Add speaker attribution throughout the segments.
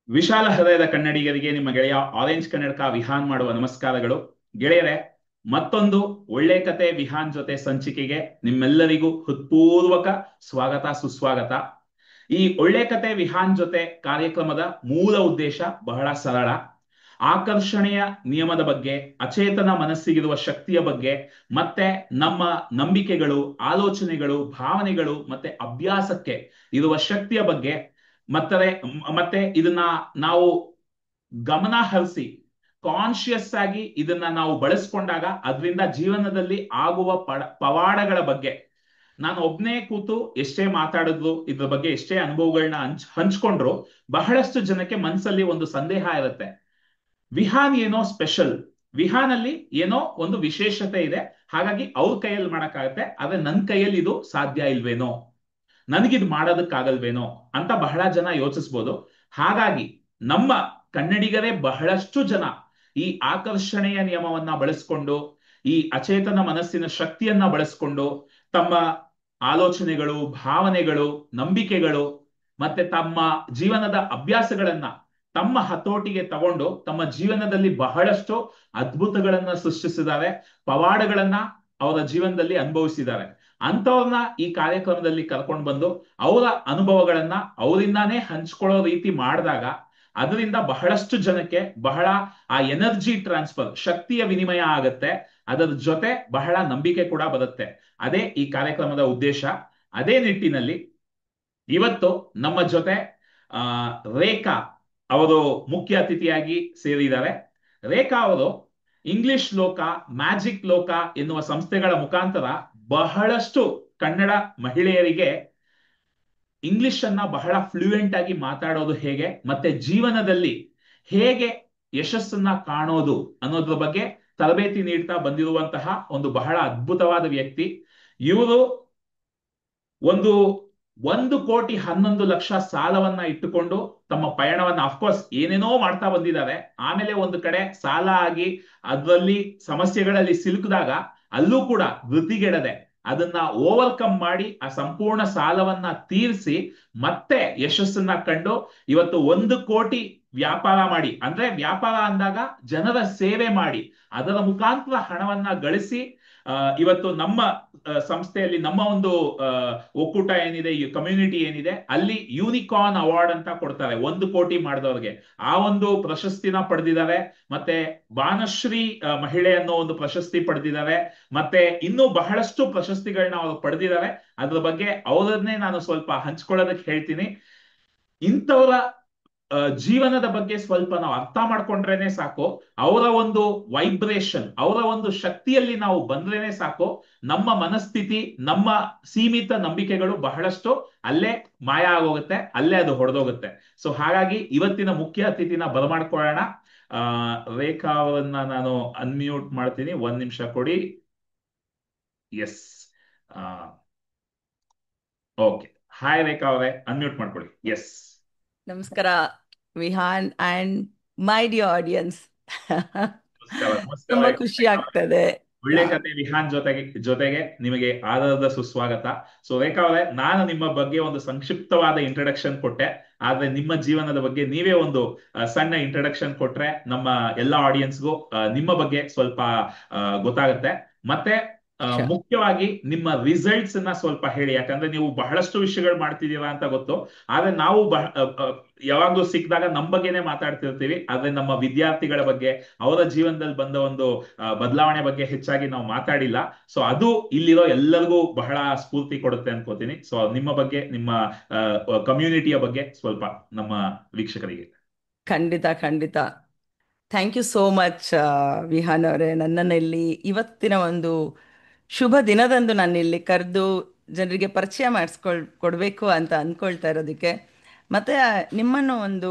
Speaker 1: ವಿಶಾಲ ಹೃದಯದ ಕನ್ನಡಿಗರಿಗೆ ನಿಮ್ಮ ಗೆಳೆಯ ಆರೆಂಜ್ ಕನ್ನಡಕ ವಿಹಾನ್ ಮಾಡುವ ನಮಸ್ಕಾರಗಳು. ಗೆಳೆಯರೆ, ಮತ್ತೊಂದು ಒಳ್ಳೆ ಕತೆ ವಿಹಾನ್ ಜೊತೆ ಸಂಚಿಕೆಗೆ ನಿಮ್ಮೆಲ್ಲರಿಗೂ ಹೃತ್ಪೂರ್ವಕ ಸ್ವಾಗತ ಸುಸ್ವಾಗತ. ಈ ಒಳ್ಳೆ ಕತೆ ವಿಹಾನ್ ಜೊತೆ ಕಾರ್ಯಕ್ರಮದ ಮೂಲ ಉದ್ದೇಶ ಬಹಳ ಸರಳ. ಆಕರ್ಷಣೆಯ ನಿಯಮದ ಬಗ್ಗೆ, ಅಚೇತನ ಮನಸ್ಸಿಗಿರುವ ಶಕ್ತಿಯ ಬಗ್ಗೆ, ಮತ್ತೆ ನಮ್ಮ ನಂಬಿಕೆಗಳು, ಆಲೋಚನೆಗಳು, ಭಾವನೆಗಳು ಮತ್ತೆ ಅಭ್ಯಾಸಕ್ಕೆ ಇರುವ ಶಕ್ತಿಯ ಬಗ್ಗೆ, ಮತ್ತೆ ಮತ್ತೆ ಇದನ್ನ ನಾವು ಗಮನ ಹರಿಸಿ ಕಾನ್ಶಿಯಸ್ ಆಗಿ ಇದನ್ನ ನಾವು ಬಳಸ್ಕೊಂಡಾಗ ಅದರಿಂದ ಜೀವನದಲ್ಲಿ ಆಗುವ ಪವಾಡಗಳ ಬಗ್ಗೆ ನಾನು ಒಬ್ನೇ ಕೂತು ಎಷ್ಟೇ ಮಾತಾಡಿದ್ರು, ಇದ್ರ ಬಗ್ಗೆ ಎಷ್ಟೇ ಅನುಭವಗಳನ್ನ ಹಂಚ್ಕೊಂಡ್ರು ಬಹಳಷ್ಟು ಜನಕ್ಕೆ ಮನಸ್ಸಲ್ಲಿ ಒಂದು ಸಂದೇಹ ಇರುತ್ತೆ. ವಿಹಾನ್ ಏನೋ ಸ್ಪೆಷಲ್, ವಿಹಾನ್ ಅಲ್ಲಿ ಏನೋ ಒಂದು ವಿಶೇಷತೆ ಇದೆ, ಹಾಗಾಗಿ ಅವ್ರ ಕೈಯಲ್ಲಿ ಮಾಡಕ್ಕಾಗತ್ತೆ, ಆದ್ರೆ ನನ್ನ ಕೈಯಲ್ಲಿ ಇದು ಸಾಧ್ಯ ಇಲ್ವೇನೋ, ನನಗಿದ್ ಮಾಡೋದಕ್ಕಾಗಲ್ವೇನೋ ಅಂತ ಬಹಳ ಜನ ಯೋಚಿಸ್ಬೋದು. ಹಾಗಾಗಿ ನಮ್ಮ ಕನ್ನಡಿಗರೇ ಬಹಳಷ್ಟು ಜನ ಈ ಆಕರ್ಷಣೆಯ ನಿಯಮವನ್ನ ಬಳಸ್ಕೊಂಡು, ಈ ಅಚೇತನ ಮನಸ್ಸಿನ ಶಕ್ತಿಯನ್ನ ಬಳಸ್ಕೊಂಡು ತಮ್ಮ ಆಲೋಚನೆಗಳು, ಭಾವನೆಗಳು, ನಂಬಿಕೆಗಳು ಮತ್ತೆ ತಮ್ಮ ಜೀವನದ ಅಭ್ಯಾಸಗಳನ್ನ ತಮ್ಮ ಹತೋಟಿಗೆ ತಗೊಂಡು ತಮ್ಮ ಜೀವನದಲ್ಲಿ ಬಹಳಷ್ಟು ಅದ್ಭುತಗಳನ್ನ ಸೃಷ್ಟಿಸಿದ್ದಾರೆ, ಪವಾಡಗಳನ್ನ ಅವರ ಜೀವನದಲ್ಲಿ ಅನುಭವಿಸಿದ್ದಾರೆ. ಅಂತವ್ರನ್ನ ಈ ಕಾರ್ಯಕ್ರಮದಲ್ಲಿ ಕರ್ಕೊಂಡು ಬಂದು ಅವರ ಅನುಭವಗಳನ್ನ ಅವರಿಂದಾನೇ ಹಂಚ್ಕೊಳ್ಳೋ ರೀತಿ ಮಾಡಿದಾಗ ಅದರಿಂದ ಬಹಳಷ್ಟು ಜನಕ್ಕೆ ಬಹಳ ಆ ಎನರ್ಜಿ ಟ್ರಾನ್ಸ್ಫರ್, ಶಕ್ತಿಯ ವಿನಿಮಯ ಆಗತ್ತೆ. ಅದರ ಜೊತೆ ಬಹಳ ನಂಬಿಕೆ ಕೂಡ ಬರುತ್ತೆ. ಅದೇ ಈ ಕಾರ್ಯಕ್ರಮದ ಉದ್ದೇಶ. ಅದೇ ನಿಟ್ಟಿನಲ್ಲಿ ಇವತ್ತು ನಮ್ಮ ಜೊತೆ ಆ ರೇಖಾ ಅವರು ಮುಖ್ಯ ಅತಿಥಿಯಾಗಿ ಸೇರಿದ್ದಾರೆ. ರೇಖಾ ಅವರು ಇಂಗ್ಲಿಷ್ ಲೋಕ, ಮ್ಯಾಜಿಕ್ ಲೋಕ ಎನ್ನುವ ಸಂಸ್ಥೆಗಳ ಮುಖಾಂತರ ಬಹಳಷ್ಟು ಕನ್ನಡ ಮಹಿಳೆಯರಿಗೆ ಇಂಗ್ಲಿಷ್ ಅನ್ನ ಬಹಳ ಫ್ಲೂಯೆಂಟ್ ಆಗಿ ಮಾತಾಡೋದು ಹೇಗೆ, ಮತ್ತೆ ಜೀವನದಲ್ಲಿ ಹೇಗೆ ಯಶಸ್ಸನ್ನ ಕಾಣೋದು ಅನ್ನೋದ್ರ ಬಗ್ಗೆ ತರಬೇತಿ ನೀಡ್ತಾ ಬಂದಿರುವಂತಹ ಒಂದು ಬಹಳ ಅದ್ಭುತವಾದ ವ್ಯಕ್ತಿ ಇವರು. ಒಂದು 1,11,00,000 ಸಾಲವನ್ನ ಇಟ್ಟುಕೊಂಡು ತಮ್ಮ ಪಯಣವನ್ನ ಅಫ್ಕೋರ್ಸ್ ಏನೇನೋ ಮಾಡ್ತಾ ಬಂದಿದ್ದಾರೆ. ಆಮೇಲೆ ಒಂದು ಕಡೆ ಸಾಲ ಆಗಿ ಅದರಲ್ಲಿ ಸಮಸ್ಯೆಗಳಲ್ಲಿ ಸಿಲುಕಿದಾಗ ಅಲ್ಲೂ ಕೂಡ ವೃದ್ಧಿಗೆಡದೆ ಅದನ್ನ ಓವರ್ಕಮ್ ಮಾಡಿ ಆ ಸಂಪೂರ್ಣ ಸಾಲವನ್ನ ತೀರಿಸಿ ಮತ್ತೆ ಯಶಸ್ಸನ್ನ ಕಂಡು ಇವತ್ತು 1 ಕೋಟಿ ವ್ಯಾಪಾರ ಮಾಡಿ, ಅಂದ್ರೆ ವ್ಯಾಪಾರ ಅಂದಾಗ ಜನರ ಸೇವೆ ಮಾಡಿ ಅದರ ಮುಖಾಂತರ ಹಣವನ್ನ ಗಳಿಸಿ ಇವತ್ತು ನಮ್ಮ ಸಂಸ್ಥೆಯಲ್ಲಿ ನಮ್ಮ ಒಂದು ಒಕ್ಕೂಟ ಏನಿದೆ, ಈ ಕಮ್ಯುನಿಟಿ ಏನಿದೆ, ಅಲ್ಲಿ ಯೂನಿಕಾರ್ನ್ ಅವಾರ್ಡ್ ಅಂತ ಕೊಡ್ತಾರೆ 1 ಕೋಟಿ ಮಾಡಿದವ್ರಿಗೆ. ಆ ಒಂದು ಪ್ರಶಸ್ತಿನ ಪಡೆದಿದ್ದಾರೆ. ಮತ್ತೆ ಬಾನಶ್ರೀ ಮಹಿಳೆ ಅನ್ನೋ ಒಂದು ಪ್ರಶಸ್ತಿ ಪಡೆದಿದ್ದಾರೆ. ಮತ್ತೆ ಇನ್ನೂ ಬಹಳಷ್ಟು ಪ್ರಶಸ್ತಿಗಳನ್ನ ಅವರು ಪಡೆದಿದ್ದಾರೆ. ಅದ್ರ ಬಗ್ಗೆ ಅವರನ್ನೇ ನಾನು ಸ್ವಲ್ಪ ಹಂಚ್ಕೊಳ್ಳೋದಕ್ಕೆ ಹೇಳ್ತೀನಿ. ಇಂಥವರ ಜೀವನದ ಬಗ್ಗೆ ಸ್ವಲ್ಪ ನಾವು ಅರ್ಥ ಮಾಡ್ಕೊಂಡ್ರೇನೆ ಸಾಕು, ಅವರ ಒಂದು ವೈಬ್ರೇಷನ್, ಅವರ ಒಂದು ಶಕ್ತಿಯಲ್ಲಿ ನಾವು ಬಂದ್ರೇನೆ ಸಾಕು, ನಮ್ಮ ಮನಸ್ಥಿತಿ, ನಮ್ಮ ಸೀಮಿತ ನಂಬಿಕೆಗಳು ಬಹಳಷ್ಟು ಅಲ್ಲೇ ಮಾಯ ಆಗೋಗುತ್ತೆ, ಅಲ್ಲೇ ಅದು ಹೊಡೆದೋಗುತ್ತೆ. ಸೊ ಹಾಗಾಗಿ ಇವತ್ತಿನ ಮುಖ್ಯ ಅತಿಥಿನ ಬರಮಾಡ್ಕೊಳ್ಳೋಣ. ರೇಖಾ ಅವರನ್ನ ನಾನು ಅನ್ಮ್ಯೂಟ್ ಮಾಡ್ತೀನಿ, 1 ನಿಮಿಷ ಕೊಡಿ. S, okay. ಹಾಯ್ ರೇಖಾ ಅವರೇ, ಅನ್ಮ್ಯೂಟ್ ಮಾಡ್ಕೊಳ್ಳಿ. ಎಸ್,
Speaker 2: ನಮಸ್ಕಾರ Vihaan and my dear audience.
Speaker 1: ನಮಸ್ಕಾರ ನಮಸ್ಕಾರ.
Speaker 2: ತುಂಬಾ ಖುಷಿ ಆಗ್ತದೆ.
Speaker 1: ಒಳ್ಳೆ ಕತೆ ವಿಹಾನ್ ಜೊತೆಗೆ ನಿಮಗೆ ಆಧಾರದ ಸುಸ್ವಾಗತ. ಸೊ ರೇಖಾ ಅವರೇ, ನಾನು ನಿಮ್ಮ ಬಗ್ಗೆ ಒಂದು ಸಂಕ್ಷಿಪ್ತವಾದ ಇಂಟ್ರಡಕ್ಷನ್ ಕೊಟ್ಟೆ, ಆದ್ರೆ ನಿಮ್ಮ ಜೀವನದ ಬಗ್ಗೆ ನೀವೇ ಒಂದು ಸಣ್ಣ ಇಂಟ್ರಡಕ್ಷನ್ ಕೊಟ್ರೆ ನಮ್ಮ ಎಲ್ಲಾ ಆಡಿಯನ್ಸ್ಗೂ ನಿಮ್ಮ ಬಗ್ಗೆ ಸ್ವಲ್ಪ ಗೊತ್ತಾಗುತ್ತೆ. ಮತ್ತೆ ಮುಖ್ಯವಾಗಿ ನಿಮ್ಮ ರಿಸಲ್ಟ್ಸ್ ಅನ್ನ ಸ್ವಲ್ಪ ಹೇಳಿ, ಯಾಕಂದ್ರೆ ನೀವು ಬಹಳಷ್ಟು ವಿಷಯಗಳು ಮಾಡ್ತಿದ್ದೀರಾ ಅಂತ ಗೊತ್ತು. ಆದ್ರೆ ನಾವು ಯಾವಾಗ್ಲೂ ಸಿಕ್ಕಿದಾಗ ನಮ್ಮ ಬಗ್ಗೆನೆ ಮಾತಾಡ್ತಿರ್ತೀವಿ, ಆದ್ರೆ ನಮ್ಮ ವಿದ್ಯಾರ್ಥಿಗಳ ಬಗ್ಗೆ, ಅವರ ಜೀವನದಲ್ಲಿ ಬಂದ ಒಂದು ಬದಲಾವಣೆ ಬಗ್ಗೆ ಹೆಚ್ಚಾಗಿ ನಾವು ಮಾತಾಡಿಲ್ಲ. ಸೊ ಅದು ಇಲ್ಲಿರೋ ಎಲ್ಲರಿಗೂ ಬಹಳ ಸ್ಫೂರ್ತಿ ಕೊಡುತ್ತೆ ಅನ್ಕೋತೀನಿ. ಸೊ ನಿಮ್ಮ ಬಗ್ಗೆ, ನಿಮ್ಮ ಕಮ್ಯುನಿಟಿಯ ಬಗ್ಗೆ ಸ್ವಲ್ಪ ನಮ್ಮ ವೀಕ್ಷಕರಿಗೆ.
Speaker 2: ಖಂಡಿತ ಖಂಡಿತ. Thank you so much Vihan ಅವರೇ, ನನ್ನನ್ನು ಇಲ್ಲಿ ಇವತ್ತಿನ ಒಂದು ಶುಭ ದಿನದಂದು ನಾನು ಇಲ್ಲಿ ಕರೆದು ಜನರಿಗೆ ಪರಿಚಯ ಕೊಡಬೇಕು ಅಂತ ಅಂದ್ಕೊಳ್ತಾ ಇರೋದಕ್ಕೆ. ಮತ್ತು ನಿಮ್ಮನ್ನು ಒಂದು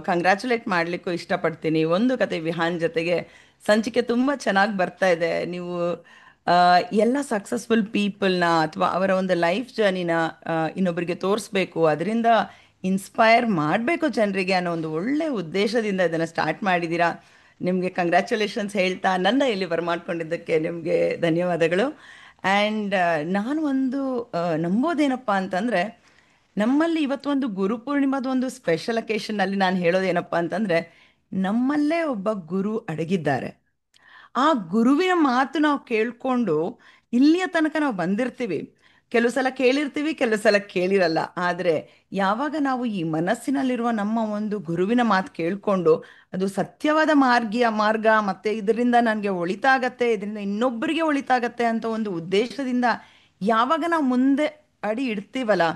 Speaker 2: ಕಂಗ್ರ್ಯಾಚುಲೇಟ್ ಮಾಡಲಿಕ್ಕೂ ಇಷ್ಟಪಡ್ತೀನಿ. ಒಂದು ಕತೆ ವಿಹಾನ್ ಜೊತೆಗೆ ಸಂಚಿಕೆ ತುಂಬ ಚೆನ್ನಾಗಿ ಬರ್ತಾ ಇದೆ. ನೀವು ಎಲ್ಲ ಸಕ್ಸಸ್ಫುಲ್ ಪೀಪಲ್ನ ಅಥವಾ ಅವರ ಒಂದು ಲೈಫ್ ಜರ್ನಿನ ಇನ್ನೊಬ್ಬರಿಗೆ ತೋರಿಸ್ಬೇಕು, ಅದರಿಂದ ಇನ್ಸ್ಪೈರ್ ಮಾಡಬೇಕು ಜನರಿಗೆ ಅನ್ನೋ ಒಂದು ಒಳ್ಳೆಯ ಉದ್ದೇಶದಿಂದ ಇದನ್ನು ಸ್ಟಾರ್ಟ್ ಮಾಡಿದ್ದೀರಾ. ನಿಮಗೆ ಕಂಗ್ರ್ಯಾಚುಲೇಷನ್ಸ್ ಹೇಳ್ತಾ ನನ್ನ ಇಲ್ಲಿ ಬರಮಾಡ್ಕೊಂಡಿದ್ದಕ್ಕೆ ನಿಮಗೆ ಧನ್ಯವಾದಗಳು. ಆ್ಯಂಡ್ ನಾನು ಒಂದು ನಂಬೋದೇನಪ್ಪ ಅಂತಂದರೆ, ನಮ್ಮಲ್ಲಿ ಇವತ್ತೊಂದು ಗುರುಪೂರ್ಣಿಮಾದ ಒಂದು ಸ್ಪೆಷಲ್ ಅಕೇಶನ್ ಅಲ್ಲಿ ನಾನು ಹೇಳೋದೇನಪ್ಪ ಅಂತಂದ್ರೆ, ನಮ್ಮಲ್ಲೇ ಒಬ್ಬ ಗುರು ಅಡಗಿದ್ದಾರೆ. ಆ ಗುರುವಿನ ಮಾತು ನಾವು ಕೇಳ್ಕೊಂಡು ಇಲ್ಲಿಯ ತನಕ ನಾವು ಬಂದಿರ್ತೀವಿ. ಕೆಲವು ಸಲ ಕೇಳಿರ್ತೀವಿ, ಕೆಲವು ಸಲ ಕೇಳಿರಲ್ಲ. ಆದರೆ ಯಾವಾಗ ನಾವು ಈ ಮನಸ್ಸಿನಲ್ಲಿರುವ ನಮ್ಮ ಒಂದು ಗುರುವಿನ ಮಾತು ಕೇಳ್ಕೊಂಡು ಅದು ಸತ್ಯವಾದ ಮಾರ್ಗ ಮತ್ತೆ ಇದರಿಂದ ನನಗೆ ಒಳಿತಾಗತ್ತೆ, ಇದರಿಂದ ಇನ್ನೊಬ್ಬರಿಗೆ ಒಳಿತಾಗತ್ತೆ ಅಂತ ಒಂದು ಉದ್ದೇಶದಿಂದ ಯಾವಾಗ ನಾವು ಮುಂದೆ ಅಡಿ ಇಡ್ತೀವಲ್ಲ,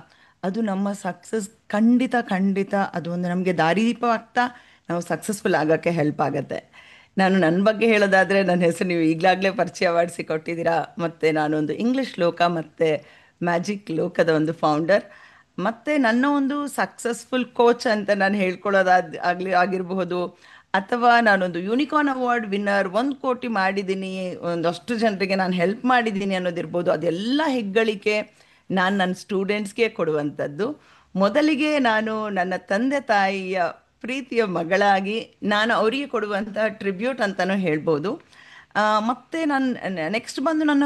Speaker 2: ಅದು ನಮ್ಮ ಸಕ್ಸಸ್ ಖಂಡಿತ ಖಂಡಿತ ಅದು ಒಂದು ನಮಗೆ ದಾರಿದೀಪವಾಗ್ತಾ ನಾವು ಸಕ್ಸಸ್ಫುಲ್ ಆಗೋಕ್ಕೆ ಹೆಲ್ಪ್ ಆಗುತ್ತೆ. ನಾನು ನನ್ನ ಬಗ್ಗೆ ಹೇಳೋದಾದರೆ, ನನ್ನ ಹೆಸರು ನೀವು ಈಗಲಾಗಲೇ ಪರಿಚಯ ಮಾಡಿಸಿ ಕೊಟ್ಟಿದ್ದೀರಾ. ಮತ್ತು ನಾನೊಂದು ಇಂಗ್ಲಿಷ್ ಲೋಕ ಮತ್ತು ಮ್ಯಾಜಿಕ್ ಲೋಕದ ಒಂದು ಫೌಂಡರ್. ಮತ್ತು ನನ್ನ ಒಂದು ಸಕ್ಸಸ್ಫುಲ್ ಕೋಚ್ ಅಂತ ನಾನು ಆಗಿರಬಹುದು, ಅಥವಾ ನಾನೊಂದು ಯೂನಿಕಾರ್ನ್ ಅವಾರ್ಡ್ ವಿನ್ನರ್, 1 ಕೋಟಿ ಮಾಡಿದ್ದೀನಿ, ಒಂದಷ್ಟು ಜನರಿಗೆ ನಾನು ಹೆಲ್ಪ್ ಮಾಡಿದ್ದೀನಿ ಅನ್ನೋದಿರ್ಬೋದು. ಅದೆಲ್ಲ ಹೆಗ್ಗಳಿಕೆ ನಾನು ನನ್ನ ಸ್ಟೂಡೆಂಟ್ಸ್ಗೆ ಕೊಡುವಂಥದ್ದು. ಮೊದಲಿಗೆ ನಾನು ನನ್ನ ತಂದೆ ತಾಯಿಯ ಪ್ರೀತಿಯ ಮಗಳಾಗಿ ನಾನು ಅವರಿಗೆ ಕೊಡುವಂತಹ ಟ್ರಿಬ್ಯೂಟ್ ಅಂತಲೂ ಹೇಳ್ಬೋದು. ಮತ್ತು ನಾನು ನೆಕ್ಸ್ಟ್ ಬಂದು ನನ್ನ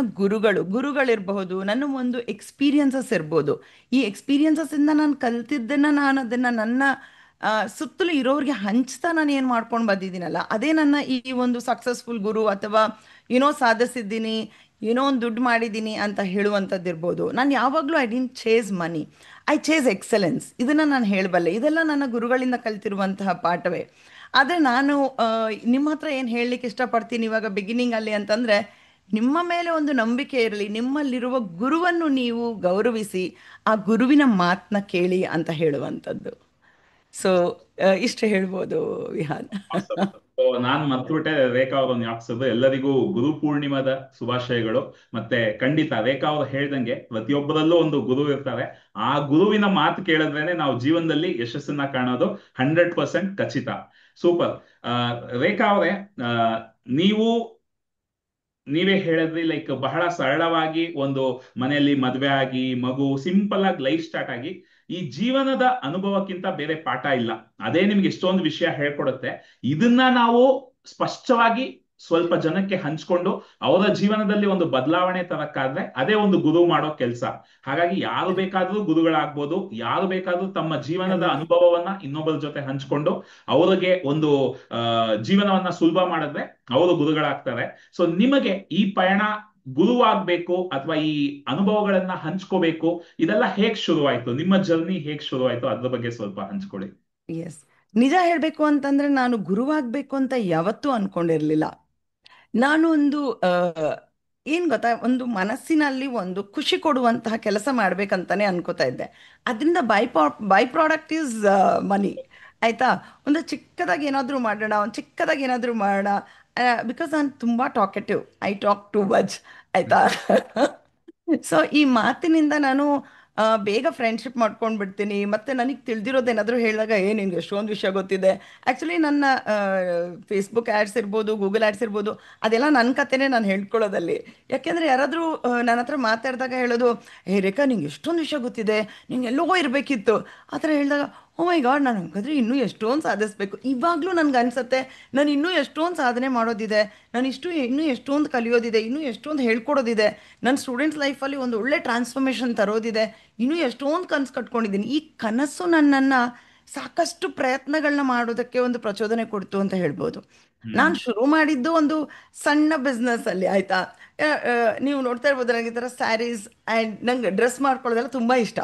Speaker 2: ಗುರುಗಳಿರಬಹುದು, ನನ್ನ ಒಂದು ಎಕ್ಸ್ಪೀರಿಯನ್ಸಸ್ ಇರ್ಬೋದು. ಈ ಎಕ್ಸ್ಪೀರಿಯನ್ಸಸ್ಸಿಂದ ನಾನು ಕಲ್ತಿದ್ದನ್ನು ನಾನು ಅದನ್ನು ನನ್ನ ಸುತ್ತಲೂ ಇರೋರಿಗೆ ಹಂಚ್ತಾ ನಾನು ಏನು ಮಾಡ್ಕೊಂಡು ಬಂದಿದ್ದೀನಲ್ಲ, ಅದೇ ನನ್ನ ಈ ಒಂದು ಸಕ್ಸಸ್ಫುಲ್ ಗುರು. ಅಥವಾ ಏನೋ ಸಾಧಿಸಿದ್ದೀನಿ, ಏನೋ ಒಂದು ದುಡ್ಡು ಮಾಡಿದ್ದೀನಿ ಅಂತ ಹೇಳುವಂಥದ್ದು ಇರ್ಬೋದು. ನಾನು ಯಾವಾಗಲೂ I didn't chase money, I chase excellence. ಇದನ್ನು ನಾನು ಹೇಳಬಲ್ಲೆ. ಇದೆಲ್ಲ ನನ್ನ ಗುರುಗಳಿಂದ ಕಲ್ತಿರುವಂತಹ ಪಾಠವೇ. ಆದರೆ ನಾನು ನಿಮ್ಮ ಹತ್ರ ಏನು ಹೇಳಲಿಕ್ಕೆ ಇಷ್ಟಪಡ್ತೀನಿ ಇವಾಗ ಬಿಗಿನಿಂಗಲ್ಲಿ ಅಂತಂದರೆ, ನಿಮ್ಮ ಮೇಲೆ ಒಂದು ನಂಬಿಕೆ ಇರಲಿ, ನಿಮ್ಮಲ್ಲಿರುವ ಗುರುವನ್ನು ನೀವು ಗೌರವಿಸಿ, ಆ ಗುರುವಿನ ಮಾತನ್ನ ಕೇಳಿ ಅಂತ ಹೇಳುವಂಥದ್ದು. ಸೊ ಇಷ್ಟು ಹೇಳ್ಬೋದು ವಿಹಾನ್.
Speaker 1: ನಾನ್ ಮರ್ತ್ಬಿಟ್ಟೆ ರೇಖಾ ಅವ್ರನ್ನ ಯಾಪಿಸೋದು. ಎಲ್ಲರಿಗೂ ಗುರು ಪೂರ್ಣಿಮಾದ ಶುಭಾಶಯಗಳು. ಮತ್ತೆ ಖಂಡಿತ ರೇಖಾ ಅವ್ರು ಹೇಳ್ದಂಗೆ ಪ್ರತಿಯೊಬ್ಬರಲ್ಲೂ ಒಂದು ಗುರು ಇರ್ತಾರೆ. ಆ ಗುರುವಿನ ಮಾತು ಕೇಳಿದ್ರೇನೆ ನಾವು ಜೀವನದಲ್ಲಿ ಯಶಸ್ಸನ್ನ ಕಾಣೋದು 100% ಖಚಿತ. ಸೂಪರ್. ಆ ರೇಖಾ ಅವರೇ, ಆ ನೀವು ನೀವೇ ಹೇಳಿದ್ರಿ, ಲೈಕ್ ಬಹಳ ಸರಳವಾಗಿ ಒಂದು ಮನೆಯಲ್ಲಿ ಮದ್ವೆ ಆಗಿ ಮಗು ಸಿಂಪಲ್ ಆಗಿ ಲೈಫ್ ಸ್ಟಾರ್ಟ್ ಆಗಿ ಈ ಜೀವನದ ಅನುಭವಕ್ಕಿಂತ ಬೇರೆ ಪಾಠ ಇಲ್ಲ. ಅದೇ ನಿಮ್ಗೆ ಎಷ್ಟೊಂದು ವಿಷಯ ಹೇಳ್ಕೊಡುತ್ತೆ. ಇದನ್ನ ನಾವು ಸ್ಪಷ್ಟವಾಗಿ ಸ್ವಲ್ಪ ಜನಕ್ಕೆ ಹಂಚ್ಕೊಂಡು ಅವರ ಜೀವನದಲ್ಲಿ ಒಂದು ಬದಲಾವಣೆ ತರಕ್ಕಾದ್ರೆ ಅದೇ ಒಂದು ಗುರು ಮಾಡೋ ಕೆಲಸ. ಹಾಗಾಗಿ ಯಾರು ಬೇಕಾದ್ರೂ ಗುರುಗಳಾಗ್ಬೋದು. ಯಾರು ಬೇಕಾದ್ರೂ ತಮ್ಮ ಜೀವನದ
Speaker 2: ಖಂಡಿತ.
Speaker 1: ಅನುಭವವನ್ನ ಇನ್ನೊಬ್ಬರ ಜೊತೆ ಹಂಚ್ಕೊಂಡು ಅವರಿಗೆ ಒಂದು ಜೀವನವನ್ನ ಸುಲಭ ಮಾಡಿದ್ರೆ ಅವರು ಗುರುಗಳಾಗ್ತಾರೆ. ಸೊ ನಿಮಗೆ ಈ ಪಯಣ ಗುರುವಾಗ್ಬೇಕು ಅಥವಾ ಈ ಅನುಭವಗಳನ್ನ ಹಂಚ್ಕೋಬೇಕು, ಇದೆಲ್ಲ ಹೇಗ್ ಶುರುವಾಯ್ತು? ನಿಮ್ಮ ಜರ್ನಿ ಹೇಗ್ ಶುರುವಾಯ್ತು? ಅದ್ರ ಬಗ್ಗೆ ಸ್ವಲ್ಪ ಹಂಚ್ಕೊಳ್ಳಿ.
Speaker 2: ಎಸ್, ನಿಜ ಹೇಳಬೇಕು ಅಂತಂದರೆ ನಾನು ಗುರುವಾಗಬೇಕು ಅಂತ ಯಾವತ್ತೂ ಅಂದ್ಕೊಂಡಿರಲಿಲ್ಲ. ನಾನು ಒಂದು ಏನು ಗೊತ್ತಾ, ಒಂದು ಮನಸ್ಸಿನಲ್ಲಿ ಒಂದು ಖುಷಿ ಕೊಡುವಂತಹ ಕೆಲಸ ಮಾಡಬೇಕಂತಾನೆ ಅನ್ಕೋತಾ ಇದ್ದೆ. ಅದರಿಂದ ಬೈ ಪ್ರಾಡಕ್ಟ್ ಈಸ್ ಮನಿ. ಆಯಿತಾ, ಒಂದು ಚಿಕ್ಕದಾಗಿ ಏನಾದರೂ ಮಾಡೋಣ, ಒಂದು ಚಿಕ್ಕದಾಗಿ ಏನಾದರೂ ಮಾಡೋಣ. ಬಿಕಾಸ್ ನಾನು ತುಂಬ talkative, I talk too much. ಆಯಿತಾ. ಸೊ ಈ ಮಾತಿನಿಂದ ನಾನು ಬೇಗ ಫ್ರೆಂಡ್ಶಿಪ್ ಮಾಡ್ಕೊಂಡು ಬಿಡ್ತೀನಿ. ಮತ್ತು ನನಗೆ ತಿಳಿದಿರೋದೇನಾದರೂ ಹೇಳಿದಾಗ ನಿನ್ಗೆ ಎಷ್ಟೊಂದು ವಿಷಯ ಗೊತ್ತಿದೆ. ಆ್ಯಕ್ಚುಲಿ ನನ್ನ ಫೇಸ್ಬುಕ್ ಆ್ಯಡ್ಸ್ ಇರ್ಬೋದು, ಗೂಗಲ್ ಆ್ಯಡ್ಸ್ ಇರ್ಬೋದು, ಅದೆಲ್ಲ ನನ್ನ ಕತೆನೇ ನಾನು ಹೇಳ್ಕೊಳ್ಳೋದಲ್ಲಿ. ಯಾಕೆಂದರೆ ಯಾರಾದರೂ ನನ್ನ ಹತ್ರ ಮಾತಾಡಿದಾಗ ಹೇಳೋದು, ರೇಖಾ ನಿಂಗೆ ಎಷ್ಟೊಂದು ವಿಷಯ ಗೊತ್ತಿದೆ, ನೀನು ಎಲ್ಲೋ ಇರಬೇಕಿತ್ತು ಆ ಥರ ಹೇಳಿದಾಗ, ಓ ಮೈ ಗಾಡ್, ನಾನು ಹಾಗಾದ್ರೆ ಇನ್ನೂ ಎಷ್ಟೊಂದು ಸಾಧಿಸ್ಬೇಕು. ಇವಾಗಲೂ ನನಗೆ ಅನಿಸುತ್ತೆ ನಾನು ಇನ್ನೂ ಎಷ್ಟೊಂದು ಸಾಧನೆ ಮಾಡೋದಿದೆ, ನಾನು ಇನ್ನೂ ಎಷ್ಟೊಂದು ಕಲಿಯೋದಿದೆ, ಇನ್ನೂ ಎಷ್ಟೊಂದು ಹೇಳ್ಕೊಡೋದಿದೆ, ನನ್ನ ಸ್ಟೂಡೆಂಟ್ಸ್ ಲೈಫಲ್ಲಿ ಒಂದು ಒಳ್ಳೆ ಟ್ರಾನ್ಸ್ಫಾರ್ಮೇಷನ್ ತರೋದಿದೆ, ಇನ್ನೂ ಎಷ್ಟೊಂದು ಕನಸು ಕಟ್ಕೊಂಡಿದ್ದೀನಿ. ಈ ಕನಸು ನನ್ನನ್ನು ಸಾಕಷ್ಟು ಪ್ರಯತ್ನಗಳನ್ನ ಮಾಡೋದಕ್ಕೆ ಒಂದು ಪ್ರಚೋದನೆ ಕೊಡ್ತು ಅಂತ ಹೇಳ್ಬೋದು.
Speaker 1: ಹ್ಮ್.
Speaker 2: ನಾನು ಶುರು ಮಾಡಿದ್ದು ಒಂದು ಸಣ್ಣ ಬಿಸ್ನೆಸ್ಸಲ್ಲಿ. ಆಯಿತಾ, ನೀವು ನೋಡ್ತಾ ಇರ್ಬೋದು, ನನಗೆ ಈ ಥರ ಸ್ಯಾರೀಸ್ ಆ್ಯಂಡ್ ನಂಗೆ ಡ್ರೆಸ್ ಮಾಡ್ಕೊಳ್ಳೋದೆಲ್ಲ ತುಂಬ ಇಷ್ಟ.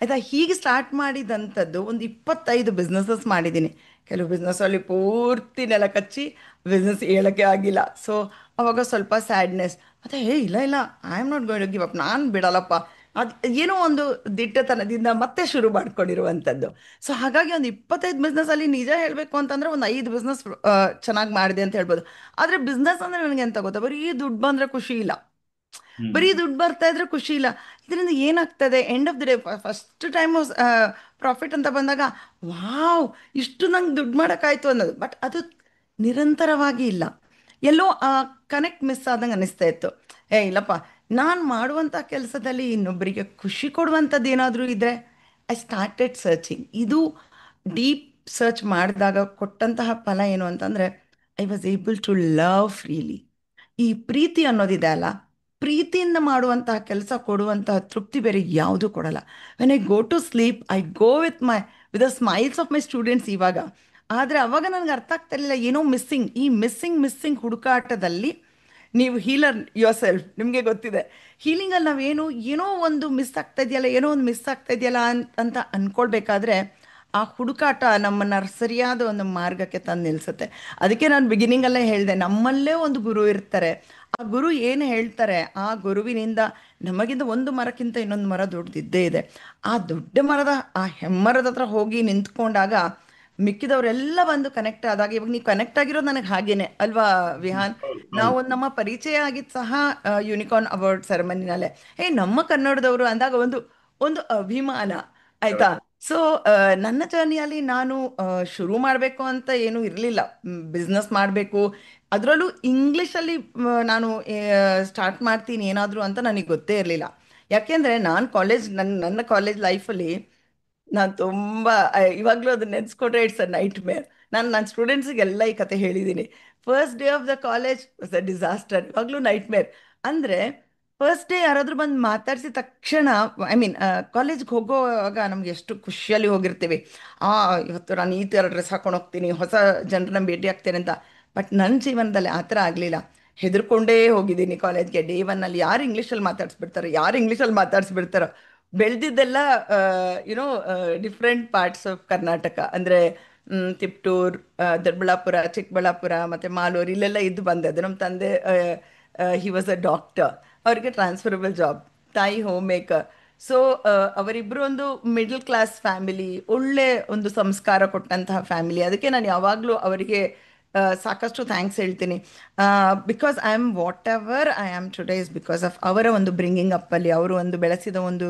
Speaker 2: ಆಯಿತಾ, ಹೀಗೆ ಸ್ಟಾರ್ಟ್ ಮಾಡಿದಂಥದ್ದು ಒಂದು 25 ಬಿಸ್ನೆಸಸ್ ಮಾಡಿದ್ದೀನಿ. ಕೆಲವು ಬಿಸ್ನೆಸ್ಸಲ್ಲಿ ಪೂರ್ತಿ ನೆಲ ಕಚ್ಚಿ ಬಿಸ್ನೆಸ್ ಹೇಳೋಕ್ಕೆ ಆಗಿಲ್ಲ. ಸೊ ಅವಾಗ ಸ್ವಲ್ಪ ಸ್ಯಾಡ್ನೆಸ್. ಮತ್ತು ಇಲ್ಲ ಇಲ್ಲ, I am not going to give up, ನಾನು ಬಿಡಲ್ಲಪ್ಪ. ಅದು ಏನೋ ಒಂದು ದಿಟ್ಟತನದಿಂದ ಮತ್ತೆ ಶುರು ಮಾಡ್ಕೊಂಡಿರುವಂಥದ್ದು. ಸೊ ಹಾಗಾಗಿ ಒಂದು 25 ಬಿಸ್ನೆಸ್ಸಲ್ಲಿ ನಿಜ ಹೇಳಬೇಕು ಅಂತಂದರೆ ಒಂದು 5 ಬಿಸ್ನೆಸ್ ಚೆನ್ನಾಗಿ ಮಾಡಿದೆ ಅಂತ ಹೇಳ್ಬೋದು. ಆದರೆ ಬಿಸ್ನೆಸ್ ಅಂದರೆ ನನಗೆ ಎಂತ ಗೊತ್ತಾ, ಬರೀ ದುಡ್ಡು ಬಂದರೆ ಖುಷಿ ಇಲ್ಲ.
Speaker 1: ಹ್ಮ್.
Speaker 2: ಬರೀ ದುಡ್ಡು ಬರ್ತಾ ಇದ್ರೆ ಖುಷಿ ಇಲ್ಲ. ಇದರಿಂದ ಏನಾಗ್ತದೆ, end of the day first time profit ಅಂತ ಬಂದಾಗ, ವಾವ್, ಇಷ್ಟು ನಂಗೆ ದುಡ್ಡು ಮಾಡೋಕ್ಕಾಯ್ತು ಅನ್ನೋದು. ಬಟ್ ಅದು ನಿರಂತರವಾಗಿ ಇಲ್ಲ. ಎಲ್ಲೋ ಕನೆಕ್ಟ್ ಮಿಸ್ ಆದಂಗೆ ಅನಿಸ್ತಾ ಇತ್ತು. ಇಲ್ಲಪ್ಪ, ನಾನು ಮಾಡುವಂಥ ಕೆಲಸದಲ್ಲಿ ಇನ್ನೊಬ್ಬರಿಗೆ ಖುಷಿ ಕೊಡುವಂಥದ್ದು ಏನಾದರೂ ಇದ್ದರೆ, ಐ ಸ್ಟಾರ್ಟೆಡ್ ಸರ್ಚಿಂಗ್. ಇದು ಡೀಪ್ ಸರ್ಚ್ ಮಾಡಿದಾಗ ಕೊಟ್ಟಂತಹ ಫಲ ಏನು ಅಂತಂದರೆ, I was able to love freely. ಈ ಪ್ರೀತಿ ಅನ್ನೋದಿದೆ ಅಲ್ಲ, ಪ್ರೀತಿಯಿಂದ ಮಾಡುವಂತಹ ಕೆಲಸ ಕೊಡುವಂತಹ ತೃಪ್ತಿ ಬೇರೆ ಯಾವುದೂ ಕೊಡಲ್ಲ. When I go to sleep I go with the smiles of my students ಇವಾಗ. ಆದರೆ ಅವಾಗ ನನಗೆ ಅರ್ಥ ಆಗ್ತಾ ಇರಲಿಲ್ಲ, ಏನೋ ಮಿಸ್ಸಿಂಗ್, ಈ ಮಿಸ್ಸಿಂಗ್ ಹುಡುಕಾಟದಲ್ಲಿ ನೀವು ಹೀಲರ್ ಯೋರ್ ಸೆಲ್ಫ್, ನಿಮಗೆ ಗೊತ್ತಿದೆ ಹೀಲಿಂಗಲ್ಲಿ ನಾವೇನು ಏನೋ ಒಂದು ಮಿಸ್ ಆಗ್ತಾ ಇದೆಯಲ್ಲ, ಏನೋ ಒಂದು ಮಿಸ್ ಆಗ್ತಾ ಇದೆಯಲ್ಲ ಅಂತ ಅಂದ್ಕೊಳ್ಬೇಕಾದ್ರೆ ಆ ಹುಡುಕಾಟ ನಮ್ಮನ್ನು ಸರಿಯಾದ ಒಂದು ಮಾರ್ಗಕ್ಕೆ ತಂದು ನಿಲ್ಲಿಸುತ್ತೆ. ಅದಕ್ಕೆ ನಾನು ಬಿಗಿನಿಂಗಲ್ಲೇ ಹೇಳಿದೆ, ನಮ್ಮಲ್ಲೇ ಒಂದು ಗುರು ಇರ್ತಾರೆ. ಆ ಗುರು ಏನು ಹೇಳ್ತಾರೆ, ಆ ಗುರುವಿನಿಂದ ನಮಗಿಂತ ಒಂದು ಮರಕ್ಕಿಂತ ಇನ್ನೊಂದು ಮರ ದೊಡ್ಡದಿದ್ದೇ ಇದೆ. ಆ ದೊಡ್ಡ ಮರದ ಆ ಹೆಮ್ಮರದ ಹತ್ರ ಹೋಗಿ ನಿಂತ್ಕೊಂಡಾಗ ಮಿಕ್ಕಿದವರೆಲ್ಲ ಬಂದು ಕನೆಕ್ಟ್ ಆದಾಗ, ಇವಾಗ ನೀವು ಕನೆಕ್ಟ್ ಆಗಿರೋದು ನನಗೆ ಹಾಗೇನೆ ಅಲ್ವಾ ವಿಹಾನ್?
Speaker 1: ಹೌದು
Speaker 2: ನಾವು
Speaker 1: ಹೌದು.
Speaker 2: ನಮ್ಮ ಪರಿಚಯ ಆಗಿದ್ದು ಸಹ ಯೂನಿಕಾರ್ನ್ ಅವಾರ್ಡ್ ಸೆರೆಮನಿನಲ್ಲೇ. ನಮ್ಮ ಕನ್ನಡದವರು ಅಂದಾಗ ಒಂದು ಒಂದು ಅಭಿಮಾನ, ಆಯ್ತಾ? ಸೊ ನನ್ನ ಜರ್ನಿಯಲ್ಲಿ ನಾನು ಶುರು ಮಾಡಬೇಕು ಅಂತ ಏನೂ ಇರಲಿಲ್ಲ. ಬಿಸ್ನೆಸ್ ಮಾಡಬೇಕು, ಅದರಲ್ಲೂ ಇಂಗ್ಲೀಷಲ್ಲಿ ನಾನು ಸ್ಟಾರ್ಟ್ ಮಾಡ್ತೀನಿ ಏನಾದರೂ ಅಂತ ನನಗೆ ಗೊತ್ತೇ ಇರಲಿಲ್ಲ. ಯಾಕೆಂದರೆ ನನ್ನ ಕಾಲೇಜ್ ಲೈಫಲ್ಲಿ ನಾನು ತುಂಬ ಇವಾಗಲೂ ಅದನ್ನ ನೆನೆಸ್ಕೊಂಡ್ರೆ ಇಟ್ಸ್ ಅ ನೈಟ್ ಮೇರ್. ನನ್ನ ಸ್ಟೂಡೆಂಟ್ಸಿಗೆಲ್ಲ ಈ ಕತೆ ಹೇಳಿದ್ದೀನಿ. First day of the college was a disaster, ಇವಾಗಲೂ ನೈಟ್ ಮೇರ್. ಅಂದರೆ ಫಸ್ಟ್ ಡೇ ಯಾರಾದರೂ ಬಂದು ಮಾತಾಡಿಸಿದ ತಕ್ಷಣ, ಐ ಮೀನ್ ಕಾಲೇಜ್ಗೆ ಹೋಗೋವಾಗ ನಮ್ಗೆ ಎಷ್ಟು ಖುಷಿಯಲ್ಲಿ ಹೋಗಿರ್ತೀವಿ, ಇವತ್ತು ನಾನು ಈ ಥರ ಡ್ರೆಸ್ ಹಾಕೊಂಡು ಹೋಗ್ತೀನಿ, ಹೊಸ ಜನರನ್ನ ಭೇಟಿ ಆಗ್ತೇನೆ ಅಂತ. ಬಟ್ ನನ್ನ ಜೀವನದಲ್ಲಿ ಆ ಥರ ಆಗಲಿಲ್ಲ. ಹೆದರ್ಕೊಂಡೇ ಹೋಗಿದ್ದೀನಿ ಕಾಲೇಜ್ಗೆ. ಡೇ ಒನ್ನಲ್ಲಿ ಯಾರು ಇಂಗ್ಲೀಷಲ್ಲಿ ಮಾತಾಡಿಸ್ಬಿಡ್ತಾರೋ. ಬೆಳೆದಿದ್ದೆಲ್ಲ you know different parts of Karnataka, ಅಂದರೆ ತಿಪ್ಟೂರ್, ದೊಡ್ಡಬಳ್ಳಾಪುರ, ಚಿಕ್ಕಬಳ್ಳಾಪುರ ಮತ್ತು ಮಾಲೂರು, ಇಲ್ಲೆಲ್ಲ ಇದ್ದು ಬಂದದ್ದು. ನಮ್ಮ ತಂದೆ ಹಿ ವಾಸ್ ಅ ಡಾಕ್ಟರ್, ಅವರಿಗೆ ಟ್ರಾನ್ಸ್ಫರಬಲ್ ಜಾಬ್, ತಾಯಿ ಹೋಮ್ ಮೇಕರ್. ಸೊ ಅವರಿಬ್ಬರು ಒಂದು ಮಿಡಲ್ ಕ್ಲಾಸ್ ಫ್ಯಾಮಿಲಿ, ಒಳ್ಳೆ ಒಂದು ಸಂಸ್ಕಾರ ಕೊಟ್ಟಂತಹ ಫ್ಯಾಮಿಲಿ. ಅದಕ್ಕೆ ನಾನು ಯಾವಾಗಲೂ ಅವರಿಗೆ ಸಾಕಷ್ಟು ಥ್ಯಾಂಕ್ಸ್ ಹೇಳ್ತೀನಿ. Because I am what ever I am today is because of ಅವರ ಒಂದು ಬ್ರಿಂಗಿಂಗ್ ಅಪ್ಪಲ್ಲಿ, ಅವರು ಒಂದು ಬೆಳೆಸಿದ ಒಂದು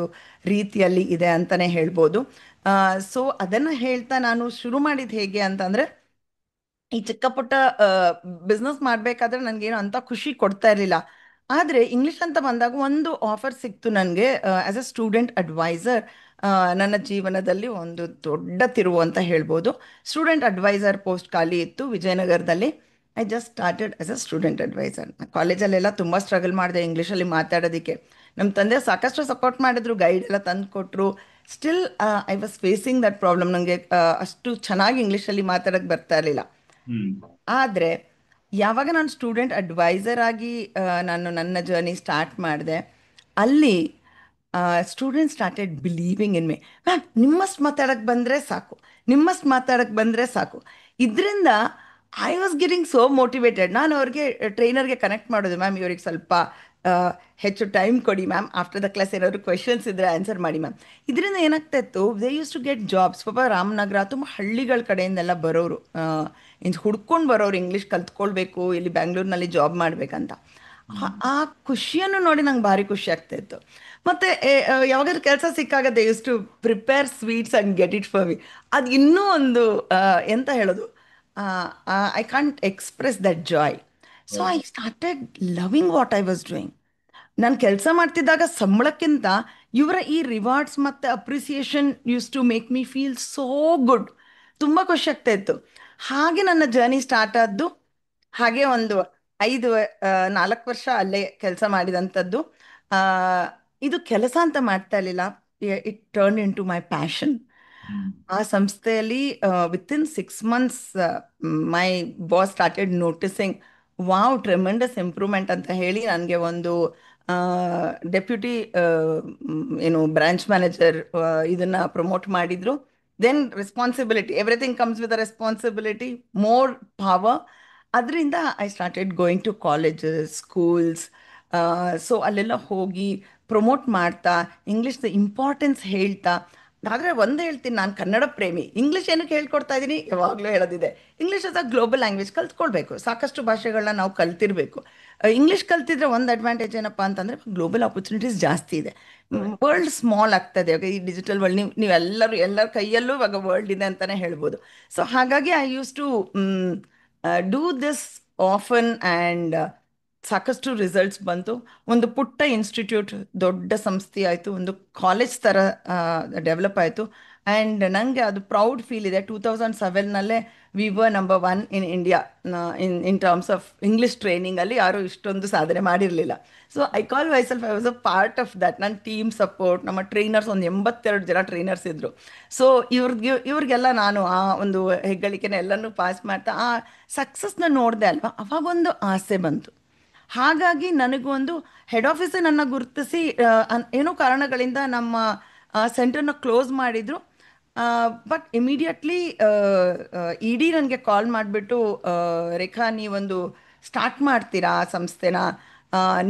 Speaker 2: ರೀತಿಯಲ್ಲಿ ಇದೆ ಅಂತಲೇ ಹೇಳ್ಬೋದು. ಸೊ ಅದನ್ನು ಹೇಳ್ತಾ ನಾನು ಶುರು ಮಾಡಿದ್ದು ಹೇಗೆ ಅಂತಂದರೆ, ಈ ಚಿಕ್ಕ ಪುಟ್ಟ ಬಿಸ್ನೆಸ್ ಮಾಡಬೇಕಾದ್ರೆ ನನಗೇನು ಅಂತ ಖುಷಿ ಕೊಡ್ತಾ ಇರಲಿಲ್ಲ. ಆದರೆ ಇಂಗ್ಲೀಷ್ ಅಂತ ಬಂದಾಗ ಒಂದು ಆಫರ್ ಸಿಕ್ತು ನನಗೆ ಆ್ಯಸ್ ಅ ಸ್ಟೂಡೆಂಟ್ ಅಡ್ವೈಸರ್. ನನ್ನ ಜೀವನದಲ್ಲಿ ಒಂದು ದೊಡ್ಡ ತಿರುವು ಅಂತ ಹೇಳ್ಬೋದು. ಸ್ಟೂಡೆಂಟ್ ಅಡ್ವೈಸರ್ ಪೋಸ್ಟ್ ಖಾಲಿ ಇತ್ತು ವಿಜಯನಗರದಲ್ಲಿ. I just started as a student adviser. ಕಾಲೇಜಲ್ಲೆಲ್ಲ ತುಂಬ ಸ್ಟ್ರಗಲ್ ಮಾಡಿದೆ ಇಂಗ್ಲೀಷಲ್ಲಿ ಮಾತಾಡೋದಕ್ಕೆ. ನಮ್ಮ ತಂದೆ ಸಾಕಷ್ಟು ಸಪೋರ್ಟ್ ಮಾಡಿದ್ರು, ಗೈಡ್ ಎಲ್ಲ ತಂದು ಕೊಟ್ಟರು. Still I was facing that problem. ನನಗೆ ಅಷ್ಟು ಚೆನ್ನಾಗಿ ಇಂಗ್ಲೀಷಲ್ಲಿ ಮಾತಾಡೋಕ್ಕೆ ಬರ್ತಾ ಇರಲಿಲ್ಲ.
Speaker 1: ಹ್ಮ್
Speaker 2: ಆದರೆ ಯಾವಾಗ ನಾನು ಸ್ಟೂಡೆಂಟ್ ಅಡ್ವೈಸರ್ ಆಗಿ ನಾನು ನನ್ನ ಜರ್ನಿ ಸ್ಟಾರ್ಟ್ ಮಾಡಿದೆ, ಅಲ್ಲಿ student started believing in me. Ma'am ನಿಮ್ಮಷ್ಟು ಮಾತಾಡೋಕ್ಕೆ ಬಂದರೆ ಸಾಕು, ನಿಮ್ಮಷ್ಟು ಮಾತಾಡೋಕ್ಕೆ ಬಂದರೆ ಸಾಕು. ಇದರಿಂದ I was getting so motivated. ನಾನು ಅವ್ರಿಗೆ ಟ್ರೈನರ್ಗೆ ಕನೆಕ್ಟ್ ಮಾಡೋದು, ಮ್ಯಾಮ್ ಇವ್ರಿಗೆ ಸ್ವಲ್ಪ ಆ, ಹೆಚ್ಚು ಟೈಮ್ ಕೊಡಿ ಮ್ಯಾಮ್, ಆಫ್ಟರ್ ದ ಕ್ಲಾಸ್ ಏನಾದರೂ ಕ್ವೆಶನ್ಸ್ ಇದ್ದರೆ ಆನ್ಸರ್ ಮಾಡಿ ಮ್ಯಾಮ್. ಇದರಿಂದ ಏನಾಗ್ತಾ ಇತ್ತು, they use to get jobs. ಪಾಪ ರಾಮನಗರ ತುಂಬ ಹಳ್ಳಿಗಳ ಕಡೆಯಿಂದೆಲ್ಲ ಬರೋರು, ಹುಡ್ಕೊಂಡು ಬರೋರು, ಇಂಗ್ಲೀಷ್ ಕಲ್ತ್ಕೊಳ್ಬೇಕು, ಇಲ್ಲಿ ಬ್ಯಾಂಗ್ಳೂರಿನಲ್ಲಿ ಜಾಬ್ ಮಾಡಬೇಕಂತ. ಆ ಖುಷಿಯನ್ನು ನೋಡಿ ನಂಗೆ ಭಾರಿ ಖುಷಿ ಆಗ್ತಾ ಇತ್ತು. ಮತ್ತು ಯಾವಾಗಾದ್ರೂ ಕೆಲಸ ಸಿಕ್ಕಾಗ they use to prepare sweets and get it for me. ಅದು ಇನ್ನೂ ಒಂದು ಎಂತ ಹೇಳೋದು, I can't express that joy. So I started loving what I was doing. ನಾನು ಕೆಲಸ ಮಾಡ್ತಿದ್ದಾಗ ಸಂಬಳಕ್ಕಿಂತ ಇವರ ಈ ರಿವಾರ್ಡ್ಸ್ ಮತ್ತು appreciation use to make me feel so good. ತುಂಬ ಖುಷಿ ಆಗ್ತಾ ಇತ್ತು. ಹಾಗೆ ನನ್ನ ಜರ್ನಿ ಸ್ಟಾರ್ಟ್ ಆದ್ದು. ಹಾಗೆ ಒಂದು 4 ವರ್ಷ ಅಲ್ಲೇ ಕೆಲಸ ಮಾಡಿದಂಥದ್ದು. ಆ, ಇದು ಕೆಲಸ ಅಂತ ಮಾಡ್ತಾ ಇರಲಿಲ್ಲ, it turn into my passion.
Speaker 1: Hmm
Speaker 2: ಆ ಸಂಸ್ಥೆಯಲ್ಲಿ within 6 months my boss started noticing, wow tremendous improvement ಅಂತ ಹೇಳಿ ನನಗೆ ಒಂದು ಡೆಪ್ಯೂಟಿ ಏನು ಬ್ರಾಂಚ್ ಮ್ಯಾನೇಜರ್ ಇದನ್ನು ಪ್ರಮೋಟ್ ಮಾಡಿದರು. Then responsibility, everything comes with a responsibility, more power. ಅದರಿಂದ I started going to colleges, schools. So ಅಲ್ಲೆಲ್ಲ ಹೋಗಿ ಪ್ರಮೋಟ್ ಮಾಡ್ತಾ, ಇಂಗ್ಲೀಷ್ದ ಇಂಪಾರ್ಟೆನ್ಸ್ ಹೇಳ್ತಾ. ಆದರೆ ಒಂದು ಹೇಳ್ತೀನಿ, ನಾನು ಕನ್ನಡ ಪ್ರೇಮಿ. ಇಂಗ್ಲೀಷ್ ಏನಕ್ಕೆ ಹೇಳ್ಕೊಡ್ತಾ ಇದ್ದೀನಿ, ಯಾವಾಗಲೂ ಹೇಳೋದಿದೆ, English as a global language ಕಲ್ತ್ಕೊಳ್ಬೇಕು. ಸಾಕಷ್ಟು ಭಾಷೆಗಳನ್ನ ನಾವು ಕಲ್ತಿರ್ಬೇಕು. ಇಂಗ್ಲೀಷ್ ಕಲ್ತಿದ್ರೆ ಒಂದು ಅಡ್ವಾಂಟೇಜ್ ಏನಪ್ಪ ಅಂತಂದರೆ, ಗ್ಲೋಬಲ್ ಆಪರ್ಚುನಿಟೀಸ್ ಜಾಸ್ತಿ ಇದೆ. ವರ್ಲ್ಡ್ ಸ್ಮಾಲ್ ಆಗ್ತದೆ ಇವಾಗ, ಈ ಡಿಜಿಟಲ್ ವರ್ಲ್ಡ್. ಎಲ್ಲರ ಕೈಯಲ್ಲೂ ಇವಾಗ ವರ್ಲ್ಡ್ ಇದೆ ಅಂತಲೇ ಹೇಳ್ಬೋದು. ಸೊ ಹಾಗಾಗಿ I use to do this often and ಸಾಕಷ್ಟು ರಿಸಲ್ಟ್ಸ್ ಬಂತು. ಒಂದು ಪುಟ್ಟ ಇನ್ಸ್ಟಿಟ್ಯೂಟ್ ದೊಡ್ಡ ಸಂಸ್ಥೆ ಆಯಿತು, ಒಂದು ಕಾಲೇಜ್ ಥರ ಡೆವಲಪ್ ಆಯಿತು. ಆ್ಯಂಡ್ ನನಗೆ ಅದು ಪ್ರೌಡ್ ಫೀಲ್ ಇದೆ. 2007ನಲ್ಲೇ we were number one in India in terms of English ಟ್ರೈನಿಂಗಲ್ಲಿ ಯಾರೂ ಇಷ್ಟೊಂದು ಸಾಧನೆ ಮಾಡಿರಲಿಲ್ಲ. So I call myself I was a part of that. ನನ್ನ ಟೀಮ್ ಸಪೋರ್ಟ್, ನಮ್ಮ ಟ್ರೈನರ್ಸ್ ಒಂದು 82 ಜನ ಟ್ರೈನರ್ಸ್ ಇದ್ದರು. ಸೊ ಇವ್ರಿಗೆಲ್ಲ ನಾನು ಆ ಒಂದು ಹೆಗ್ಗಳಿಕೆನ ಎಲ್ಲನೂ ಪಾಸ್ ಮಾಡ್ತಾ ಆ ಸಕ್ಸಸ್ನ ನೋಡಿದೆ ಅಲ್ವಾ, ಅವಾಗೊಂದು ಆಸೆ ಬಂತು. ಹಾಗಾಗಿ ನನಗೊಂದು ಹೆಡ್ ಆಫೀಸೇ ನನ್ನ ಗುರುತಿಸಿ ಏನೋ ಕಾರಣಗಳಿಂದ ನಮ್ಮ ಸೆಂಟರ್ನ ಕ್ಲೋಸ್ ಮಾಡಿದರು. ಬಟ್ ಇಮಿಡಿಯೇಟ್ಲಿ ಇಡಿ ನನಗೆ ಕಾಲ್ ಮಾಡಿಬಿಟ್ಟು, ರೇಖಾ ನೀವೊಂದು ಸ್ಟಾರ್ಟ್ ಮಾಡ್ತೀರಾ ಆ ಸಂಸ್ಥೆನ,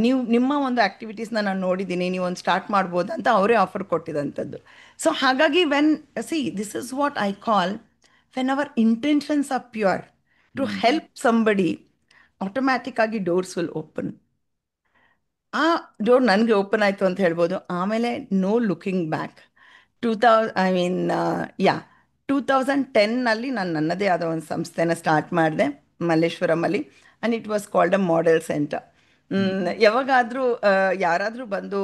Speaker 2: ನೀವು ನಿಮ್ಮ ಒಂದು ಆ್ಯಕ್ಟಿವಿಟೀಸ್ನ ನಾನು ನೋಡಿದ್ದೀನಿ, ನೀವೊಂದು ಸ್ಟಾರ್ಟ್ ಮಾಡ್ಬೋದು ಅಂತ ಅವರೇ ಆಫರ್ ಕೊಟ್ಟಿದ್ದಂಥದ್ದು. ಸೊ ಹಾಗಾಗಿ this is what I call when our intentions are pure to
Speaker 1: hmm
Speaker 2: help somebody, automatic ಆಗಿ ಡೋರ್ಸ್ ವಿಲ್ ಓಪನ್. ಆ ಡೋರ್ ನನಗೆ ಓಪನ್ ಆಯಿತು ಅಂತ ಹೇಳ್ಬೋದು. ಆಮೇಲೆ no looking back. I mean ya 2010ನಲ್ಲಿ ನಾನು ನನ್ನದೇ ಆದ ಒಂದು ಸಂಸ್ಥೆನ ಸ್ಟಾರ್ಟ್ ಮಾಡಿದೆ ಮಲ್ಲೇಶ್ವರಮಲ್ಲಿ. And it was called a model centre.
Speaker 1: Hmm
Speaker 2: ಯಾವಾಗಾದರೂ ಯಾರಾದರೂ ಬಂದು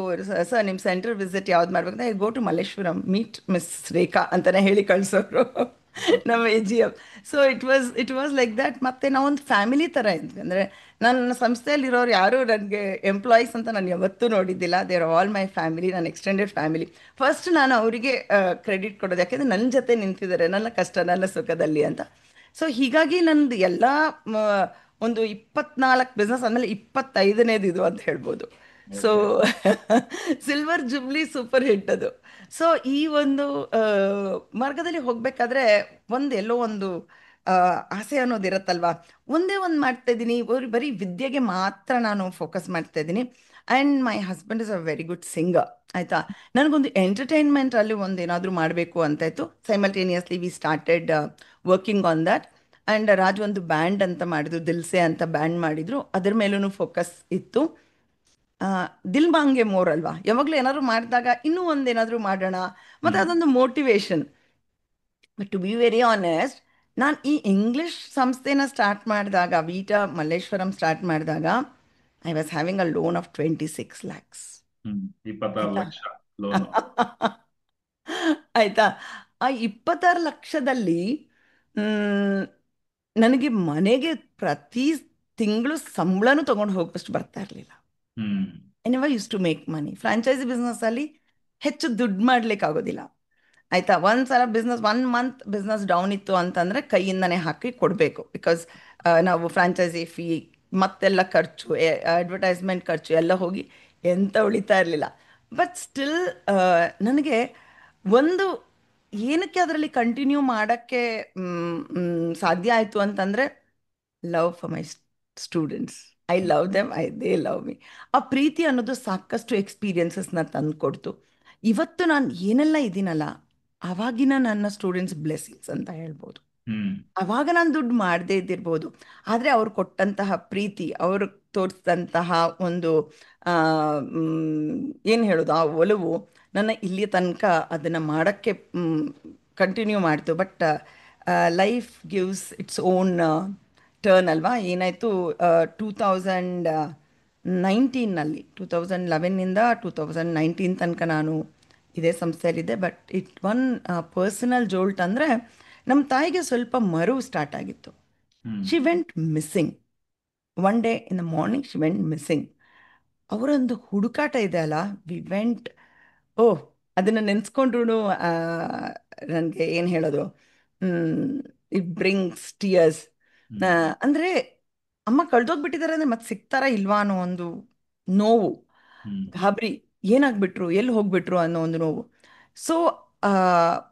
Speaker 2: ಸರ್ ನಿಮ್ಮ ಸೆಂಟರ್ ವಿಸಿಟ್ ಯಾವ್ದು ಮಾಡ್ಬೇಕಂದ್ರೆ I go to Malleshwaram, meet miss ರೇಖಾ ಅಂತಲೇ ಹೇಳಿ ಕಳಿಸೋರು ನಮ್ಮ AGM. So it was like that. ಮತ್ತು ನಾವೊಂದು ಫ್ಯಾಮಿಲಿ ಥರ ಇದ್ವಿ. ಅಂದರೆ ನನ್ನ ಸಂಸ್ಥೆಯಲ್ಲಿರೋರು ಯಾರೂ ನನಗೆ ಎಂಪ್ಲಾಯೀಸ್ ಅಂತ ನಾನು ಯಾವತ್ತೂ ನೋಡಿದ್ದಿಲ್ಲ. They are all my family, ನನ್ನ ಎಕ್ಸ್ಟೆಂಡೆಡ್ ಫ್ಯಾಮಿಲಿ. ಫಸ್ಟ್ ನಾನು ಅವರಿಗೆ ಕ್ರೆಡಿಟ್ ಕೊಡೋದು, ಯಾಕೆಂದರೆ ನನ್ನ ಜೊತೆ ನಿಂತಿದ್ದಾರೆ ನನ್ನ ಕಷ್ಟ ನನ್ನ ಸುಖದಲ್ಲಿ ಅಂತ. ಸೊ ಹೀಗಾಗಿ ನಂದು ಎಲ್ಲ ಒಂದು 24 ಬಿಸ್ನೆಸ್ ಆದಮೇಲೆ 25ನೇದು ಇದು ಅಂತ ಹೇಳ್ಬೋದು. So
Speaker 1: okay
Speaker 2: silver jubilee super hit ಅದು. ಸೊ ಈ ಒಂದು ಮಾರ್ಗದಲ್ಲಿ ಹೋಗಬೇಕಾದ್ರೆ ಎಲ್ಲೋ ಒಂದು ಆಸೆ ಅನ್ನೋದು ಇರುತ್ತಲ್ವಾ. ಒಂದೇ ಒಂದು ಮಾಡ್ತಾ ಇದ್ದೀನಿ, ಬರೀ ವಿದ್ಯೆಗೆ ಮಾತ್ರ ನಾನು ಫೋಕಸ್ ಮಾಡ್ತಾ ಇದ್ದೀನಿ. And my husband is a very good singer, ಆಯಿತಾ. ನನಗೊಂದು ಎಂಟರ್ಟೈನ್ಮೆಂಟಲ್ಲಿ ಒಂದು ಏನಾದರೂ ಮಾಡಬೇಕು ಅಂತಾಯಿತು. Simultaneously we started working on that. And Raj ಒಂದು ಬ್ಯಾಂಡ್ ಅಂತ ಮಾಡಿದ್ರು, ದಿಲ್ಸೆ ಅಂತ ಬ್ಯಾಂಡ್ ಮಾಡಿದ್ರು, ಅದ್ರ ಮೇಲೂ ಫೋಕಸ್ ಇತ್ತು. ದಿಲ್ ಮಾಂಗೆ ಮೋರ್ ಅಲ್ವಾ, ಯಾವಾಗಲೂ ಏನಾದ್ರು ಮಾಡಿದಾಗ ಇನ್ನೂ ಒಂದೇನಾದರೂ ಮಾಡೋಣ, ಮತ್ತು
Speaker 1: ಹ್ಮ್
Speaker 2: ಅದೊಂದು motivation. But to be very honest, ನಾನು ಈ ಇಂಗ್ಲಿಷ್ ಸಂಸ್ಥೆನ ಸ್ಟಾರ್ಟ್ ಮಾಡಿದಾಗ, ವೀಟಾ ಮಲ್ಲೇಶ್ವರಂ ಸ್ಟಾರ್ಟ್ ಮಾಡಿದಾಗ, I was having a loan of 26 lakhs.
Speaker 1: 26
Speaker 2: ಆಯ್ತಾ.
Speaker 1: ಲಕ್ಷ ಲೋನು.
Speaker 2: ಆಯ್ತಾ. ಆ 26 ಲಕ್ಷದಲ್ಲಿ ಮ್, ನನಗೆ ಮನೆಗೆ ಪ್ರತಿ ತಿಂಗಳು ಸಂಬಳನೂ ತಗೊಂಡು ಹೋಗೋಷ್ಟು ಬರ್ತಾ ಇರಲಿಲ್ಲ.
Speaker 1: Hmm
Speaker 2: I never use to make money. Franchise ಬಿಸ್ನೆಸ್ಸಲ್ಲಿ ಹೆಚ್ಚು ದುಡ್ಡು ಮಾಡ್ಲಿಕ್ಕೆ ಆಗೋದಿಲ್ಲ. ಆಯಿತಾ. ಒಂದ್ಸಲ ಬಿಸ್ನೆಸ್ 1 ಮಂತ್ ಬಿಸ್ನೆಸ್ ಡೌನ್ ಇತ್ತು ಅಂತಂದರೆ ಕೈಯಿಂದನೇ ಹಾಕಿ ಕೊಡಬೇಕು. ಬಿಕಾಸ್ ನಾವು ಫ್ರಾಂಚೈಸಿ ಫೀ ಮತ್ತೆಲ್ಲ ಖರ್ಚು, ಅಡ್ವರ್ಟೈಸ್ಮೆಂಟ್ ಖರ್ಚು ಎಲ್ಲ ಹೋಗಿ ಎಂತ ಉಳಿತಾ ಇರಲಿಲ್ಲ. ಬಟ್ ಸ್ಟಿಲ್ ನನಗೆ ಒಂದು ಏನಕ್ಕೆ ಅದರಲ್ಲಿ ಕಂಟಿನ್ಯೂ ಮಾಡೋಕ್ಕೆ ಸಾಧ್ಯ ಆಯಿತು ಅಂತಂದರೆ, love for my students. I love them, they love me. ಆ ಪ್ರೀತಿ ಅನ್ನೋದು ಸಾಕಷ್ಟು ಎಕ್ಸ್ಪೀರಿಯನ್ಸಸ್ನ ತಂದುಕೊಡ್ತು. ಇವತ್ತು ನಾನು ಏನೆಲ್ಲ ಇದ್ದೀನಲ್ಲ, ಆವಾಗಿನ ನನ್ನ ಸ್ಟೂಡೆಂಟ್ಸ್ ಬ್ಲೆಸ್ಸಿಂಗ್ಸ್ ಅಂತ ಹೇಳ್ಬೋದು.
Speaker 1: ಹ್ಮ್
Speaker 2: ಆವಾಗ ನಾನು ದುಡ್ಡು ಮಾಡದೇ ಇದ್ದಿರ್ಬೋದು, ಆದರೆ ಅವ್ರು ಕೊಟ್ಟಂತಹ ಪ್ರೀತಿ, ಅವರು ತೋರಿಸಿದಂತಹ ಒಂದು ಏನು ಹೇಳೋದು, ಆ ಒಲವು ನನ್ನ ಇಲ್ಲಿ ತನಕ ಅದನ್ನು ಮಾಡೋಕ್ಕೆ ಕಂಟಿನ್ಯೂ ಮಾಡ್ತು. But life gives its own turn ಅಲ್ವಾ. ಏನಾಯಿತು, 2019ನಲ್ಲಿ 2011ನಿಂದ 2019 ತನಕ ನಾನು ಇದೇ ಸಂಸ್ಥೆಯಲ್ಲಿದ್ದೆ. ಬಟ್ ಒನ್ ಪರ್ಸನಲ್ ಜೋಲ್ಟ್ ಅಂದರೆ, ನಮ್ಮ ತಾಯಿಗೆ ಸ್ವಲ್ಪ ಮರು ಸ್ಟಾರ್ಟ್ ಆಗಿತ್ತು.
Speaker 1: Hmm
Speaker 2: she went missing. One day in the morning she went missing. ಅವರೊಂದು ಹುಡುಕಾಟ ಇದೆ ಅಲ್ಲ, ವಿ ವೆಂಟ್, ಓಹ್, ಅದನ್ನು ನೆನೆಸ್ಕೊಂಡ್ರು ನನಗೆ ಏನು ಹೇಳೋದು, ಇಟ್ ಬ್ರಿಂಗ್ಸ್ ಟಿಯರ್ಸ್.
Speaker 1: ಹ್ಮ್
Speaker 2: ಅಂದರೆ ಅಮ್ಮ ಕಳ್ದೋಗ್ಬಿಟ್ಟಿದ್ದಾರೆ ಅಂದರೆ ಮತ್ತೆ ಸಿಗ್ತಾರಾ ಇಲ್ವಾ ಅನ್ನೋ ಒಂದು ನೋವು,
Speaker 1: ಹ್ಮ್
Speaker 2: ಗಾಬರಿ, ಏನಾಗ್ಬಿಟ್ರು, ಎಲ್ಲಿ ಹೋಗ್ಬಿಟ್ರು ಅನ್ನೋ ಒಂದು ನೋವು. ಸೊ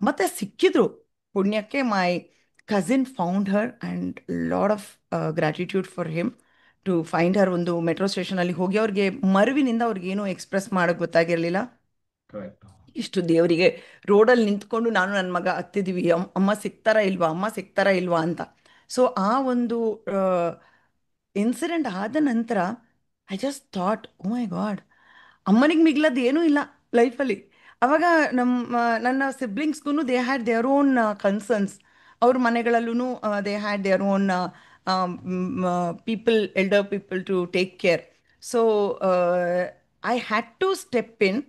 Speaker 2: ಮತ್ತೆ ಸಿಕ್ಕಿದ್ರು. ಪುಣ್ಯಕ್ಕೆ my cousin found her and lot of gratitude for him to find her. ಒಂದು ಮೆಟ್ರೋ ಸ್ಟೇಷನಲ್ಲಿ ಹೋಗಿ ಅವ್ರಿಗೆ ಮರುವಿನಿಂದ ಅವ್ರಿಗೇನು ಎಕ್ಸ್ಪ್ರೆಸ್ ಮಾಡೋಕ್ಕೆ ಗೊತ್ತಾಗಿರಲಿಲ್ಲ.
Speaker 1: ಕರೆಕ್ಟ್.
Speaker 2: ಇಷ್ಟು ದೇವರಿಗೆ ರೋಡಲ್ಲಿ ನಿಂತ್ಕೊಂಡು ನಾನು ನನ್ನ ಮಗ ಹತ್ತಿದ್ವಿ, ಅಮ್ಮ ಸಿಗ್ತಾರಾ ಇಲ್ವಾ, ಅಮ್ಮ ಸಿಗ್ತಾರಾ ಇಲ್ವಾ ಅಂತ. ಸೊ ಆ ಒಂದು ಇನ್ಸಿಡೆಂಟ್ ಆದ ನಂತರ I just thought, oh my God, ಅಮ್ಮನಿಗೆ ಮಿಗ್ಲದ್ದು ಏನೂ ಇಲ್ಲ ಲೈಫಲ್ಲಿ. ಅವಾಗ ನನ್ನ ಸಿಬ್ಲಿಂಗ್ಸ್ಗೂ they had their own concerns. ಅವ್ರ ಮನೆಗಳಲ್ಲೂ they had their own people, elder people to take care. So I had to step in.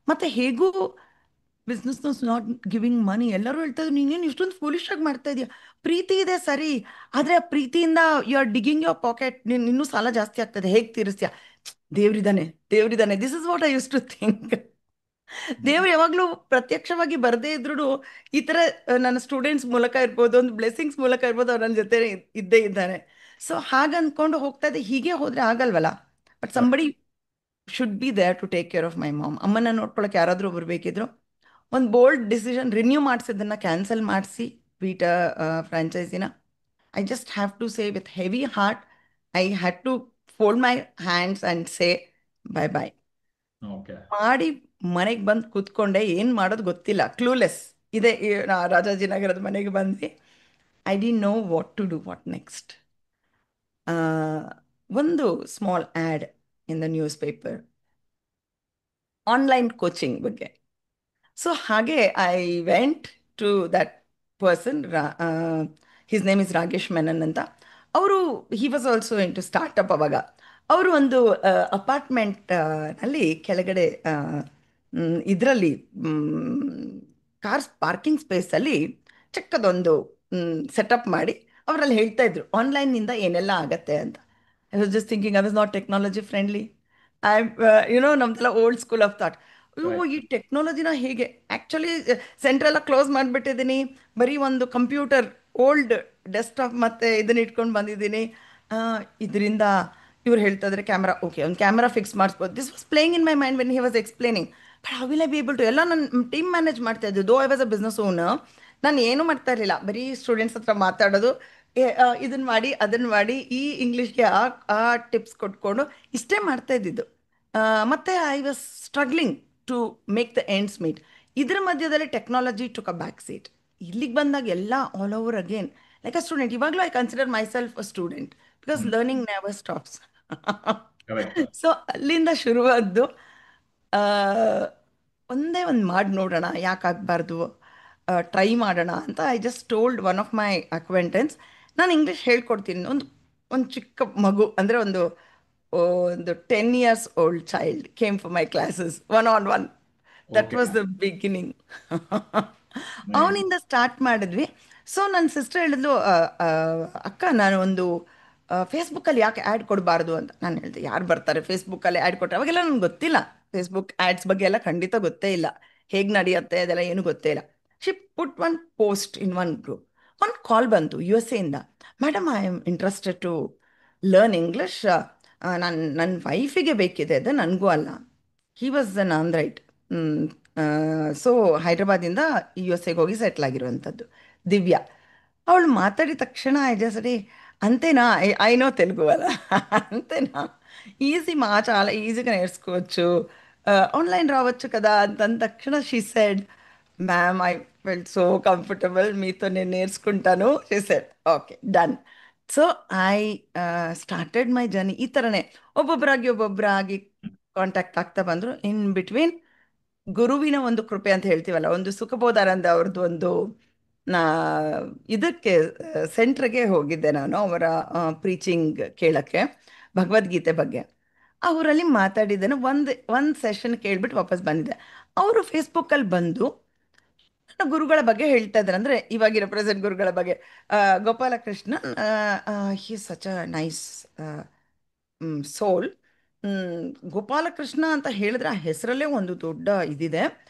Speaker 2: ಮತ್ತು ಹೇಗೂ ಬಿಸ್ನೆಸ್ ನಾಟ್ ಗಿವಿಂಗ್ ಮನಿ. ಎಲ್ಲರೂ ಹೇಳ್ತಾ ಇದ್ರು ನೀನೇನು ಇಷ್ಟೊಂದು ಫೂಲಿಶ್ ಆಗಿ ಮಾಡ್ತಾ ಇದೀಯ, ಪ್ರೀತಿ ಇದೆ ಸರಿ, ಆದರೆ ಆ ಪ್ರೀತಿಯಿಂದ you are digging your pocket, ನೀನು ಇನ್ನೂ ಸಾಲ ಜಾಸ್ತಿ ಆಗ್ತದೆ, ಹೇಗೆ ತೀರಿಸ್ತೀಯ? ದೇವ್ರಿದಾನೆ, ದೇವ್ರಿದಾನೆ, this is what I use to think. ದೇವ್ರು ಯಾವಾಗಲೂ ಪ್ರತ್ಯಕ್ಷವಾಗಿ ಬರದೇ ಇದ್ರೂ ಈ ಥರ ನನ್ನ ಸ್ಟೂಡೆಂಟ್ಸ್ ಮೂಲಕ ಇರ್ಬೋದು, ಒಂದು ಬ್ಲೆಸ್ಸಿಂಗ್ಸ್ ಮೂಲಕ ಇರ್ಬೋದು, ಅವ್ರು ನನ್ನ ಜೊತೆ ಇದ್ದೇ ಇದ್ದಾನೆ. ಸೊ ಹಾಗೆ ಅಂದ್ಕೊಂಡು ಹೋಗ್ತಾ ಇದೆ. ಹೀಗೆ ಹೋದರೆ ಆಗಲ್ವಲ್ಲ. But somebody should be there to take care of my mom. ಅಮ್ಮನ ನೋಡ್ಕೊಳಕ್ಕೆ ಯಾರಾದರೂ ಒಬ್ರು ಬೇಕಿದ್ರು. ಒಂದು ಬೋಲ್ಡ್ ಡಿಸಿಷನ್, ರಿನ್ಯೂ ಮಾಡಿಸಿದ್ದನ್ನು ಕ್ಯಾನ್ಸಲ್ ಮಾಡಿಸಿ ವೀಟಾ ಫ್ರಾಂಚೈಸಿನ, I just have to say with heavy heart, I had to fold my hands and say bye bye
Speaker 1: okay.
Speaker 2: ಮಾಡಿ ಮನೆಗೆ ಬಂದು ಕೂತ್ಕೊಂಡೆ. ಏನು ಮಾಡೋದು ಗೊತ್ತಿಲ್ಲ, ಕ್ಲೂಲೆಸ್ ಇದೆ. ರಾಜಾಜಿನಗರದ ಮನೆಗೆ ಬಂದ್ವಿ. I dunno what to do, what next. ಒಂದು small ad in the newspaper, online coaching ಬಗ್ಗೆ. ಸೊ ಹಾಗೆ I went to that person. His name is Ragesh Menon ಅಂತ. ಅವರು, he was also into startup ಅವಾಗ. ಅವರು ಒಂದು apartment ನಲ್ಲಿ ಕೆಳಗಡೆ ಇದರಲ್ಲಿ ಕಾರ್ಸ್ ಪಾರ್ಕಿಂಗ್ ಸ್ಪೇಸಲ್ಲಿ ಚಿಕ್ಕದೊಂದು ಸೆಟಪ್ ಮಾಡಿ ಅವರಲ್ಲಿ ಹೇಳ್ತಾ ಇದ್ರು ಆನ್ಲೈನ್ನಿಂದ ಏನೆಲ್ಲ ಆಗತ್ತೆ ಅಂತ. I was just thinking, I was not technology friendly. I ನಮ್ದೆಲ್ಲ ಓಲ್ಡ್ ಸ್ಕೂಲ್ ಆಫ್ ಥಾಟ್. ಅಯ್ಯೋ,
Speaker 1: Right.
Speaker 2: ಈ ಟೆಕ್ನಾಲಜಿನ ಹೇಗೆ ಆ್ಯಕ್ಚುಲಿ ಸೆಂಟ್ರೆಲ್ಲ ಕ್ಲೋಸ್ ಮಾಡಿಬಿಟ್ಟಿದ್ದೀನಿ, ಬರೀ ಒಂದು ಕಂಪ್ಯೂಟರ್ ಓಲ್ಡ್ ಡೆಸ್ಕ್ಟಾಪ್ ಮತ್ತು ಇದನ್ನ ಇಟ್ಕೊಂಡು ಬಂದಿದ್ದೀನಿ. ಇದರಿಂದ ಇವ್ರು ಹೇಳ್ತಾ ಇದ್ದಾರೆ ಕ್ಯಾಮ್ರಾ, ಓಕೆ ಒಂದು ಕ್ಯಾಮ್ರಾ ಫಿಕ್ಸ್ ಮಾಡಿಸ್ಬೋದು. This was playing in my mind when he was explaining. But how will I be able to? ಎಲ್ಲ ನನ್ನ ಟೀಮ್ ಮ್ಯಾನೇಜ್ ಮಾಡ್ತಾ ಇದ್ದು. Though I was a business owner, ನಾನು ಏನೂ ಮಾಡ್ತಾ ಇರಲಿಲ್ಲ, ಬರೀ ಸ್ಟೂಡೆಂಟ್ಸ್ ಹತ್ರ ಮಾತಾಡೋದು, ಇದನ್ನು ಮಾಡಿ ಅದನ್ನು ಮಾಡಿ, ಈ ಇಂಗ್ಲೀಷ್ಗೆ ಆ ಟಿಪ್ಸ್ ಕೊಟ್ಕೊಂಡು ಇಷ್ಟೇ ಮಾಡ್ತಾ ಇದ್ದಿದ್ದು. ಮತ್ತೆ I was struggling to make the ends meet. ಇದ್ರ ಮಧ್ಯದಲ್ಲಿ technology took a back seat. ಇಲ್ಲಿಗೆ ಬಂದಾಗ ಎಲ್ಲ all over again like a student. ಇವಾಗಲೂ I consider myself a student because learning never stops.
Speaker 1: Correct.
Speaker 2: So ಅಲ್ಲಿಂದ ಶುರುವಾದ್ದು. ಆ, ಒಂದೇ ಒಂದು ಮಾಡಿ ನೋಡೋಣ, ಯಾಕಾಗಬಾರ್ದು, ಟ್ರೈ ಮಾಡೋಣ ಅಂತ I just told one of my acquaintance, ನಾನು ಇಂಗ್ಲೀಷ್ ಹೇಳ್ಕೊಡ್ತೀನಿ. ಒಂದು ಒಂದು ಚಿಕ್ಕ ಮಗು ಅಂದರೆ ಒಂದು 10 years old child came for my classes one on one. That
Speaker 1: okay.
Speaker 2: was the beginning.
Speaker 1: Nice.
Speaker 2: ಅವನಿಂದ ಸ್ಟಾರ್ಟ್ ಮಾಡಿದ್ವಿ. ಸೊ ನನ್ನ ಸಿಸ್ಟರ್ ಹೇಳಿದ್ಲು, ಅಕ್ಕ ನಾನು ಒಂದು ಫೇಸ್ಬುಕ್ಕಲ್ಲಿ ಯಾಕೆ ಆ್ಯಡ್ ಕೊಡಬಾರ್ದು ಅಂತ. ನಾನು ಹೇಳಿದೆ, ಯಾರು ಬರ್ತಾರೆ ಫೇಸ್ಬುಕ್ಕಲ್ಲಿ ಆ್ಯಡ್ ಕೊಟ್ಟರೆ? ಅವಾಗೆಲ್ಲ ನನಗೆ ಗೊತ್ತಿಲ್ಲ, ಫೇಸ್ಬುಕ್ ಆ್ಯಡ್ಸ್ ಬಗ್ಗೆ ಎಲ್ಲ ಖಂಡಿತ ಗೊತ್ತೇ ಇಲ್ಲ, ಹೇಗೆ ನಡೆಯುತ್ತೆ ಅದೆಲ್ಲ ಏನು ಗೊತ್ತೇ ಇಲ್ಲ. She put one post in one group. ಒಂದು ಕಾಲ್ ಬಂತು USA ಇಂದ. Madam, I am interested to learn English. ನನ್ನ ವೈಫಿಗೆ ಬೇಕಿದೆ ಅದು, ನನಗೂ ಅಲ್ಲ. He was an Andhraite. So ಹೈದ್ರಾಬಾದಿಂದ USA ಹೋಗಿ ಸೆಟ್ಲ್ ಆಗಿರುವಂಥದ್ದು, ದಿವ್ಯಾ. ಅವಳು ಮಾತಾಡಿದ ತಕ್ಷಣ ಐ ಜಸ್ಟ್ ರೆಡಿ, అంతేనా? ఐ నో తెలుగు అలా. అంతేనా? ఈజీ, మా చాలా ఈజీగా నేర్చుకోవచ్చు, ఆన్లైన్ రావచ్చు కదా అంత తక్షణ she said, ma'am I felt so comfortable, మీతో నేను నేర్చుకుంటాను. She said okay done. So I started my journey. ಈ ಥರನೇ ಒಬ್ಬೊಬ್ಬರಾಗಿ ಕಾಂಟ್ಯಾಕ್ಟ್ ಆಗ್ತಾ ಬಂದರು. ಇನ್ ಬಿಟ್ವೀನ್ ಗುರುವಿನ ಒಂದು ಕೃಪೆ ಅಂತ ಹೇಳ್ತೀವಲ್ಲ, ಒಂದು ಸುಖಬೋಧಾನಂದ ಅವ್ರದ್ದು ಒಂದು ನಾ ಇದಕ್ಕೆ ಸೆಂಟ್ರಿಗೆ ಹೋಗಿದ್ದೆ ನಾನು, ಅವರ ಪ್ರೀಚಿಂಗ್ ಕೇಳಕ್ಕೆ ಭಗವದ್ಗೀತೆ ಬಗ್ಗೆ. ಅವರಲ್ಲಿ ಮಾತಾಡಿದ್ದೇನೆ, ಒಂದು ಸೆಷನ್ ಕೇಳ್ಬಿಟ್ಟು ವಾಪಸ್ ಬಂದಿದ್ದೆ. ಅವರು ಫೇಸ್ಬುಕ್ಕಲ್ಲಿ ಬಂದು ನನ್ನ ಗುರುಗಳ ಬಗ್ಗೆ ಹೇಳ್ತಾ ಇದ್ದಾರೆ, ಅಂದರೆ ಇವಾಗಿರೋ ಪ್ರೆಸೆಂಟ್ ಗುರುಗಳ ಬಗ್ಗೆ. Gopalakrishnan, he such a nice soul. Gopalakrishna ಅಂತ ಹೇಳಿದ್ರೆ ಆ ಹೆಸರಲ್ಲೇ ಒಂದು ದೊಡ್ಡ ಇದಿದೆ.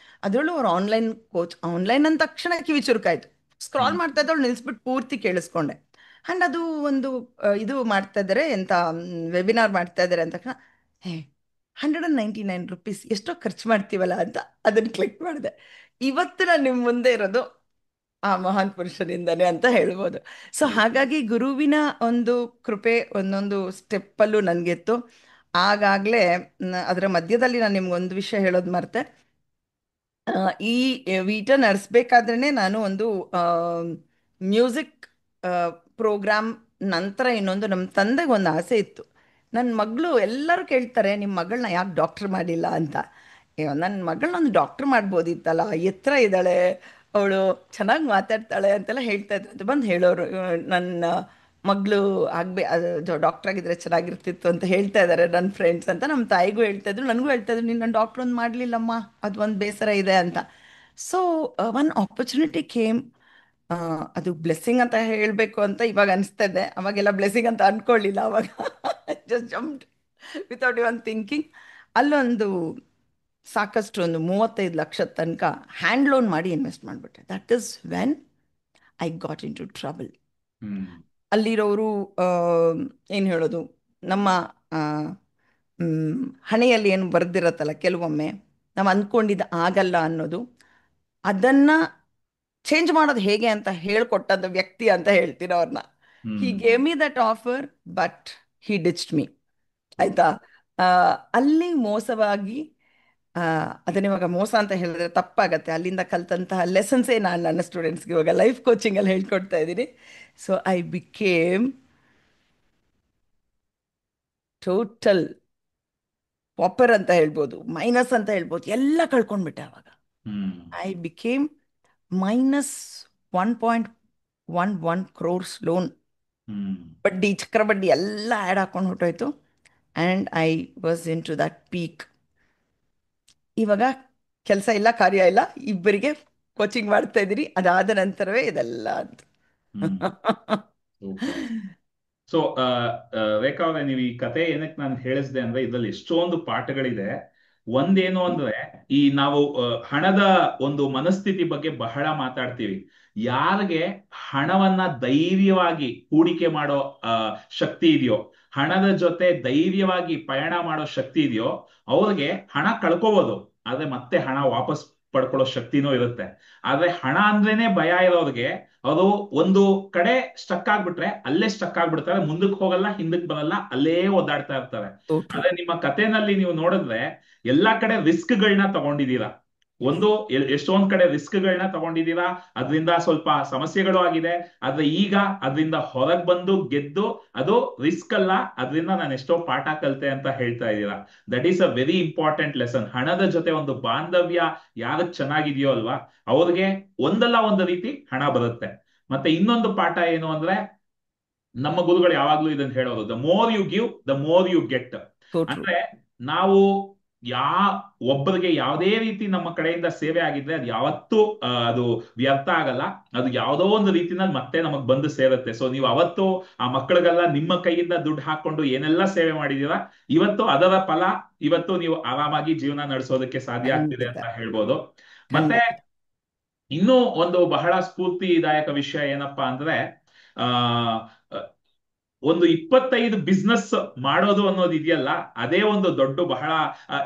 Speaker 2: ಅದರಲ್ಲೂ ಅವ್ರು ಆನ್ಲೈನ್ ಕೋಚ್. ಆನ್ಲೈನ್ ಅಂದ ತಕ್ಷಣ ಕಿವಿ ಚುರುಕಾಯ್ತು. ಸ್ಕ್ರಾಲ್ ಮಾಡ್ತಾ ಇದ್ದವಳು ನಿಲ್ಲಿಸ್ಬಿಟ್ಟು ಪೂರ್ತಿ ಕೇಳಿಸ್ಕೊಂಡೆ. ಆ್ಯಂಡ್ ಅದು ಒಂದು ಇದು ಮಾಡ್ತಾ ಇದ್ದಾರೆ, ಎಂಥ ವೆಬಿನಾರ್ ಮಾಡ್ತಾ ಇದ್ದಾರೆ ಅಂತ ತಕ್ಷಣ, ಹೇ, ₹199 ಎಷ್ಟೋ ಖರ್ಚು ಮಾಡ್ತೀವಲ್ಲ ಅಂತ ಅದನ್ನು ಕ್ಲಿಕ್ ಮಾಡಿದೆ. ಇವತ್ತು ನಾನು ನಿಮ್ಮ ಮುಂದೆ ಇರೋದು ಆ ಮಹಾನ್ ಪುರುಷನಿಂದನೇ ಅಂತ ಹೇಳ್ಬೋದು. ಸೊ ಹಾಗಾಗಿ ಗುರುವಿನ ಒಂದು ಕೃಪೆ ಒಂದೊಂದು ಸ್ಟೆಪ್ಪಲ್ಲೂ ನನಗೆತ್ತು. ಆಗಾಗಲೇ ಅದರ ಮಧ್ಯದಲ್ಲಿ ನಾನು ನಿಮ್ಗೊಂದು ವಿಷಯ ಹೇಳೋದು ಮರ್ತೆ. ಈ ವೀಟ ನಡೆಸ್ಬೇಕಾದ್ರೇ ನಾನು ಒಂದು ಮ್ಯೂಸಿಕ್ ಪ್ರೋಗ್ರಾಮ್ ನಂತರ ಇನ್ನೊಂದು, ನಮ್ಮ ತಂದೆಗೆ ಒಂದು ಆಸೆ ಇತ್ತು. ನನ್ನ ಮಗಳು, ಎಲ್ಲರೂ ಕೇಳ್ತಾರೆ ನಿಮ್ಮ ಮಗಳನ್ನ ಯಾಕೆ ಡಾಕ್ಟ್ರ್ ಮಾಡಿಲ್ಲ ಅಂತ. ನನ್ನ ಮಗಳನ್ನ ಒಂದು ಡಾಕ್ಟ್ರ್ ಮಾಡ್ಬೋದಿತ್ತಲ್ಲ, ಎತ್ತರ ಇದ್ದಾಳೆ ಅವಳು, ಚೆನ್ನಾಗಿ ಮಾತಾಡ್ತಾಳೆ ಅಂತೆಲ್ಲ ಹೇಳ್ತಾ ಇದ್ರು ಅಂತ ಬಂದು ಹೇಳೋರು. ನನ್ನ ಮಗಳು ಡಾಕ್ಟರ್ ಆಗಿದ್ರೆ ಚೆನ್ನಾಗಿರ್ತಿತ್ತು ಅಂತ ಹೇಳ್ತಾ ಇದ್ದಾರೆ ನನ್ನ ಫ್ರೆಂಡ್ಸ್ ಅಂತ. ನಮ್ಮ ತಾಯಿಗೂ ಹೇಳ್ತಾ ಇದ್ರು, ನನಗೂ ಹೇಳ್ತಾ ಇದ್ರು, ನೀನು ನನ್ನ ಡಾಕ್ಟ್ರ್ ಒಂದು ಮಾಡಲಿಲ್ಲಮ್ಮ, ಅದು ಒಂದು ಬೇಸರ ಇದೆ ಅಂತ. So one opportunity came. ಅದು ಬ್ಲೆಸ್ಸಿಂಗ್ ಅಂತ ಹೇಳಬೇಕು ಅಂತ ಇವಾಗ ಅನಿಸ್ತಾ ಇದೆ, ಅವಾಗೆಲ್ಲ ಬ್ಲೆಸ್ಸಿಂಗ್ ಅಂತ ಅಂದ್ಕೊಳ್ಳಿಲ್ಲ ಅವಾಗ. Just jumped without even thinking. ಅಲ್ಲೊಂದು ಸಾಕಷ್ಟು ಒಂದು 35 ಲಕ್ಷ ತನಕ ಹ್ಯಾಂಡ್ ಲೋನ್ ಮಾಡಿ ಇನ್ವೆಸ್ಟ್ ಮಾಡಿಬಿಟ್ಟೆ. That is when I got into trouble.
Speaker 1: Hmm
Speaker 2: ಅಲ್ಲಿರೋರು ಏನು ಹೇಳೋದು, ನಮ್ಮ ಆ, ಹಣೆಯಲ್ಲಿ ಏನು ಬರೆದಿರತ್ತಲ್ಲ ಕೆಲವೊಮ್ಮೆ, ನಾವು ಅಂದ್ಕೊಂಡಿದ್ದು ಆಗಲ್ಲ ಅನ್ನೋದು, ಅದನ್ನು ಚೇಂಜ್ ಮಾಡೋದು ಹೇಗೆ ಅಂತ ಹೇಳ್ಕೊಟ್ಟದ್ದು ವ್ಯಕ್ತಿ ಅಂತ ಹೇಳ್ತೀನಿ ಅವ್ರನ್ನ. He
Speaker 1: hmm
Speaker 2: gave me that offer, but he ditched me. ಆಯ್ತಾ.
Speaker 1: ಓಕೆ.
Speaker 2: ಆ, ಅಲ್ಲಿ ಮೋಸವಾಗಿ, ಆ, ಅದನ್ನ ಇವಾಗ ಮೋಸ ಅಂತ ಹೇಳಿದ್ರೆ ತಪ್ಪಾಗತ್ತೆ. ಅಲ್ಲಿಂದ ಕಲ್ತಂತಹ ಲೆಸನ್ಸೇ ನಾನು ನನ್ನ ಸ್ಟೂಡೆಂಟ್ಸ್ಗೆ ಇವಾಗ ಲೈಫ್ ಕೋಚಿಂಗಲ್ಲಿ ಹೇಳ್ಕೊಡ್ತಾ ಇದ್ದೀನಿ. So I became total pauper ಅಂತ ಹೇಳ್ಬೋದು, ಮೈನಸ್ ಅಂತ ಹೇಳ್ಬೋದು, ಎಲ್ಲ ಕಳ್ಕೊಂಡ್ಬಿಟ್ಟೆ ಅವಾಗ.
Speaker 1: Hmm
Speaker 2: I became -1.11 crores loan.
Speaker 1: Hmm
Speaker 2: ಬಡ್ಡಿ, ಚಕ್ರಬಡ್ಡಿ ಎಲ್ಲ ಆ್ಯಡ್ ಹಾಕೊಂಡು ಹೊಟ್ಟೋಯ್ತು. And I was into that peak. ಇವಾಗ ಕೆಲಸ ಇಲ್ಲ, ಕಾರ್ಯ ಇಲ್ಲ, ಇಬ್ಬರಿಗೆ ಕೋಚಿಂಗ್ ಮಾಡ್ತಾ ಇದ್ದೀರಿ. ಅದಾದ ನಂತರವೇ ಇದೆಲ್ಲ ಅಂತ.
Speaker 1: ಹ್ಮ್ ಸೂಪರ್. ಸೊ ರೇಖಾ ಅವ್ರೆ, ನೀವು ಈ ಕತೆ ಏನಕ್ಕೆ ನಾನು ಹೇಳಿಸ್ದೆ ಅಂದ್ರೆ ಇದ್ರಲ್ಲಿ ಎಷ್ಟೊಂದು ಪಾಠಗಳಿದೆ. ಒಂದೇನು ಅಂದ್ರೆ, ಈ ನಾವು ಹಣದ ಒಂದು ಮನಸ್ಥಿತಿ ಬಗ್ಗೆ ಬಹಳ ಮಾತಾಡ್ತೀವಿ. ಯಾರಿಗೆ ಹಣವನ್ನ ಧೈರ್ಯವಾಗಿ ಹೂಡಿಕೆ ಮಾಡೋ ಶಕ್ತಿ ಇದೆಯೋ, ಹಣದ ಜೊತೆ ಧೈರ್ಯವಾಗಿ ಪಯಣ ಮಾಡೋ ಶಕ್ತಿ ಇದೆಯೋ, ಅವ್ರಿಗೆ ಹಣ ಕಳ್ಕೋಬಹುದು, ಆದ್ರೆ ಮತ್ತೆ ಹಣ ವಾಪಸ್ ಪಡ್ಕೊಳ್ಳೋ ಶಕ್ತಿನೂ ಇರುತ್ತೆ. ಆದ್ರೆ ಹಣ ಅಂದ್ರೇನೆ ಭಯ ಇರೋರಿಗೆ, ಅದು ಒಂದು ಕಡೆ ಸ್ಟಕ್ ಆಗ್ಬಿಟ್ರೆ ಅಲ್ಲೇ ಸ್ಟಕ್ ಆಗ್ಬಿಡ್ತಾರೆ, ಮುಂದಕ್ಕೆ ಹೋಗಲ್ಲ, ಹಿಂದಕ್ಕೆ ಬರಲ್ಲ, ಅಲ್ಲೇ ಒದ್ದಾಡ್ತಾ ಇರ್ತಾರೆ.
Speaker 2: So true.
Speaker 1: ಆದ್ರೆ ನಿಮ್ಮ ಕಥೆನಲ್ಲಿ ನೀವು ನೋಡಿದ್ರೆ ಎಲ್ಲಾ ಕಡೆ ರಿಸ್ಕ್ಗಳನ್ನ ತಗೊಂಡಿದ್ದೀರಾ.
Speaker 2: Yes.
Speaker 1: ಒಂದು ಎಷ್ಟೊಂದ್ ಕಡೆ ರಿಸ್ಕ್ಗಳನ್ನ ತಗೊಂಡಿದ್ದೀರಾ, ಅದರಿಂದ ಸ್ವಲ್ಪ ಸಮಸ್ಯೆಗಳು ಆಗಿದೆ. ಆದ್ರೆ ಈಗ ಅದರಿಂದ ಹೊರಗ್ ಬಂದು ಗೆದ್ದು, ಅದು ರಿಸ್ಕ್ ಅಲ್ಲ, ಅದರಿಂದ ನಾನು ಎಷ್ಟೋ ಪಾಠ ಕಲಿತೆ ಅಂತ ಹೇಳ್ತಾ ಇದ್ದೀರಾ. That is a very important lesson. ಹಣದ ಜೊತೆ ಒಂದು ಬಾಂಧವ್ಯ ಯಾರಕ್ ಚೆನ್ನಾಗಿದೆಯೋ ಅಲ್ವಾ, ಅವ್ರಿಗೆ ಒಂದಲ್ಲ ಒಂದು ರೀತಿ ಹಣ ಬರುತ್ತೆ. ಮತ್ತೆ ಇನ್ನೊಂದು ಪಾಠ ಏನು ಅಂದ್ರೆ, ನಮ್ಮ ಗುರುಗಳು ಯಾವಾಗ್ಲೂ ಇದನ್ನ ಹೇಳೋದು, the more you give the more you get.
Speaker 2: So true.
Speaker 1: ಅಂದ್ರೆ ನಾವು ಯಾ ಒಬ್ಬರಿಗೆ ಯಾವುದೇ ರೀತಿ ನಮ್ಮ ಕಡೆಯಿಂದ ಸೇವೆ ಆಗಿದ್ರೆ ಅದು ಯಾವತ್ತೂ ಅದು ವ್ಯರ್ಥ ಆಗಲ್ಲ. ಅದು ಯಾವುದೋ ಒಂದು ರೀತಿನಲ್ಲಿ ಮತ್ತೆ ನಮಗ್ ಬಂದು ಸೇರುತ್ತೆ. ಸೊ ನೀವು ಅವತ್ತು ಆ ಮಕ್ಕಳಿಗೆಲ್ಲ ನಿಮ್ಮ ಕೈಯಿಂದ ದುಡ್ಡು ಹಾಕೊಂಡು ಏನೆಲ್ಲ ಸೇವೆ ಮಾಡಿದೀರಾ, ಇವತ್ತು ಅದರ ಫಲ, ಇವತ್ತು ನೀವು ಆರಾಮಾಗಿ ಜೀವನ ನಡೆಸೋದಕ್ಕೆ ಸಾಧ್ಯ ಆಗ್ತಿದೆ
Speaker 2: ಖಂಡಿತ,
Speaker 1: ಅಂತ ಹೇಳ್ಬೋದು. ಮತ್ತೆ
Speaker 2: ಖಂಡಿತ.
Speaker 1: ಇನ್ನೂ ಒಂದು ಬಹಳ ಸ್ಫೂರ್ತಿದಾಯಕ ವಿಷಯ ಏನಪ್ಪಾ ಅಂದ್ರೆ, ಆ ಒಂದು 25 ಬಿಸ್ನೆಸ್ ಮಾಡೋದು ಅನ್ನೋದು ಇದೆಯಲ್ಲ, ಅದೇ ಒಂದು ದೊಡ್ಡ ಬಹಳ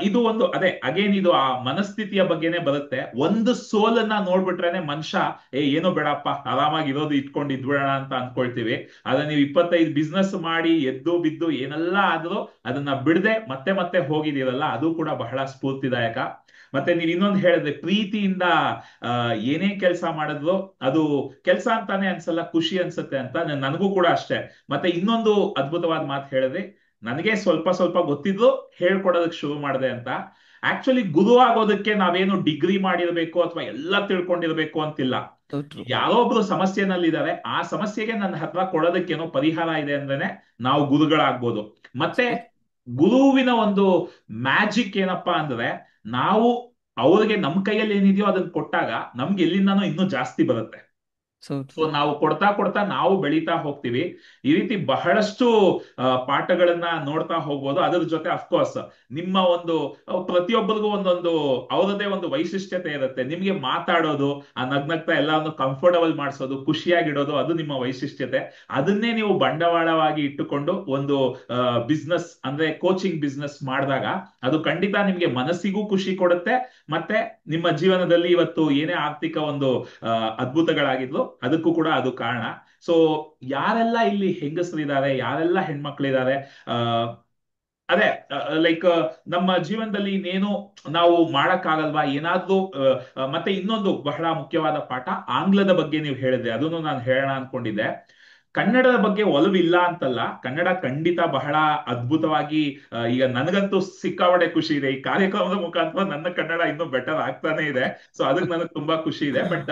Speaker 1: ಇದು ಒಂದು ಅದೇ ಅಗೇನ್ ಇದು ಆ ಮನಸ್ಥಿತಿಯ ಬಗ್ಗೆನೆ ಬರುತ್ತೆ. ಒಂದು ಸೋಲನ್ನ ನೋಡ್ಬಿಟ್ರೇನೆ ಮನುಷ್ಯ ಏನೋ ಬೇಡಪ್ಪ, ಆರಾಮಾಗಿ ಇರೋದು ಇಟ್ಕೊಂಡು ಇದ್ಬಿಡೋಣ ಅಂತ ಅನ್ಕೊಳ್ತೀವಿ. ಆದ್ರೆ ನೀವು 25 ಬಿಸ್ನೆಸ್ ಮಾಡಿ ಎದ್ದು ಬಿದ್ದು ಏನೆಲ್ಲ ಆದ್ರೂ ಅದನ್ನ ಬಿಡದೆ ಮತ್ತೆ ಮತ್ತೆ ಹೋಗಿದ್ದೀರಲ್ಲ, ಅದು ಕೂಡ ಬಹಳ ಸ್ಫೂರ್ತಿದಾಯಕ. ಮತ್ತೆ ನೀವ್ ಇನ್ನೊಂದು ಹೇಳಿದ್ರೆ, ಪ್ರೀತಿಯಿಂದ ಏನೇ ಕೆಲಸ ಮಾಡಿದ್ರು ಅದು ಕೆಲಸ ಅಂತಾನೆ ಅನ್ಸಲ್ಲ, ಖುಷಿ ಅನ್ಸುತ್ತೆ ಅಂತ. ನನಗೂ ಕೂಡ ಅಷ್ಟೇ. ಮತ್ತೆ ಇನ್ನೊಂದು ಅದ್ಭುತವಾದ ಮಾತು ಹೇಳಿದ್ರಿ, ನನಗೆ ಸ್ವಲ್ಪ ಸ್ವಲ್ಪ ಗೊತ್ತಿದ್ದು ಹೇಳ್ಕೊಡೋದಕ್ಕೆ ಶುರು ಮಾಡಿದೆ ಅಂತ. ಆಕ್ಚುಲಿ ಗುರು ಆಗೋದಕ್ಕೆ ನಾವೇನು ಡಿಗ್ರಿ ಮಾಡಿರ್ಬೇಕು ಅಥವಾ ಎಲ್ಲ ತಿಳ್ಕೊಂಡಿರ್ಬೇಕು ಅಂತಿಲ್ಲ.
Speaker 2: So true.
Speaker 1: ಯಾರೋ ಒಬ್ರು ಸಮಸ್ಯೆನಲ್ಲಿದ್ದಾರೆ, ಆ ಸಮಸ್ಯೆಗೆ ನನ್ನ ಹತ್ರ ಕೊಡೋದಕ್ಕೇನೋ ಪರಿಹಾರ ಇದೆ ಅಂದ್ರೇನೆ ನಾವು ಗುರುಗಳಾಗ್ಬೋದು. ಮತ್ತೆ
Speaker 2: So,
Speaker 1: ಗುರುವಿನ ಒಂದು ಮ್ಯಾಜಿಕ್ ಏನಪ್ಪಾ ಅಂದ್ರೆ, ನಾವು ಅವ್ರಿಗೆ ನಮ್ ಕೈಯಲ್ಲಿ ಏನಿದೆಯೋ ಅದನ್ನ ಕೊಟ್ಟಾಗ ನಮ್ಗೆ ಎಲ್ಲಿಂದಾನೋ ಇನ್ನೂ ಜಾಸ್ತಿ ಬರುತ್ತೆ.
Speaker 2: so
Speaker 1: so
Speaker 2: true.
Speaker 1: ನಾವು ಕೊಡ್ತಾ ಕೊಡ್ತಾ ನಾವು ಬೆಳೀತಾ ಹೋಗ್ತೀವಿ. ಈ ರೀತಿ ಬಹಳಷ್ಟು ಪಾಠಗಳನ್ನ ನೋಡ್ತಾ ಹೋಗ್ಬೋದು. ಅದ್ರ ಜೊತೆ ಅಫ್ಕೋರ್ಸ್ ನಿಮ್ಮ ಒಂದು ಪ್ರತಿಯೊಬ್ಬರಿಗೂ ಒಂದೊಂದು ಅವರದೇ ಒಂದು ವೈಶಿಷ್ಟ್ಯತೆ ಇರುತ್ತೆ. ನಿಮ್ಗೆ ಮಾತಾಡೋದು, ಆ ನಗ್ನಗ್ತಾ ಎಲ್ಲಾನು ಕಂಫರ್ಟಬಲ್ ಮಾಡಿಸೋದು, ಖುಷಿಯಾಗಿಡೋದು, ಅದು ನಿಮ್ಮ ವೈಶಿಷ್ಟ್ಯತೆ. ಅದನ್ನೇ ನೀವು ಬಂಡವಾಳವಾಗಿ ಇಟ್ಟುಕೊಂಡು ಒಂದು ಬಿಸ್ನೆಸ್ ಅಂದ್ರೆ ಕೋಚಿಂಗ್ ಬಿಸ್ನೆಸ್ ಮಾಡಿದಾಗ ಅದು ಖಂಡಿತ ನಿಮ್ಗೆ ಮನಸ್ಸಿಗೂ ಖುಷಿ ಕೊಡುತ್ತೆ. ಮತ್ತೆ ನಿಮ್ಮ ಜೀವನದಲ್ಲಿ ಇವತ್ತು ಏನೇ ಆರ್ಥಿಕ ಒಂದು ಅದ್ಭುತಗಳಾಗಿದ್ಲು, ಅದಕ್ಕೂ ಕೂಡ ಅದು ಕಾರಣ. ಸೊ ಯಾರೆಲ್ಲ ಇಲ್ಲಿ ಹೆಂಗಸರಿದ್ದಾರೆ, ಯಾರೆಲ್ಲ ಹೆಣ್ಮಕ್ಳಿದ್ದಾರೆ, ಆ ಅದೇ ಲೈಕ್ ನಮ್ಮ ಜೀವನದಲ್ಲಿ ಇನ್ನೇನು ನಾವು ಮಾಡಕ್ಕಾಗಲ್ವಾ ಏನಾದ್ರೂ ಮತ್ತೆ ಇನ್ನೊಂದು ಬಹಳ ಮುಖ್ಯವಾದ ಪಾಠ, ಆಂಗ್ಲದ ಬಗ್ಗೆ ನೀವು ಹೇಳಿದ್ರೆ ಅದನ್ನು ನಾನು ಹೇಳೋಣ ಅನ್ಕೊಂಡಿದ್ದೆ. ಕನ್ನಡದ ಬಗ್ಗೆ ಒಲವಿಲ್ಲ ಅಂತಲ್ಲ, ಕನ್ನಡ ಖಂಡಿತ ಬಹಳ ಅದ್ಭುತವಾಗಿ ಈಗ ನನಗಂತೂ ಸಿಕ್ಕಾಪಟ್ಟೆ ಖುಷಿ ಇದೆ. ಈ ಕಾರ್ಯಕ್ರಮದ ಮುಖಾಂತರ ನನ್ನ ಕನ್ನಡ ಇನ್ನೂ ಬೆಟರ್ ಆಗ್ತಾನೆ ಇದೆ. ಸೊ ಅದಕ್ಕೆ ನನಗೆ ತುಂಬಾ ಖುಷಿ ಇದೆ. ಬಟ್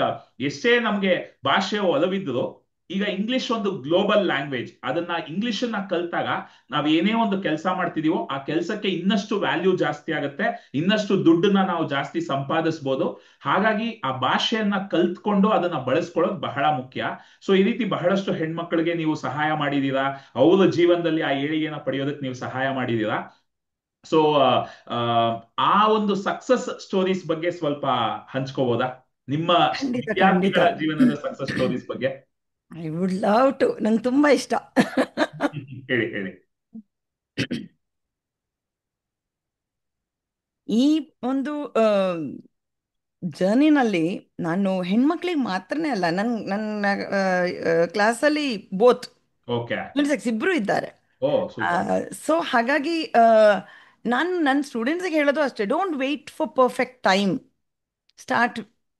Speaker 1: ಎಷ್ಟೇ ನಮ್ಗೆ ಭಾಷೆಯ ಒಲವಿದ್ರು, ಈಗ ಇಂಗ್ಲಿಷ್ ಒಂದು ಗ್ಲೋಬಲ್ ಲ್ಯಾಂಗ್ವೇಜ್. ಅದನ್ನ ಇಂಗ್ಲಿಷ್ ಅನ್ನ ಕಲ್ತಾಗ ನಾವ್ ಏನೇ ಒಂದು ಕೆಲಸ ಮಾಡ್ತಿದೀವೋ ಆ ಕೆಲಸಕ್ಕೆ ಇನ್ನಷ್ಟು ವ್ಯಾಲ್ಯೂ ಜಾಸ್ತಿ ಆಗುತ್ತೆ, ಇನ್ನಷ್ಟು ದುಡ್ಡನ್ನ ನಾವು ಜಾಸ್ತಿ ಸಂಪಾದಿಸಬಹುದು. ಹಾಗಾಗಿ ಆ ಭಾಷೆಯನ್ನ ಕಲ್ತ್ಕೊಂಡು ಅದನ್ನ ಬಳಸ್ಕೊಳ್ಳೋದು ಬಹಳ ಮುಖ್ಯ. ಸೊ ಈ ರೀತಿ ಬಹಳಷ್ಟು ಹೆಣ್ಮಕ್ಳಿಗೆ ನೀವು ಸಹಾಯ ಮಾಡಿದೀರಾ, ಅವರ ಜೀವನದಲ್ಲಿ ಆ ಏಳಿಗೆನ ಪಡೆಯೋದಕ್ಕೆ ನೀವು ಸಹಾಯ ಮಾಡಿದೀರಾ. ಸೊ ಆ ಒಂದು ಸಕ್ಸಸ್ ಸ್ಟೋರೀಸ್ ಬಗ್ಗೆ ಸ್ವಲ್ಪ ಹಂಚ್ಕೋಬೋದಾ, ನಿಮ್ಮ
Speaker 2: ಖಂಡಿತ ಖಂಡಿತ.
Speaker 1: ವಿದ್ಯಾರ್ಥಿಗಳ ಜೀವನದ ಸಕ್ಸಸ್ ಸ್ಟೋರೀಸ್ ಬಗ್ಗೆ?
Speaker 2: I would love to. ನಂಗೆ ತುಂಬಾ ಇಷ್ಟ.
Speaker 1: ಹೇಳಿ ಹೇಳಿ.
Speaker 2: ಈ ಒಂದು ಜರ್ನಿನಲ್ಲಿ ನಾನು ಹೆಣ್ಮಕ್ಳಿಗೆ ಮಾತ್ರನೇ ಅಲ್ಲ, ನನ್ನ ಕ್ಲಾಸಲ್ಲಿ ಬೋತ್
Speaker 1: ಓಕೆ.
Speaker 2: ಸೆಕ್ಸ್ ಇಬ್ರು ಇದ್ದಾರೆ.
Speaker 1: ಓ ಸೂಪರ್.
Speaker 2: ಸೊ ಹಾಗಾಗಿ ನಾನು ನನ್ನ ಸ್ಟೂಡೆಂಟ್ಸಿಗೆ ಹೇಳೋದು ಅಷ್ಟೇ, don't wait for perfect time. Start,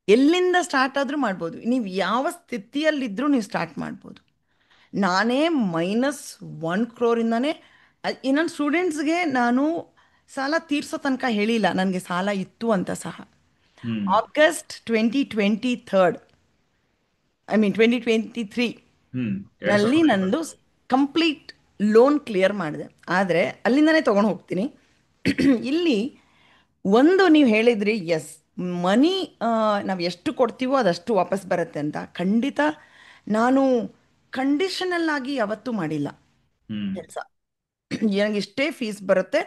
Speaker 2: ಎಲ್ಲಿಂದ ಸ್ಟಾರ್ಟ್ ಆದರೂ ಮಾಡ್ಬೋದು. ನೀವು ಯಾವ ಸ್ಥಿತಿಯಲ್ಲಿದ್ದರೂ ನೀವು ಸ್ಟಾರ್ಟ್ ಮಾಡ್ಬೋದು. ನಾನೇ -1 crore ನನ್ನ ಸ್ಟೂಡೆಂಟ್ಸ್ಗೆ ನಾನು ಸಾಲ ತೀರ್ಸೋ ತನಕ ಹೇಳಿಲ್ಲ ನನಗೆ ಸಾಲ ಇತ್ತು ಅಂತ ಸಹ.
Speaker 1: ಹ್ಮ್
Speaker 2: ಆಗಸ್ಟ್ 2023, ಐ ಮೀನ್ 2023
Speaker 1: ಹ್ಮ್
Speaker 2: ನಲ್ಲಿ
Speaker 1: 2023.
Speaker 2: ನಂದು ಕಂಪ್ಲೀಟ್ ಲೋನ್ ಕ್ಲಿಯರ್ ಮಾಡಿದೆ. ಆದರೆ ಅಲ್ಲಿಂದನೇ ತೊಗೊಂಡು ಹೋಗ್ತೀನಿ. ಇಲ್ಲಿ ಒಂದು ನೀವು ಹೇಳಿದ್ರಿ, ಎಸ್, ಮನಿ ನಾವು ಎಷ್ಟು ಕೊಡ್ತೀವೋ ಅದಷ್ಟು ವಾಪಸ್ ಬರುತ್ತೆ ಅಂತ. ಖಂಡಿತ ನಾನು ಕಂಡೀಷನಲ್ ಆಗಿ ಯಾವತ್ತೂ ಮಾಡಿಲ್ಲ
Speaker 1: ಹ್ಮ್
Speaker 2: ಕೆಲಸ. ನನಗೆ ಇಷ್ಟೇ ಫೀಸ್ ಬರುತ್ತೆ,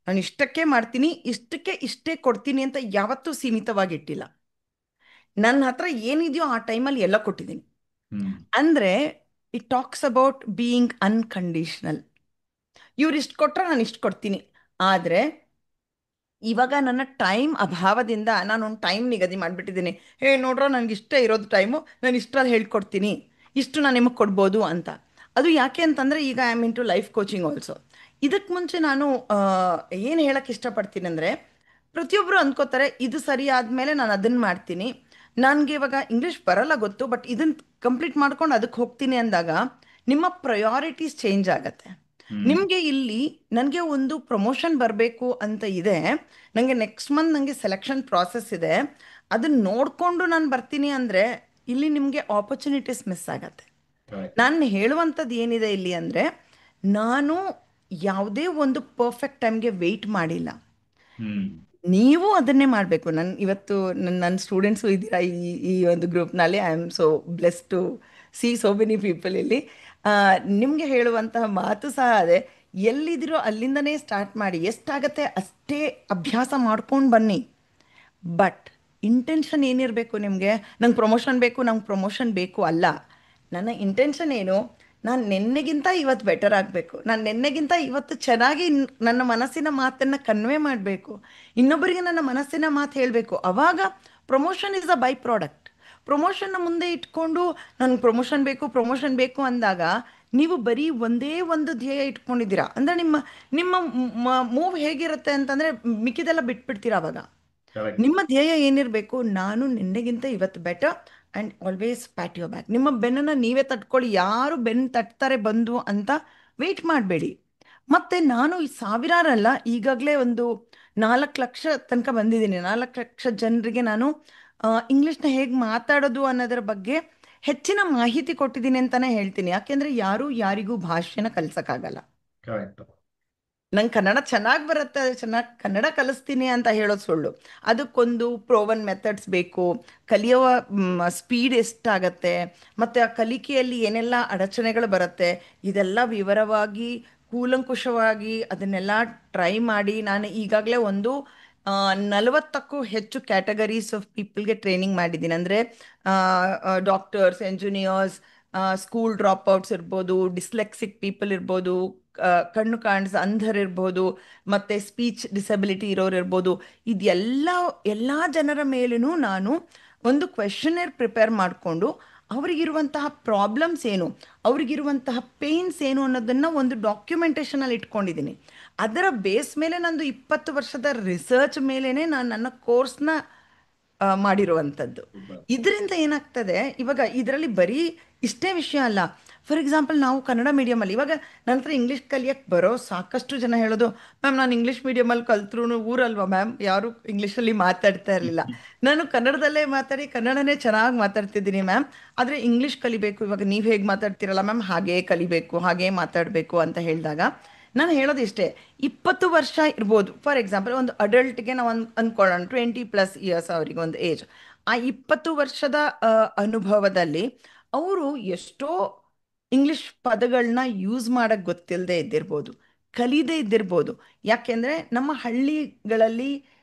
Speaker 2: ನಾನು ಇಷ್ಟಕ್ಕೆ ಮಾಡ್ತೀನಿ, ಇಷ್ಟಕ್ಕೆ ಇಷ್ಟೇ ಕೊಡ್ತೀನಿ ಅಂತ ಯಾವತ್ತೂ ಸೀಮಿತವಾಗಿಟ್ಟಿಲ್ಲ. ನನ್ನ ಹತ್ರ ಏನಿದೆಯೋ ಆ ಟೈಮಲ್ಲಿ ಎಲ್ಲ ಕೊಟ್ಟಿದ್ದೀನಿ.
Speaker 1: ಹ್ಮ್
Speaker 2: ಅಂದರೆ it talks about being unconditional. ಇವ್ರು ಇಷ್ಟು ಕೊಟ್ಟರೆ ನಾನು ಇಷ್ಟು ಕೊಡ್ತೀನಿ. ಆದರೆ ಇವಾಗ ನನ್ನ ಟೈಮ್ ಅಭಾವದಿಂದ ನಾನು ಒಂದು ಟೈಮ್ ನಿಗದಿ ಮಾಡಿಬಿಟ್ಟಿದ್ದೀನಿ. ನೋಡ್ರೋ, ನನಗೆ ಇಷ್ಟ ಇರೋದು ಟೈಮು, ನಾನು ಇಷ್ಟರಲ್ಲಿ ಹೇಳ್ಕೊಡ್ತೀನಿ, ಇಷ್ಟು ನಾನು ನಿಮಗೆ ಕೊಡ್ಬೋದು ಅಂತ. ಅದು ಯಾಕೆ ಅಂತಂದರೆ, ಈಗ I am into life coaching also. ಇದಕ್ಕೆ ಮುಂಚೆ ನಾನು ಏನು ಹೇಳಕ್ಕೆ ಇಷ್ಟಪಡ್ತೀನಿ ಅಂದರೆ, ಪ್ರತಿಯೊಬ್ಬರು ಅಂದ್ಕೋತಾರೆ ಇದು ಸರಿ ಆದಮೇಲೆ ನಾನು ಅದನ್ನು ಮಾಡ್ತೀನಿ. ನನಗೆ ಇವಾಗ ಇಂಗ್ಲೀಷ್ ಬರಲ್ಲ ಗೊತ್ತು, ಬಟ್ ಇದನ್ನು ಕಂಪ್ಲೀಟ್ ಮಾಡ್ಕೊಂಡು ಅದಕ್ಕೆ ಹೋಗ್ತೀನಿ ಅಂದಾಗ ನಿಮ್ಮ ಪ್ರಯಾರಿಟೀಸ್ ಚೇಂಜ್ ಆಗತ್ತೆ.
Speaker 1: ಹ್ಮ್
Speaker 2: ನಿಮಗೆ ಇಲ್ಲಿ ನನಗೆ ಒಂದು ಪ್ರಮೋಷನ್ ಬರಬೇಕು ಅಂತ ಇದೆ, ನನಗೆ ನೆಕ್ಸ್ಟ್ ಮಂತ್ ನನಗೆ ಸೆಲೆಕ್ಷನ್ ಪ್ರಾಸೆಸ್ ಇದೆ, ಅದನ್ನ ನೋಡಿಕೊಂಡು ನಾನು ಬರ್ತೀನಿ ಅಂದರೆ ಇಲ್ಲಿ ನಿಮಗೆ ಆಪರ್ಚುನಿಟೀಸ್ ಮಿಸ್ ಆಗತ್ತೆ.
Speaker 1: ಕರೆಕ್ಟ್.
Speaker 2: ನಾನು ಹೇಳುವಂಥದ್ದು ಏನಿದೆ ಇಲ್ಲಿ ಅಂದರೆ, ನಾನು ಯಾವುದೇ ಒಂದು ಪರ್ಫೆಕ್ಟ್ ಟೈಮ್ಗೆ ವೆಯ್ಟ್ ಮಾಡಿಲ್ಲ.
Speaker 1: ಹ್ಮ್
Speaker 2: ನೀವು ಅದನ್ನೇ ಮಾಡಬೇಕು. ಇವತ್ತು ನನ್ನ ಸ್ಟೂಡೆಂಟ್ಸು ಇದ್ದೀರಾ ಈ ಒಂದು ಗ್ರೂಪ್ನಲ್ಲಿ. I am so bless to see so many people ಇಲ್ಲಿ. ನಿಮಗೆ ಹೇಳುವಂತಹ ಮಾತು ಸಹ ಅದೇ, ಎಲ್ಲಿದ್ದೀರೋ ಅಲ್ಲಿಂದನೇ ಸ್ಟಾರ್ಟ್ ಮಾಡಿ, ಎಷ್ಟಾಗತ್ತೆ ಅಷ್ಟೇ ಅಭ್ಯಾಸ ಮಾಡ್ಕೊಂಡು ಬನ್ನಿ. ಬಟ್ ಇಂಟೆನ್ಷನ್ ಏನಿರಬೇಕು ನಿಮಗೆ, ನಂಗೆ ಪ್ರಮೋಷನ್ ಬೇಕು, ನಂಗೆ ಪ್ರಮೋಷನ್ ಬೇಕು ಅಲ್ಲ. ನನ್ನ ಇಂಟೆನ್ಷನ್ ಏನು, ನಾನು ನಿನ್ನೆಗಿಂತ ಇವತ್ತು ಬೆಟರ್ ಆಗಬೇಕು, ನಾನು ನಿನ್ನೆಗಿಂತ ಇವತ್ತು ಚೆನ್ನಾಗಿ ನನ್ನ ಮನಸ್ಸಿನ ಮಾತನ್ನು ಕನ್ವೆ ಮಾಡಬೇಕು, ಇನ್ನೊಬ್ಬರಿಗೆ ನನ್ನ ಮನಸ್ಸಿನ ಮಾತು ಹೇಳಬೇಕು. ಆವಾಗ promotion is a byproduct. ಪ್ರಮೋಷನ್ನ ಮುಂದೆ ಇಟ್ಕೊಂಡು ನನಗೆ ಪ್ರಮೋಷನ್ ಬೇಕು ಅಂದಾಗ ನೀವು ಬರೀ ಒಂದೇ ಒಂದು ಧ್ಯೇಯ ಇಟ್ಕೊಂಡಿದ್ದೀರಾ ಅಂದರೆ ನಿಮ್ಮ ನಿಮ್ಮ ಮೂವ್ ಹೇಗಿರುತ್ತೆ ಅಂತಂದರೆ ಮಿಕ್ಕಿದೆಲ್ಲ ಬಿಟ್ಬಿಡ್ತೀರಾ. ಆವಾಗ
Speaker 1: ಕರೆಕ್ಟ್.
Speaker 2: ನಿಮ್ಮ ಧ್ಯೇಯ ಏನಿರಬೇಕು, ನಾನು ನಿನ್ನೆಗಿಂತ ಇವತ್ತು better and always pat your back. ನಿಮ್ಮ ಬೆನ್ನನ್ನು ನೀವೇ ತಟ್ಕೊಳ್ಳಿ, ಯಾರು ಬೆನ್ನು ತಟ್ತಾರೆ ಬಂದು ಅಂತ ವೆಯ್ಟ್ ಮಾಡಬೇಡಿ. ಮತ್ತು ನಾನು ಈ ಸಾವಿರಾರಲ್ಲ, ಈಗಾಗಲೇ ಒಂದು 4 ಲಕ್ಷ ತನಕ ಬಂದಿದ್ದೀನಿ. 4 ಲಕ್ಷ ಜನರಿಗೆ ನಾನು ಇಂಗ್ಲೀಷ್ನ ಹೇಗೆ ಮಾತಾಡೋದು ಅನ್ನೋದ್ರ ಬಗ್ಗೆ ಹೆಚ್ಚಿನ ಮಾಹಿತಿ ಕೊಟ್ಟಿದ್ದೀನಿ ಅಂತಲೇ ಹೇಳ್ತೀನಿ. ಯಾಕೆಂದರೆ ಯಾರೂ ಯಾರಿಗೂ ಭಾಷೆನ ಕಲಿಸೋಕ್ಕಾಗಲ್ಲ.
Speaker 1: ಕರೆಕ್ಟ್.
Speaker 2: ನಂಗೆ ಕನ್ನಡ ಚೆನ್ನಾಗಿ ಬರುತ್ತೆ, ಅದು ಚೆನ್ನಾಗಿ ಕನ್ನಡ ಕಲಿಸ್ತೀನಿ ಅಂತ ಹೇಳೋದು ಸುಳ್ಳು. ಅದಕ್ಕೊಂದು ಪ್ರೋವನ್ ಮೆಥಡ್ಸ್ ಬೇಕು, ಕಲಿಯುವ ಸ್ಪೀಡ್ ಎಷ್ಟಾಗತ್ತೆ, ಮತ್ತು ಆ ಕಲಿಕೆಯಲ್ಲಿ ಏನೆಲ್ಲ ಅಡಚಣೆಗಳು ಬರುತ್ತೆ, ಇದೆಲ್ಲ ವಿವರವಾಗಿ ಕೂಲಂಕುಷವಾಗಿ ಅದನ್ನೆಲ್ಲ ಟ್ರೈ ಮಾಡಿ ನಾನು ಈಗಾಗಲೇ ಒಂದು 40ಕ್ಕೂ ಹೆಚ್ಚು ಕ್ಯಾಟಗರೀಸ್ ಆಫ್ ಪೀಪಲ್ಗೆ ಟ್ರೈನಿಂಗ್ ಮಾಡಿದ್ದೀನಿ. ಅಂದರೆ ಡಾಕ್ಟರ್ಸ್, ಎಂಜಿನಿಯರ್ಸ್, ಸ್ಕೂಲ್ ಡ್ರಾಪ್ಔಟ್ಸ್ ಇರ್ಬೋದು, ಡಿಸ್ಲೆಕ್ಸಿಕ್ ಪೀಪಲ್ ಇರ್ಬೋದು, ಕಣ್ಣು ಕಾಣಿಸ ಅಂಧರಿರ್ಬೋದು, ಮತ್ತು ಸ್ಪೀಚ್ ಡಿಸಬಿಲಿಟಿ ಇರೋರು ಇರ್ಬೋದು. ಎಲ್ಲ ಜನರ ಮೇಲೂ ನಾನು ಒಂದು ಕ್ವೆಶನರ್ ಪ್ರಿಪೇರ್ ಮಾಡಿಕೊಂಡು ಅವರಿಗಿರುವಂತಹ ಪ್ರಾಬ್ಲಮ್ಸ್ ಏನು, ಅವರಿಗಿರುವಂತಹ ಪೇಯ್ನ್ಸ್ ಏನು ಅನ್ನೋದನ್ನು ಒಂದು ಡಾಕ್ಯುಮೆಂಟೇಷನಲ್ಲಿ ಇಟ್ಕೊಂಡಿದ್ದೀನಿ. ಅದರ ಬೇಸ್ ಮೇಲೆ ನಂದು 20 ವರ್ಷದ ರಿಸರ್ಚ್ ಮೇಲೇ ನಾನು ನನ್ನ ಕೋರ್ಸ್ನ ಮಾಡಿರುವಂಥದ್ದು.
Speaker 1: ಸೂಪರ್.
Speaker 2: ಇದರಿಂದ ಏನಾಗ್ತದೆ, ಇವಾಗ ಇದರಲ್ಲಿ ಬರೀ ಇಷ್ಟೇ ವಿಷಯ ಅಲ್ಲ, ಫಾರ್ ಎಕ್ಸಾಂಪಲ್ ನಾವು ಕನ್ನಡ ಮೀಡಿಯಮಲ್ಲಿ ಇವಾಗ ನನ್ನ ಹತ್ರ ಇಂಗ್ಲೀಷ್ ಕಲಿಯಕ್ಕೆ ಬರೋ ಸಾಕಷ್ಟು ಜನ ಹೇಳೋದು, ಮ್ಯಾಮ್ ನಾನು ಇಂಗ್ಲೀಷ್ ಮೀಡಿಯಮಲ್ಲಿ ಕಲ್ತ್ರೂ ಊರಲ್ವಾ ಮ್ಯಾಮ್ ಯಾರು ಇಂಗ್ಲೀಷಲ್ಲಿ ಮಾತಾಡ್ತಾ ಇರಲಿಲ್ಲ, ನಾನು ಕನ್ನಡದಲ್ಲೇ ಮಾತಾಡಿ ಕನ್ನಡನೇ ಚೆನ್ನಾಗಿ ಮಾತಾಡ್ತಿದ್ದೀನಿ ಮ್ಯಾಮ್, ಆದರೆ ಇಂಗ್ಲೀಷ್ ಕಲಿಬೇಕು, ಇವಾಗ ನೀವು ಹೇಗೆ ಮಾತಾಡ್ತಿರಲ್ಲ ಮ್ಯಾಮ್ ಹಾಗೇ ಕಲಿಬೇಕು ಹಾಗೇ ಮಾತಾಡಬೇಕು ಅಂತ ಹೇಳಿದಾಗ ನಾನು ಹೇಳೋದು ಇಷ್ಟೇ. 20 ವರ್ಷ ಇರ್ಬೋದು ಫಾರ್ ಎಕ್ಸಾಂಪಲ್, ಒಂದು ಅಡಲ್ಟ್ಗೆ ನಾವು ಅಂದ್ಕೊಳ್ಳೋಣ 20+ ಇಯರ್ಸ್ ಅವರಿಗೆ ಒಂದು ಏಜ್. ಆ 20 ವರ್ಷದ ಅನುಭವದಲ್ಲಿ ಅವರು ಎಷ್ಟೋ ಇಂಗ್ಲಿಷ್ ಪದಗಳನ್ನ ಯೂಸ್ ಮಾಡಕ್ಕೆ ಗೊತ್ತಿಲ್ಲದೆ ಇದ್ದಿರ್ಬೋದು, ಕಲೀದೇ ಇದ್ದಿರ್ಬೋದು. ಯಾಕೆಂದರೆ ನಮ್ಮ ಹಳ್ಳಿಗಳಲ್ಲಿ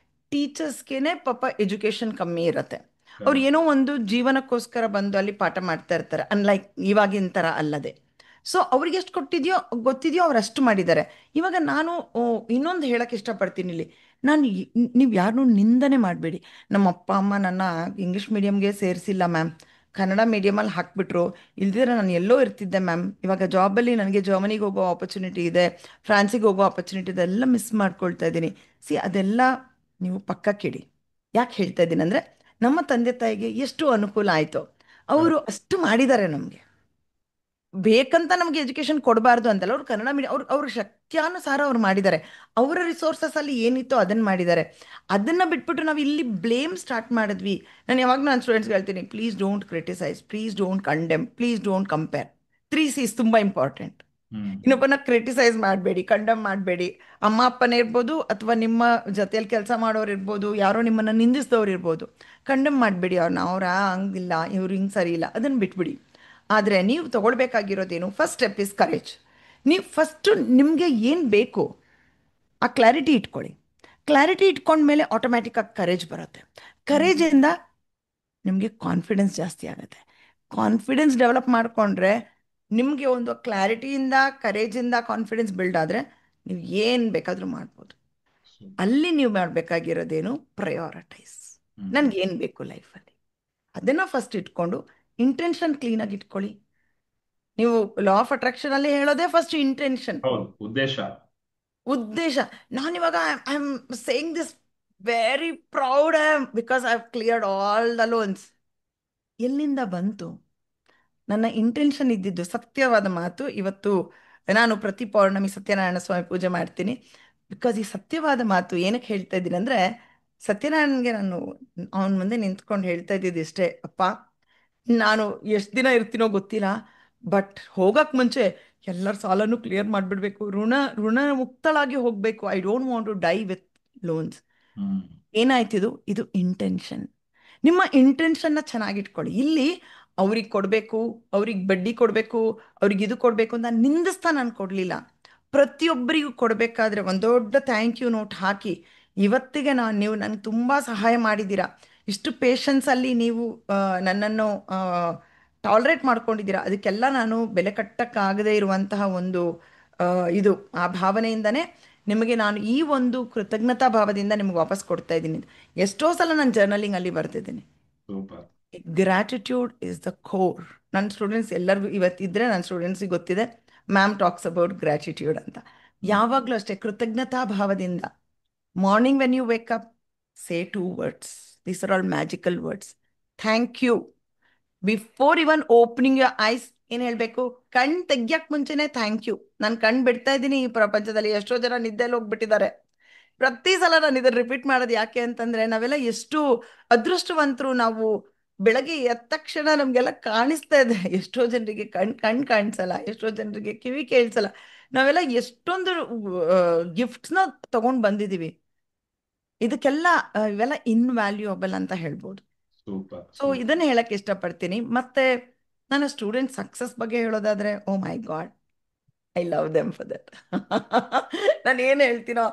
Speaker 2: ಟೀಚರ್ಸ್ಗೆ ಪಾಪ ಎಜುಕೇಷನ್ ಕಮ್ಮಿ ಇರುತ್ತೆ. ಅವ್ರು ಏನೋ ಒಂದು ಜೀವನಕ್ಕೋಸ್ಕರ ಬಂದು ಅಲ್ಲಿ ಪಾಠ ಮಾಡ್ತಾ ಇರ್ತಾರೆ, ಅನ್ಲೈಕ್ ಇವಾಗಿನ ಥರ ಅಲ್ಲದೆ. ಸೊ ಅವ್ರಿಗೆ ಎಷ್ಟು ಕೊಟ್ಟಿದೆಯೋ ಗೊತ್ತಿದೆಯೋ ಅವ್ರು ಅಷ್ಟು ಮಾಡಿದ್ದಾರೆ. ಇವಾಗ ನಾನು ಇನ್ನೊಂದು ಹೇಳಕ್ಕೆ ಇಷ್ಟಪಡ್ತೀನಿ ಇಲ್ಲಿ. ನಾನು ನೀವು ಯಾರನ್ನೂ ನಿಂದನೆ ಮಾಡಬೇಡಿ. ನಮ್ಮ ಅಪ್ಪ ಅಮ್ಮ ನನ್ನ ಇಂಗ್ಲೀಷ್ ಮೀಡಿಯಮ್ಗೆ ಸೇರಿಸಿಲ್ಲ ಮ್ಯಾಮ್, ಕನ್ನಡ ಮೀಡಿಯಮಲ್ಲಿ ಹಾಕ್ಬಿಟ್ರು, ಇಲ್ದಿದ್ರೆ ನಾನು ಎಲ್ಲೋ ಇರ್ತಿದ್ದೆ ಮ್ಯಾಮ್. ಇವಾಗ ಜಾಬಲ್ಲಿ ನನಗೆ ಜರ್ಮನಿಗೆ ಹೋಗೋ ಆಪರ್ಚುನಿಟಿ ಇದೆ, ಫ್ರಾನ್ಸಿಗೆ ಹೋಗೋ ಆಪರ್ಚುನಿಟಿ ಇದೆ, ಎಲ್ಲ ಮಿಸ್ ಮಾಡ್ಕೊಳ್ತಾ ಇದ್ದೀನಿ. ಸಿ ಅದೆಲ್ಲ ನೀವು ಪಕ್ಕಕ್ಕಿಡಿ. ಯಾಕೆ ಹೇಳ್ತಾ ಇದ್ದೀನಿ ಅಂದರೆ, ನಮ್ಮ ತಂದೆ ತಾಯಿಗೆ ಎಷ್ಟು ಅನುಕೂಲ ಆಯಿತು, ಅವರು ಅಷ್ಟು ಮಾಡಿದ್ದಾರೆ ನಮಗೆ. ಬೇಕಂತ ನಮಗೆ ಎಜುಕೇಶನ್ ಕೊಡಬಾರ್ದು ಅಂತಲ್ಲ, ಅವ್ರು ಕನ್ನಡ ಮೀಡಿಯಂ ಅವ್ರ ಶಕ್ತ್ಯಾನುಸಾರ ಅವ್ರು ಮಾಡಿದ್ದಾರೆ. ಅವರ ರಿಸೋರ್ಸಸ್ ಅಲ್ಲಿ ಏನಿತ್ತೋ ಅದನ್ನು ಮಾಡಿದ್ದಾರೆ. ಅದನ್ನು ಬಿಟ್ಬಿಟ್ಟು ನಾವು ಇಲ್ಲಿ ಬ್ಲೇಮ್ ಸ್ಟಾರ್ಟ್ ಮಾಡಿದ್ವಿ. ನಾನು ಯಾವಾಗ ನನ್ನ ಸ್ಟೂಡೆಂಟ್ಸ್ಗೆ ಹೇಳ್ತೀನಿ, please don't criticise, please don't condemn, please don't compare. 3 C's ತುಂಬ ಇಂಪಾರ್ಟೆಂಟ್. ಇನ್ನೊಬ್ಬನ ಕ್ರಿಟಿಸೈಸ್ ಮಾಡಬೇಡಿ, ಕಂಡಮ್ ಮಾಡಬೇಡಿ. ಅಮ್ಮ ಅಪ್ಪನೇ ಇರ್ಬೋದು, ಅಥವಾ ನಿಮ್ಮ ಜೊತೆಯಲ್ಲಿ ಕೆಲಸ ಮಾಡೋರು ಇರ್ಬೋದು, ಯಾರೋ ನಿಮ್ಮನ್ನು ನಿಂದಿಸಿದವ್ರು ಇರ್ಬೋದು. ಕಂಡಮ್ ಮಾಡಬೇಡಿ ಅವ್ರನ್ನ, ಹಂಗಿಲ್ಲ ಇವ್ರು ಹಿಂಗೆ ಸರಿ ಇಲ್ಲ, ಅದನ್ನು ಬಿಟ್ಬಿಡಿ. ಆದರೆ ನೀವು ತಗೊಳ್ಬೇಕಾಗಿರೋದೇನು, ಫಸ್ಟ್ ಸ್ಟೆಪ್ ಇಸ್ ಕರೇಜ್. ನೀವು ಫಸ್ಟು ನಿಮಗೆ ಏನು ಬೇಕು ಆ ಕ್ಲಾರಿಟಿ ಇಟ್ಕೊಳ್ಳಿ. ಕ್ಲಾರಿಟಿ ಇಟ್ಕೊಂಡ್ಮೇಲೆ ಆಟೋಮ್ಯಾಟಿಕ್ಕಾಗಿ ಕರೇಜ್ ಬರುತ್ತೆ. ಕರೇಜಿಂದ ನಿಮಗೆ ಕಾನ್ಫಿಡೆನ್ಸ್ ಜಾಸ್ತಿ ಆಗುತ್ತೆ. ಕಾನ್ಫಿಡೆನ್ಸ್ ಡೆವಲಪ್ ಮಾಡಿಕೊಂಡ್ರೆ ನಿಮಗೆ ಒಂದು ಕ್ಲಾರಿಟಿಯಿಂದ ಕರೇಜಿಂದ ಕಾನ್ಫಿಡೆನ್ಸ್ ಬಿಲ್ಡ್ ಆದರೆ ನೀವು ಏನು ಬೇಕಾದರೂ ಮಾಡ್ಬೋದು. ಅಲ್ಲಿ ನೀವು ಮಾಡಬೇಕಾಗಿರೋದೇನು, ಪ್ರಯಾರಿಟೈಸ್. ನನಗೇನು ಬೇಕು ಲೈಫಲ್ಲಿ ಅದನ್ನು ಫಸ್ಟ್ ಇಟ್ಕೊಂಡು ಇಂಟೆನ್ಷನ್ ಕ್ಲೀನಾಗಿ ಇಟ್ಕೊಳ್ಳಿ. ನೀವು ಲಾ ಆಫ್ ಅಟ್ರಾಕ್ಷನ್ ಅಲ್ಲಿ ಹೇಳೋದೇ ಫಸ್ಟ್ ಇಂಟೆನ್ಷನ್,
Speaker 1: ಉದ್ದೇಶ.
Speaker 2: ಉದ್ದೇಶ. ನಾನಿವಾಗ I am saying this very proud, because I have cleared all the loans. ಎಲ್ಲಿಂದ ಬಂತು? ನನ್ನ ಇಂಟೆನ್ಷನ್ ಇದ್ದಿದ್ದು ಸತ್ಯವಾದ ಮಾತು. ಇವತ್ತು ನಾನು ಪ್ರತಿ ಪೌರ್ಣಮಿ ಸತ್ಯನಾರಾಯಣ ಸ್ವಾಮಿ ಪೂಜೆ ಮಾಡ್ತೀನಿ. ಬಿಕಾಸ್ ಈ ಸತ್ಯವಾದ ಮಾತು ಏನಕ್ಕೆ ಹೇಳ್ತಾ ಇದ್ದೀನಿ ಅಂದರೆ, ಸತ್ಯನಾರಾಯಣಗೆ ನಾನು ಅವನ ಮುಂದೆ ನಿಂತ್ಕೊಂಡು ಹೇಳ್ತಾ ಇದ್ದಿದ್ದು ಇಷ್ಟೇ, ಅಪ್ಪ ನಾನು ಎಷ್ಟು ದಿನ ಇರ್ತೀನೋ ಗೊತ್ತಿಲ್ಲ, ಬಟ್ ಹೋಗಕ್ಕೆ ಮುಂಚೆ ಎಲ್ಲರ ಸಾಲನೂ ಕ್ಲಿಯರ್ ಮಾಡಿಬಿಡ್ಬೇಕು, ಋಣ ಮುಕ್ತಳಾಗಿ ಹೋಗಬೇಕು. I don't want to die with loans. ಏನಾಯ್ತಿದು? ಇದು ಇಂಟೆನ್ಷನ್. ನಿಮ್ಮ ಇಂಟೆನ್ಷನ್ನ ಚೆನ್ನಾಗಿಟ್ಕೊಳ್ಳಿ. ಇಲ್ಲಿ ಅವ್ರಿಗೆ ಕೊಡಬೇಕು, ಅವ್ರಿಗೆ ಬಡ್ಡಿ ಕೊಡಬೇಕು, ಅವ್ರಿಗೆ ಇದು ಕೊಡಬೇಕು ಅಂತ ನಿಂದಿಸ್ತಾ ನಾನು ಕೊಡಲಿಲ್ಲ. ಪ್ರತಿಯೊಬ್ಬರಿಗೂ ಕೊಡಬೇಕಾದ್ರೆ ಒಂದು ದೊಡ್ಡ ಥ್ಯಾಂಕ್ ಯು ನೋಟ್ ಹಾಕಿ, ಇವತ್ತಿಗೆ ನೀವು ನನಗೆ ತುಂಬ ಸಹಾಯ ಮಾಡಿದ್ದೀರಾ, ಇಷ್ಟು ಪೇಷನ್ಸಲ್ಲಿ ನೀವು ನನ್ನನ್ನು ಟಾಲರೇಟ್ ಮಾಡ್ಕೊಂಡಿದ್ದೀರಾ, ಅದಕ್ಕೆಲ್ಲ ನಾನು ಬೆಲೆ ಕಟ್ಟಕ್ಕಾಗದೇ ಇರುವಂತಹ ಒಂದು ಇದು ಆ ಭಾವನೆಯಿಂದನೇ ನಿಮಗೆ ನಾನು ಈ ಒಂದು ಕೃತಜ್ಞತಾ ಭಾವದಿಂದ ನಿಮ್ಗೆ ವಾಪಸ್ ಕೊಡ್ತಾ ಇದ್ದೀನಿ. ಎಷ್ಟೋ ಸಲ ನಾನು ಜರ್ನಲಿಂಗಲ್ಲಿ ಬರ್ತಿದ್ದೀನಿ. Gratitude is the core. ನನ್ನ ಸ್ಟೂಡೆಂಟ್ಸ್ ಎಲ್ಲರಿಗೂ ಇವತ್ತಿದ್ರೆ ನನ್ನ ಸ್ಟೂಡೆಂಟ್ಸಿಗೆ ಗೊತ್ತಿದೆ, ಮ್ಯಾಮ್ ಟಾಕ್ಸ್ ಅಬೌಟ್ ಗ್ರ್ಯಾಟಿಟ್ಯೂಡ್ ಅಂತ. ಯಾವಾಗಲೂ ಅಷ್ಟೇ ಕೃತಜ್ಞತಾ ಭಾವದಿಂದ morning when you wake up, say 2 words. These are all magical words. Thank you. Before even opening your eyes ಏನು ಹೇಳಬೇಕು? ಕಣ್ ತೆಗಿಯಕ್ಕೆ ಮುಂಚೆನೆ ಥ್ಯಾಂಕ್ ಯು. ನಾನು ಕಣ್ ಬಿಡ್ತಾ ಇದ್ದೀನಿ, ಈ ಪ್ರಪಂಚದಲ್ಲಿ ಎಷ್ಟೋ ಜನ ನಿದ್ದೆಯಲ್ಲಿ ಹೋಗ್ಬಿಟ್ಟಿದ್ದಾರೆ. ಪ್ರತಿ ಸಲ ನಾನು ಇದನ್ನು ರಿಪೀಟ್ ಮಾಡೋದು ಯಾಕೆ ಅಂತಂದರೆ, ನಾವೆಲ್ಲ ಎಷ್ಟು ಅದೃಷ್ಟವಂತರು. ನಾವು ಬೆಳಗ್ಗೆ ಎದ್ದ ತಕ್ಷಣ ನಮಗೆಲ್ಲ ಕಾಣಿಸ್ತಾ ಇದೆ. ಎಷ್ಟೋ ಜನರಿಗೆ ಕಣ್ ಕಾಣಿಸಲ್ಲ, ಎಷ್ಟೋ ಜನರಿಗೆ ಕಿವಿ ಕೇಳಿಸಲ್ಲ. ನಾವೆಲ್ಲ ಎಷ್ಟೊಂದು ಗಿಫ್ಟ್ಸ್ನ ತಗೊಂಡು ಬಂದಿದ್ದೀವಿ. ಇದಕ್ಕೆಲ್ಲ ಇವೆಲ್ಲ ಇನ್ವ್ಯಾಲ್ಯೂಯಬಲ್ ಅಂತ ಹೇಳ್ಬೋದು. ಸೊ ಇದನ್ನ ಹೇಳಕ್ಕೆ ಇಷ್ಟಪಡ್ತೀನಿ. ಮತ್ತೆ ನನ್ನ ಸ್ಟೂಡೆಂಟ್ ಸಕ್ಸಸ್ ಬಗ್ಗೆ ಹೇಳೋದಾದ್ರೆ, oh my God, I love them for that. ನಾನು ಏನು ಹೇಳ್ತೀನೋ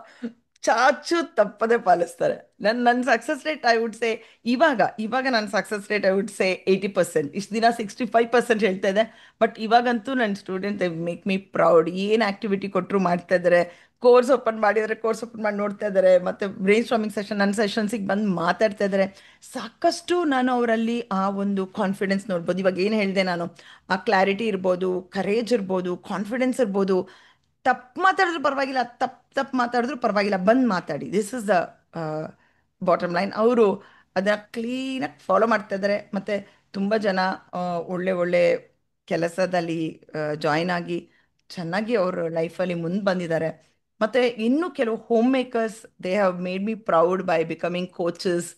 Speaker 2: ಚಾಚು ತಪ್ಪದೆ ಪಾಲಿಸ್ತಾರೆ. ನನ್ನ success rate I would say, ಇವಾಗ ನನ್ನ success rate I would say 80%. ಇಷ್ಟು ದಿನ 65% ಹೇಳ್ತಾ ಇದೆ. ಬಟ್ ಇವಾಗಂತೂ ನನ್ನ student they make me proud. ಏನು ಆಕ್ಟಿವಿಟಿ ಕೊಟ್ಟರು ಮಾಡ್ತಾ ಇದ್ದಾರೆ. ಕೋರ್ಸ್ ಓಪನ್ ಮಾಡಿದರೆ ಕೋರ್ಸ್ ಓಪನ್ ಮಾಡಿ ನೋಡ್ತಾ ಇದ್ದಾರೆ. ಮತ್ತು ಬ್ರೈನ್ ಸ್ಟಾರ್ಮಿಂಗ್ ಸೆಷನ್, ನನ್ನ ಸೆಷನ್ಸಿಗೆ ಬಂದು ಮಾತಾಡ್ತಾ ಇದ್ದಾರೆ. ಸಾಕಷ್ಟು ನಾನು ಅವರಲ್ಲಿ ಆ ಒಂದು ಕಾನ್ಫಿಡೆನ್ಸ್ ನೋಡ್ಬೋದು. ಇವಾಗ ಏನು ಹೇಳಿದೆ ನಾನು, ಆ ಕ್ಲಾರಿಟಿ ಇರ್ಬೋದು, ಕರೇಜ್ ಇರ್ಬೋದು, ಕಾನ್ಫಿಡೆನ್ಸ್ ಇರ್ಬೋದು. ತಪ್ಪು ಮಾತಾಡಿದ್ರು ಪರವಾಗಿಲ್ಲ, ತಪ್ಪು ಮಾತಾಡಿದ್ರು ಪರವಾಗಿಲ್ಲ, ಬಂದು ಮಾತಾಡಿ. This is the bottom line. ಅವರು ಅದನ್ನು ಕ್ಲೀನಾಗಿ ಫಾಲೋ ಮಾಡ್ತಾ ಇದ್ದಾರೆ. ಮತ್ತು ತುಂಬ ಜನ ಒಳ್ಳೆ ಒಳ್ಳೆ ಕೆಲಸದಲ್ಲಿ ಜಾಯ್ನ್ ಆಗಿ ಚೆನ್ನಾಗಿ ಅವರು ಲೈಫಲ್ಲಿ ಮುಂದೆ ಬಂದಿದ್ದಾರೆ. ಮತ್ತು ಇನ್ನೂ ಕೆಲವು homemakers they have made me proud by becoming coaches.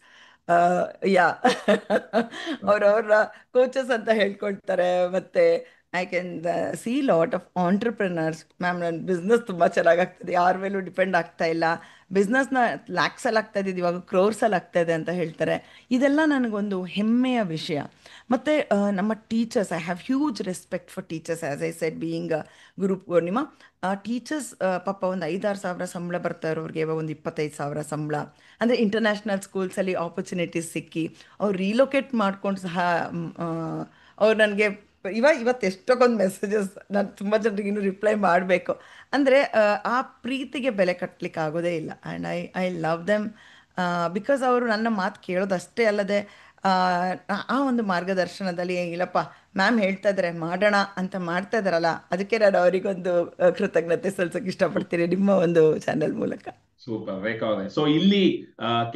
Speaker 2: ಯಾ ಅವ್ರವ್ರ ಕೋಚಸ್ ಅಂತ ಹೇಳ್ಕೊಳ್ತಾರೆ. ಮತ್ತು I can see lot of entrepreneurs. Ma'am ನನ್ನ ಬಿಸ್ನೆಸ್ ತುಂಬ ಚೆನ್ನಾಗಾಗ್ತದೆ, ಯಾರ ಮೇಲೂ ಡಿಪೆಂಡ್ ಆಗ್ತಾ ಇಲ್ಲ, ಬಿಸ್ನೆಸ್ನ ಲ್ಯಾಕ್ಸಲ್ಲಿ ಆಗ್ತಾ ಇದ್ದಿದ್ದು ಇವಾಗ ಕ್ರೋರ್ಸಲ್ಲಿ ಆಗ್ತಾ ಇದೆ ಅಂತ ಹೇಳ್ತಾರೆ. ಇದೆಲ್ಲ ನನಗೊಂದು ಹೆಮ್ಮೆಯ ವಿಷಯ. ಮತ್ತು ನಮ್ಮ teachers, I have huge respect for teachers. As I said being Guru Purnima, teachers ಪಾಪ ಒಂದು 5-6 ಸಾವಿರ ಸಂಬಳ ಬರ್ತಾ ಇರೋರಿಗೆ ಇವಾಗ ಒಂದು 25,000 ಸಂಬಳ. ಅಂದರೆ ಇಂಟರ್ನ್ಯಾಷನಲ್ ಸ್ಕೂಲ್ಸಲ್ಲಿ ಆಪರ್ಚುನಿಟೀಸ್ ಸಿಕ್ಕಿ ಅವ್ರು ರೀಲೊಕೇಟ್ ಮಾಡ್ಕೊಂಡು ಸಹ ಅವ್ರು ನನಗೆ ಇವತ್ತು ಎಷ್ಟೊಂದು ಮೆಸೇಜಸ್ ನಾನು ತುಂಬ ಜನರಿಗೆ ಇನ್ನೂ ರಿಪ್ಲೈ ಮಾಡಬೇಕು. ಅಂದರೆ ಆ ಪ್ರೀತಿಗೆ ಬೆಲೆ ಕಟ್ಟಲಿಕ್ಕೆ ಆಗೋದೇ ಇಲ್ಲ. And I love them because ಅವರು ನನ್ನ ಮಾತು ಕೇಳೋದಷ್ಟೇ ಅಲ್ಲದೆ ಆ ಆ ಒಂದು ಮಾರ್ಗದರ್ಶನದಲ್ಲಿ ಇಲ್ಲಪ್ಪ ಮ್ಯಾಮ್ ಹೇಳ್ತಾ ಇದ್ದಾರೆ ಮಾಡೋಣ ಅಂತ ಮಾಡ್ತಾ ಇದ್ದಾರಲ್ಲ, ಅದಕ್ಕೆ ನಾನು ಅವರಿಗೊಂದು ಕೃತಜ್ಞತೆ ಸಲ್ಲಿಸೋಕೆ ಇಷ್ಟಪಡ್ತೀನಿ ನಿಮ್ಮ ಒಂದು ಚಾನೆಲ್ ಮೂಲಕ.
Speaker 1: ಸೂಪರ್ ರೇಖಾ ಅವರೇ. ಸೊ ಇಲ್ಲಿ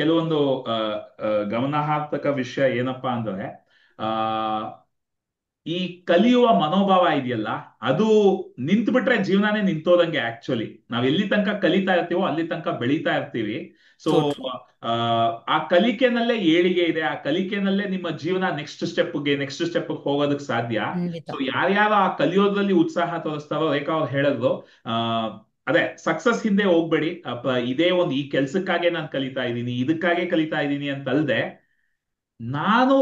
Speaker 1: ಕೆಲವೊಂದು ಆ, ಗಮನಾರ್ಹಕ ವಿಷಯ ಏನಪ್ಪಾ ಅಂದ್ರೆ, ಆ ಈ ಕಲಿಯುವ ಮನೋಭಾವ ಇದೆಯಲ್ಲ, ಅದು ನಿಂತು ಬಿಟ್ರೆ ಜೀವನನೇ ನಿಂತೋದಂಗೆ. ಆಕ್ಚುಲಿ ನಾವ್ ಎಲ್ಲಿ ತನಕ ಕಲಿತಾ ಇರ್ತೀವೋ ಅಲ್ಲಿ ತನಕ ಬೆಳೀತಾ ಇರ್ತೀವಿ. So
Speaker 2: so true.
Speaker 1: ಆ ಕಲಿಕೆನಲ್ಲೇ ಏಳಿಗೆ ಇದೆ, ಆ ಕಲಿಕೆನಲ್ಲೇ ನಿಮ್ಮ ಜೀವನ ನೆಕ್ಸ್ಟ್ ಸ್ಟೆಪ್ ಹೋಗೋದಕ್ಕೆ ಸಾಧ್ಯ.
Speaker 2: ಖಂಡಿತ.
Speaker 1: ಸೊ ಯಾರ್ಯಾರು ಆ ಕಲಿಯೋದ್ರಲ್ಲಿ ಉತ್ಸಾಹ ತೋರಿಸ್ತಾರೋ, ರೇಖಾ ಅವ್ರು ಹೇಳಿದ್ರು, ಆ ಅದೇ ಸಕ್ಸಸ್ ಹಿಂದೆ ಹೋಗ್ಬೇಡಿ. ಇದೇ ಒಂದು ಈ ಕೆಲ್ಸಕ್ಕಾಗೆ ನಾನು ಕಲಿತಾ ಇದ್ದೀನಿ, ಇದಕ್ಕಾಗೆ ಕಲಿತಾ ಇದ್ದೀನಿ ಅಂತಲ್ದೆ, ನಾನು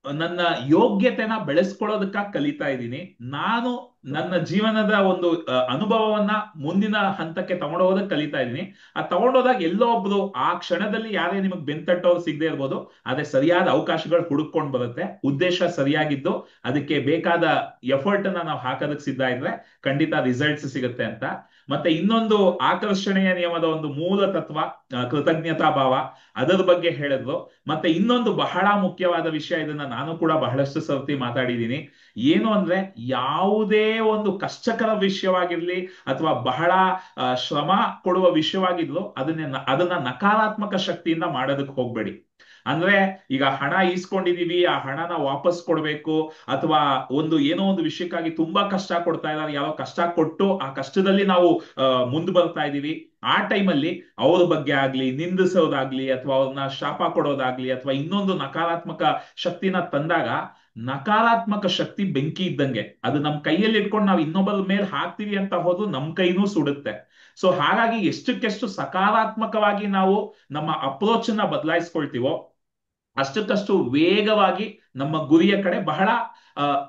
Speaker 1: ನನ್ನ ಯೋಗ್ಯತೆನ ಬೆಳೆಸ್ಕೊಳ್ಳೋದಕ್ಕಾಗಿ ಕಲಿತಾ ಇದ್ದೀನಿ, ನಾನು ನನ್ನ ಜೀವನದ ಒಂದು ಅನುಭವವನ್ನ ಮುಂದಿನ ಹಂತಕ್ಕೆ ತಗೊಂಡೋಗೋದಕ್ಕೆ ಕಲಿತಾ ಇದ್ದೀನಿ. ಆ ತಗೊಂಡೋದಾಗ ಎಲ್ಲೋ ಒಬ್ರು ಆ ಕ್ಷಣದಲ್ಲಿ ಯಾರೇ ನಿಮಗೆ ಬೆಂತಟ್ಟೋರು ಸಿಗದೆ ಇರ್ಬೋದು, ಆದ್ರೆ ಸರಿಯಾದ ಅವಕಾಶಗಳು ಹುಡುಕೊಂಡು ಬರುತ್ತೆ. ಉದ್ದೇಶ ಸರಿಯಾಗಿದ್ದು ಅದಕ್ಕೆ ಬೇಕಾದ ಎಫರ್ಟ್ ಅನ್ನ ನಾವು ಹಾಕೋದಕ್ಕೆ ಸಿದ್ಧ ಇದ್ರೆ ಖಂಡಿತ ರಿಸಲ್ಟ್ಸ್ ಸಿಗುತ್ತೆ ಅಂತ. ಮತ್ತೆ ಇನ್ನೊಂದು ಆಕರ್ಷಣೆಯ ನಿಯಮದ ಒಂದು ಮೂಲ ತತ್ವ ಕೃತಜ್ಞತಾ ಭಾವ, ಅದರ ಬಗ್ಗೆ ಹೇಳಿದ್ರು. ಮತ್ತೆ ಇನ್ನೊಂದು ಬಹಳ ಮುಖ್ಯವಾದ ವಿಷಯ, ಇದನ್ನ ನಾನು ಕೂಡ ಬಹಳಷ್ಟು ಸರ್ತಿ ಮಾತಾಡಿದ್ದೀನಿ, ಏನು ಅಂದ್ರೆ ಯಾವುದೇ ಒಂದು ಕಷ್ಟಕರ ವಿಷಯವಾಗಿರ್ಲಿ ಅಥವಾ ಬಹಳ ಶ್ರಮ ಕೊಡುವ ವಿಷಯವಾಗಿರ್ಲು ಅದನ್ನ ನಕಾರಾತ್ಮಕ ಶಕ್ತಿಯಿಂದ ಮಾಡೋದಕ್ಕೆ ಹೋಗ್ಬೇಡಿ. ಅಂದ್ರೆ ಈಗ ಹಣ ಈಸ್ಕೊಂಡಿದೀವಿ, ಆ ಹಣನ ವಾಪಸ್ ಕೊಡ್ಬೇಕು, ಅಥವಾ ಏನೋ ಒಂದು ವಿಷಯಕ್ಕಾಗಿ ತುಂಬಾ ಕಷ್ಟ ಕೊಡ್ತಾ ಇದ್ದಾರೆ, ಯಾವ ಕಷ್ಟ ಕೊಟ್ಟು ಆ ಕಷ್ಟದಲ್ಲಿ ನಾವು ಮುಂದೆ ಬರ್ತಾ ಇದೀವಿ, ಆ ಟೈಮಲ್ಲಿ ಅವ್ರ ಬಗ್ಗೆ ಆಗ್ಲಿ ನಿಂದಿಸೋದಾಗ್ಲಿ ಅಥವಾ ಅವ್ರನ್ನ ಶಾಪ ಕೊಡೋದಾಗ್ಲಿ ಅಥವಾ ಇನ್ನೊಂದು ನಕಾರಾತ್ಮಕ ಶಕ್ತಿನ ತಂದಾಗ, ನಕಾರಾತ್ಮಕ ಶಕ್ತಿ ಬೆಂಕಿ ಇದ್ದಂಗೆ, ಅದು ನಮ್ ಕೈಯಲ್ಲಿ ಇಟ್ಕೊಂಡು ನಾವು ಇನ್ನೊಬ್ಬರ ಮೇಲೆ ಹಾಕ್ತಿವಿ ಅಂತ ಹೋದ್ರು ನಮ್ ಕೈನೂ ಸುಡುತ್ತೆ. ಸೊ ಹಾಗಾಗಿ ಎಷ್ಟಕ್ಕೆಷ್ಟು ಸಕಾರಾತ್ಮಕವಾಗಿ ನಾವು ನಮ್ಮ ಅಪ್ರೋಚ್ ನ ಬದಲಾಯಿಸ್ಕೊಳ್ತೀವೋ ಅಷ್ಟಕ್ಕಷ್ಟು ವೇಗವಾಗಿ ನಮ್ಮ ಗುರಿಯ ಕಡೆ ಬಹಳ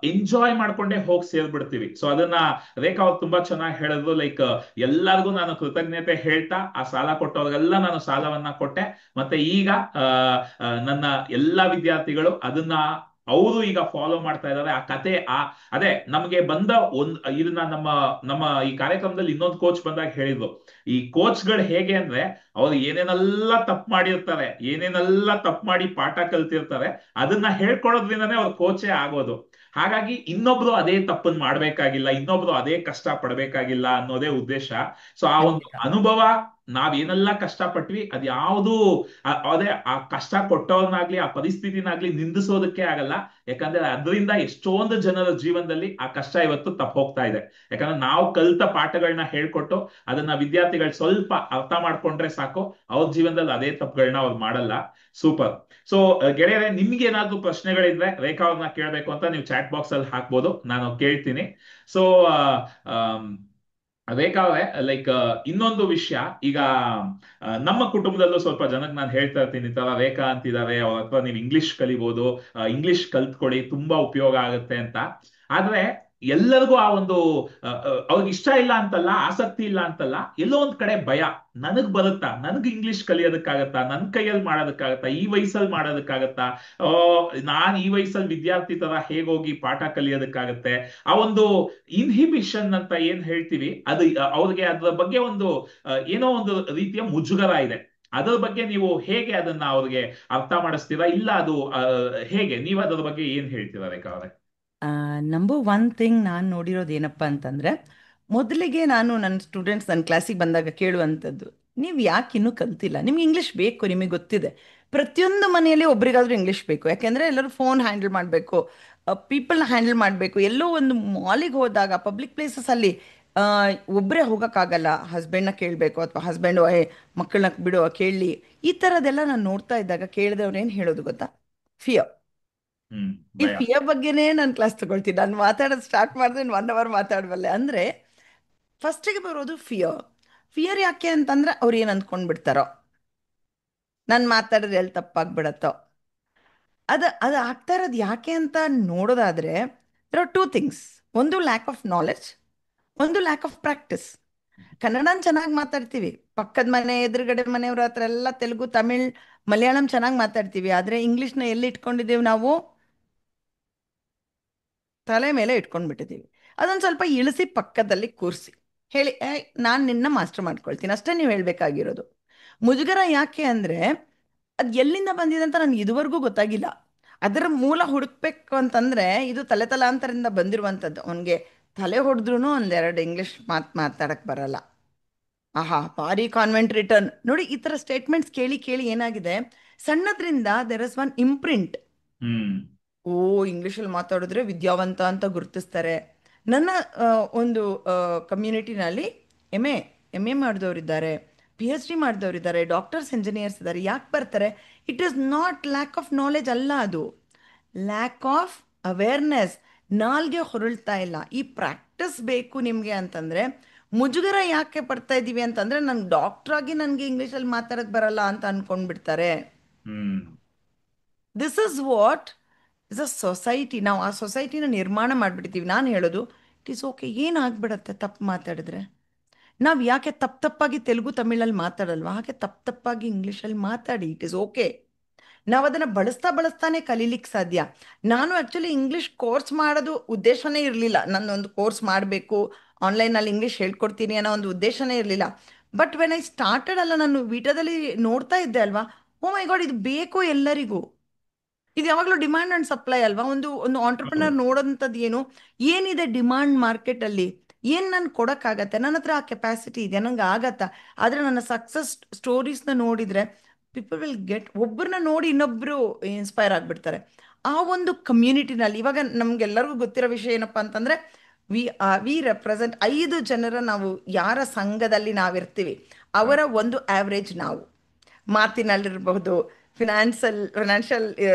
Speaker 1: ಎಂಜಾಯ್ ಮಾಡ್ಕೊಂಡೇ ಹೋಗಿ ಸೇರ್ಬಿಡ್ತೀವಿ. ಸೊ ಅದನ್ನ ರೇಖಾ ಅವ್ರು ತುಂಬಾ ಚೆನ್ನಾಗಿ ಹೇಳಿದ್ರು. ಲೈಕ್ ಎಲ್ಲರಿಗೂ ನಾನು ಕೃತಜ್ಞತೆ ಹೇಳ್ತಾ, ಆ ಸಾಲ ಕೊಟ್ಟವ್ರಿಗೆಲ್ಲ ನಾನು ಸಾಲವನ್ನ ಕೊಟ್ಟೆ. ಮತ್ತೆ ಈಗ ನನ್ನ ಎಲ್ಲಾ ವಿದ್ಯಾರ್ಥಿಗಳು ಅದನ್ನ ಅವರು ಈಗ ಫಾಲೋ ಮಾಡ್ತಾ ಇದ್ದಾರೆ. ಆ ಕತೆ ಅದೇ ನಮಗೆ ಬಂದ ಇದನ್ನ ನಮ್ಮ ನಮ್ಮ ಈ ಕಾರ್ಯಕ್ರಮದಲ್ಲಿ ಇನ್ನೊಂದು ಕೋಚ್ ಬಂದಾಗ ಹೇಳಿದ್ರು, ಈ ಕೋಚ್ಗಳು ಹೇಗೆ ಅಂದ್ರೆ ಅವ್ರು ಏನೇನೆಲ್ಲ ತಪ್ಪು ಮಾಡಿರ್ತಾರೆ, ಏನೇನೆಲ್ಲ ತಪ್ಪು ಮಾಡಿ ಪಾಠ ಕಲ್ತಿರ್ತಾರೆ, ಅದನ್ನ ಹೇಳ್ಕೊಡೋದ್ರಿಂದನೇ ಅವ್ರ ಕೋಚೇ ಆಗೋದು. ಹಾಗಾಗಿ ಇನ್ನೊಬ್ರು ಅದೇ ತಪ್ಪನ್ ಮಾಡ್ಬೇಕಾಗಿಲ್ಲ, ಇನ್ನೊಬ್ರು ಅದೇ ಕಷ್ಟ ಪಡ್ಬೇಕಾಗಿಲ್ಲ ಅನ್ನೋದೇ ಉದ್ದೇಶ. ಸೊ ಆ ಒಂದು
Speaker 2: ಖಂಡಿತ.
Speaker 1: ಅನುಭವ, ನಾವೇನೆಲ್ಲ ಕಷ್ಟಪಟ್ವಿ ಅದ್ಯಾವುದು ಅದೇ ಆ ಕಷ್ಟ ಕೊಟ್ಟವ್ರನ್ನಾಗ್ಲಿ ಆ ಪರಿಸ್ಥಿತಿನಾಗ್ಲಿ ನಿಂದಿಸೋದಕ್ಕೆ ಆಗಲ್ಲ. ಯಾಕಂದ್ರೆ ಅದರಿಂದ ಎಷ್ಟೊಂದು ಜನರ ಜೀವನದಲ್ಲಿ ಆ ಕಷ್ಟ ಇವತ್ತು ತಪ್ಪ ಹೋಗ್ತಾ ಇದೆ. ಯಾಕಂದ್ರೆ ನಾವು ಕಲಿತ ಪಾಠಗಳನ್ನ ಹೇಳ್ಕೊಟ್ಟು ಅದನ್ನ ವಿದ್ಯಾರ್ಥಿಗಳು ಸ್ವಲ್ಪ ಅರ್ಥ ಮಾಡ್ಕೊಂಡ್ರೆ ಸಾಕು, ಅವ್ರ ಜೀವನದಲ್ಲಿ ಅದೇ ತಪ್ಪುಗಳನ್ನ ಅವ್ರು ಮಾಡಲ್ಲ. ಸೂಪರ್. ಸೊ ಗೆಳೆಯರೆ, ನಿಮ್ಗೆ ಏನಾದ್ರು ಪ್ರಶ್ನೆಗಳಿದ್ರೆ ರೇಖಾ ಅವ್ರನ್ನ ಕೇಳಬೇಕು ಅಂತ ನೀವು ಚಾಟ್ ಬಾಕ್ಸ್ ಅಲ್ಲಿ ಹಾಕ್ಬೋದು, ನಾನು ಕೇಳ್ತೀನಿ. ಸೊ ರೇಖಾ ಅವರೇ, ಲೈಕ್ ಇನ್ನೊಂದು ವಿಷಯ, ಈಗ ನಮ್ಮ ಕುಟುಂಬದಲ್ಲೂ ಸ್ವಲ್ಪ ಜನಕ್ಕೆ ನಾನು ಹೇಳ್ತಾ ಇರ್ತೀನಿ, ಈ ತರ ರೇಖಾ ಅಂತಿದ್ದಾರೆ, ಅವ್ರ ಹತ್ರ ನೀವು ಇಂಗ್ಲಿಷ್ ಕಲಿಬಹುದು, ಇಂಗ್ಲಿಷ್ ಕಲ್ತ್ಕೊಳ್ಳಿ, ತುಂಬಾ ಉಪಯೋಗ ಆಗುತ್ತೆ ಅಂತ. ಆದ್ರೆ ಎಲ್ಲರಿಗೂ ಆ ಒಂದು ಅವ್ರಿಗೆ ಇಷ್ಟ ಇಲ್ಲ ಅಂತಲ್ಲ, ಆಸಕ್ತಿ ಇಲ್ಲ ಅಂತಲ್ಲ, ಎಲ್ಲೋ ಒಂದ್ ಕಡೆ ಭಯ, ನನಗ್ ಬರುತ್ತಾ, ನನಗ್ ಇಂಗ್ಲಿಷ್ ಕಲಿಯೋದಕ್ಕಾಗತ್ತಾ, ನನ್ ಕೈಯಲ್ಲಿ ಮಾಡೋದಕ್ಕಾಗತ್ತಾ, ಈ ವಯಸ್ಸಲ್ಲಿ ಮಾಡೋದಕ್ಕಾಗತ್ತಾ, ನಾನ್ ಈ ವಯಸ್ಸಲ್ಲಿ ವಿದ್ಯಾರ್ಥಿ ತರ ಹೇಗೋಗಿ ಪಾಠ ಕಲಿಯೋದಕ್ಕಾಗತ್ತೆ, ಆ ಒಂದು ಇನ್ಹಿಬಿಷನ್ ಅಂತ ಏನ್ ಹೇಳ್ತೀವಿ, ಅದು ಅವ್ರಿಗೆ ಅದರ ಬಗ್ಗೆ ಒಂದು ಏನೋ ಒಂದು ರೀತಿಯ ಮುಜುಗರ ಇದೆ. ಅದರ ಬಗ್ಗೆ ನೀವು ಹೇಗೆ ಅದನ್ನ ಅವ್ರಿಗೆ ಅರ್ಥ ಮಾಡಿಸ್ತೀರಾ, ಇಲ್ಲ ಅದು ಹೇಗೆ ನೀವು ಅದರ ಬಗ್ಗೆ ಏನ್ ಹೇಳ್ತೀರಾ ರೇಖಾ ಅವರೇ?
Speaker 2: ನಂಬರ್ ಒನ್ ಥಿಂಗ್ ನಾನು ನೋಡಿರೋದು ಏನಪ್ಪ ಅಂತಂದರೆ, ಮೊದಲಿಗೆ ನಾನು ನನ್ನ ಸ್ಟೂಡೆಂಟ್ಸ್ ನನ್ನ ಕ್ಲಾಸಿಗೆ ಬಂದಾಗ ಕೇಳುವಂಥದ್ದು, ನೀವು ಯಾಕೆ ಇನ್ನೂ ಕಲ್ತಿಲ್ಲ, ನಿಮ್ಗೆ ಇಂಗ್ಲೀಷ್ ಬೇಕು, ನಿಮಗೆ ಗೊತ್ತಿದೆ. ಪ್ರತಿಯೊಂದು ಮನೆಯಲ್ಲಿ ಒಬ್ರಿಗಾದ್ರೂ ಇಂಗ್ಲೀಷ್ ಬೇಕು, ಯಾಕೆಂದರೆ ಎಲ್ಲರೂ ಫೋನ್ ಹ್ಯಾಂಡಲ್ ಮಾಡಬೇಕು, ಪೀಪಲ್ನ ಹ್ಯಾಂಡಲ್ ಮಾಡಬೇಕು. ಎಲ್ಲೋ ಒಂದು ಮಾಲಿಗೆ ಹೋದಾಗ ಪಬ್ಲಿಕ್ ಪ್ಲೇಸಸಲ್ಲಿ ಒಬ್ಬರೇ ಹೋಗೋಕ್ಕಾಗಲ್ಲ, ಹಸ್ಬೆಂಡ್ನ ಕೇಳಬೇಕು ಅಥವಾ ಹಸ್ಬೆಂಡು ಮಕ್ಕಳನ್ನ ಬಿಡು ಕೇಳಲಿ. ಈ ಥರದ್ದೆಲ್ಲ ನಾನು ನೋಡ್ತಾ ಇದ್ದಾಗ ಕೇಳಿದವ್ರು ಏನು ಹೇಳೋದು ಗೊತ್ತಾ? ಫಿಯರ್.
Speaker 1: ಹ್ಮ್.
Speaker 2: ಈ
Speaker 1: ಭಯ.
Speaker 2: ಫಿಯರ್ ಬಗ್ಗೆನೇ ನಾನು ಕ್ಲಾಸ್ ತಗೊಳ್ತೀನಿ. ನಾನು ಮಾತಾಡೋದು ಸ್ಟಾರ್ಟ್ ಮಾಡಿದ್ರೆ 1 ಅವರ್ ಮಾತಾಡಬಲ್ಲೆ. ಅಂದರೆ ಫಸ್ಟಿಗೆ ಬರೋದು ಫಿಯರ್. ಫಿಯರ್ ಯಾಕೆ ಅಂತಂದ್ರೆ ಅವ್ರು ಏನು ಅಂದ್ಕೊಂಡು ಬಿಡ್ತಾರೋ, ನಾನು ಮಾತಾಡಿದ್ರೆ ಎಲ್ಲಿ ತಪ್ಪಾಗ್ಬಿಡತ್ತೋ. ಅದು ಆಗ್ತಾ ಇರೋದು ಯಾಕೆ ಅಂತ ನೋಡೋದಾದ್ರೆ ದೇರ್ ಆರ್ ಟೂ ಥಿಂಗ್ಸ್. ಒಂದು ಲ್ಯಾಕ್ ಆಫ್ ನಾಲೆಡ್ಜ್, ಒಂದು ಲ್ಯಾಕ್ ಆಫ್ ಪ್ರಾಕ್ಟಿಸ್. ಕನ್ನಡನ ಚೆನ್ನಾಗಿ ಮಾತಾಡ್ತೀವಿ, ಪಕ್ಕದ ಮನೆ ಎದುರುಗಡೆ ಮನೆಯವ್ರ ಹತ್ರ ಎಲ್ಲ ತೆಲುಗು, ತಮಿಳ್, ಮಲಯಾಳಂ ಚೆನ್ನಾಗಿ ಮಾತಾಡ್ತೀವಿ. ಆದರೆ ಇಂಗ್ಲೀಷ್ನ ಎಲ್ಲಿ ಇಟ್ಕೊಂಡಿದ್ದೀವಿ ನಾವು? ತಲೆ ಮೇಲೆ ಇಟ್ಕೊಂಡ್ಬಿಟ್ಟಿದ್ದೀವಿ. ಅದೊಂದು ಸ್ವಲ್ಪ ಇಳಿಸಿ ಪಕ್ಕದಲ್ಲಿ ಕೂರಿಸಿ ಹೇಳಿ, ನಾನು ನಿನ್ನ ಮಾಸ್ಟರ್ ಮಾಡ್ಕೊಳ್ತೀನಿ ಅಷ್ಟೇ ನೀವು ಹೇಳಬೇಕಾಗಿರೋದು. ಮುಜುಗರ ಯಾಕೆ ಅಂದರೆ ಅದು ಎಲ್ಲಿಂದ ಬಂದಿದೆ ಅಂತ ನನಗೆ ಇದುವರೆಗೂ ಗೊತ್ತಾಗಿಲ್ಲ. ಅದರ ಮೂಲ ಹುಡುಕ್ಬೇಕು ಅಂತಂದರೆ ಇದು ತಲೆ ತಲಾಂತರದಿಂದ ಬಂದಿರುವಂಥದ್ದು. ಅವನಿಗೆ ತಲೆ ಹೊಡೆದ್ರೂ ಒಂದೆರಡು ಇಂಗ್ಲೀಷ್ ಮಾತಾಡಕ್ಕೆ ಬರಲ್ಲ. ಆಹಾ, ಭಾರಿ ಕಾನ್ವೆಂಟ್ ರಿಟರ್ನ್ ನೋಡಿ. ಈ ಥರ ಸ್ಟೇಟ್ಮೆಂಟ್ಸ್ ಕೇಳಿ ಕೇಳಿ ಏನಾಗಿದೆ, ಸಣ್ಣದ್ರಿಂದ there is one imprint.
Speaker 1: Hmm.
Speaker 2: ಓ, ಇಂಗ್ಲೀಷಲ್ಲಿ ಮಾತಾಡಿದ್ರೆ ವಿದ್ಯಾವಂತ ಅಂತ ಗುರುತಿಸ್ತಾರೆ. ನನ್ನ ಒಂದು ಕಮ್ಯುನಿಟಿನಲ್ಲಿ ಎಮ್ ಎ ಮಾಡಿದವರಿದ್ದಾರೆ, ಪಿ ಎಚ್ ಡಿ ಮಾಡಿದವರಿದ್ದಾರೆ, ಡಾಕ್ಟರ್ಸ್, ಇಂಜಿನಿಯರ್ಸ್ ಇದ್ದಾರೆ. ಯಾಕೆ ಬರ್ತಾರೆ? It is not lack of knowledge ಅಲ್ಲ, ಅದು ಲ್ಯಾಕ್ ಆಫ್ ಅವೇರ್ನೆಸ್. ನಾಲ್ಗೆ ಹೊರಳ್ತಾ ಇಲ್ಲ. ಈ ಪ್ರಾಕ್ಟೀಸ್ ಬೇಕು ನಿಮಗೆ ಅಂತಂದರೆ. ಮುಜುಗರ ಯಾಕೆ ಪಡ್ತಾ ಇದ್ದೀವಿ ಅಂತಂದರೆ ನಂಗೆ ಡಾಕ್ಟ್ರಾಗಿ ನನಗೆ ಇಂಗ್ಲೀಷಲ್ಲಿ ಮಾತಾಡೋಕ್ಕೆ ಬರಲ್ಲ ಅಂತ ಅಂದ್ಕೊಂಡ್ಬಿಡ್ತಾರೆ.
Speaker 1: Hmm.
Speaker 2: This is what is a society. ನಾವು ಆ ಸೊಸೈಟಿನ ನಿರ್ಮಾಣ ಮಾಡಿಬಿಡ್ತೀವಿ. ನಾನು ಹೇಳೋದು ಇಟ್ ಈಸ್ ಓಕೆ, ಏನಾಗ್ಬಿಡತ್ತೆ ತಪ್ಪು ಮಾತಾಡಿದ್ರೆ. ನಾವು ಯಾಕೆ ತಪ್ಪಾಗಿ ತೆಲುಗು ತಮಿಳಲ್ಲಿ ಮಾತಾಡಲ್ವಾ? ಹಾಗೆ ತಪ್ಪಾಗಿ ಇಂಗ್ಲೀಷಲ್ಲಿ ಮಾತಾಡಿ, ಇಟ್ ಈಸ್ ಓಕೆ. ನಾವು ಅದನ್ನು ಬಳಸ್ತಾ ಬಳಸ್ತಾನೆ ಕಲೀಲಿಕ್ಕೆ ಸಾಧ್ಯ. ನಾನು ಆ್ಯಕ್ಚುಲಿ ಇಂಗ್ಲೀಷ್ ಕೋರ್ಸ್ ಮಾಡೋದು ಉದ್ದೇಶನೇ ಇರಲಿಲ್ಲ. ನನ್ನೊಂದು ಕೋರ್ಸ್ ಮಾಡಬೇಕು, ಆನ್ಲೈನಲ್ಲಿ ಇಂಗ್ಲೀಷ್ ಹೇಳ್ಕೊಡ್ತೀನಿ ಅನ್ನೋ ಒಂದು ಉದ್ದೇಶನೇ ಇರಲಿಲ್ಲ. ಬಟ್ ವೆನ್ ಐ ಸ್ಟಾರ್ಟೆಡ್ ಅಲ್ಲ, ನಾನು ವಿಡಿಯೋದಲ್ಲಿ ನೋಡ್ತಾ ಇದ್ದೆ ಅಲ್ವಾ, ಓ ಮೈ ಗಾಡ್, ಇದು ಬೇಕು ಎಲ್ಲರಿಗೂ. ಇದು ಯಾವಾಗಲೂ ಡಿಮಾಂಡ್ ಅಂಡ್ ಸಪ್ಲೈ ಅಲ್ವಾ? ಒಂದು ಒಂದು
Speaker 1: ಹೌದು.
Speaker 2: ಆಂಟರ್ಪ್ರಿನರ್ ನೋಡೋಂಥದ್ದು ಏನು, ಏನಿದೆ ಡಿಮಾಂಡ್ ಮಾರ್ಕೆಟಲ್ಲಿ, ಏನು ನಾನು ಕೊಡೋಕ್ಕಾಗತ್ತೆ, ನನ್ನ ಹತ್ರ ಆ ಕೆಪಾಸಿಟಿ ಇದೆ, ನಂಗೆ ಆಗತ್ತಾ? ಆದರೆ ನನ್ನ ಸಕ್ಸಸ್ ಸ್ಟೋರೀಸ್ನ ನೋಡಿದರೆ ಪೀಪಲ್ ವಿಲ್ ಗೆಟ್, ಒಬ್ಬರನ್ನ ನೋಡಿ ಇನ್ನೊಬ್ಬರು ಇನ್ಸ್ಪೈರ್ ಆಗಿಬಿಡ್ತಾರೆ. ಆ ಒಂದು ಕಮ್ಯುನಿಟಿನಲ್ಲಿ ಇವಾಗ ನಮಗೆಲ್ಲರಿಗೂ ಗೊತ್ತಿರೋ ವಿಷಯ ಏನಪ್ಪ ಅಂತಂದರೆ, ವಿ ರೆಪ್ರೆಸೆಂಟ್ 5 ಜನರ, ನಾವು ಯಾರ ಸಂಘದಲ್ಲಿ ನಾವಿರ್ತೀವಿ ಅವರ ಒಂದು ಆವ್ರೇಜ್ ನಾವು. ಮಾತಿನಲ್ಲಿರಬಹುದು, ಫಿನಾನ್ಷಿಯಲ್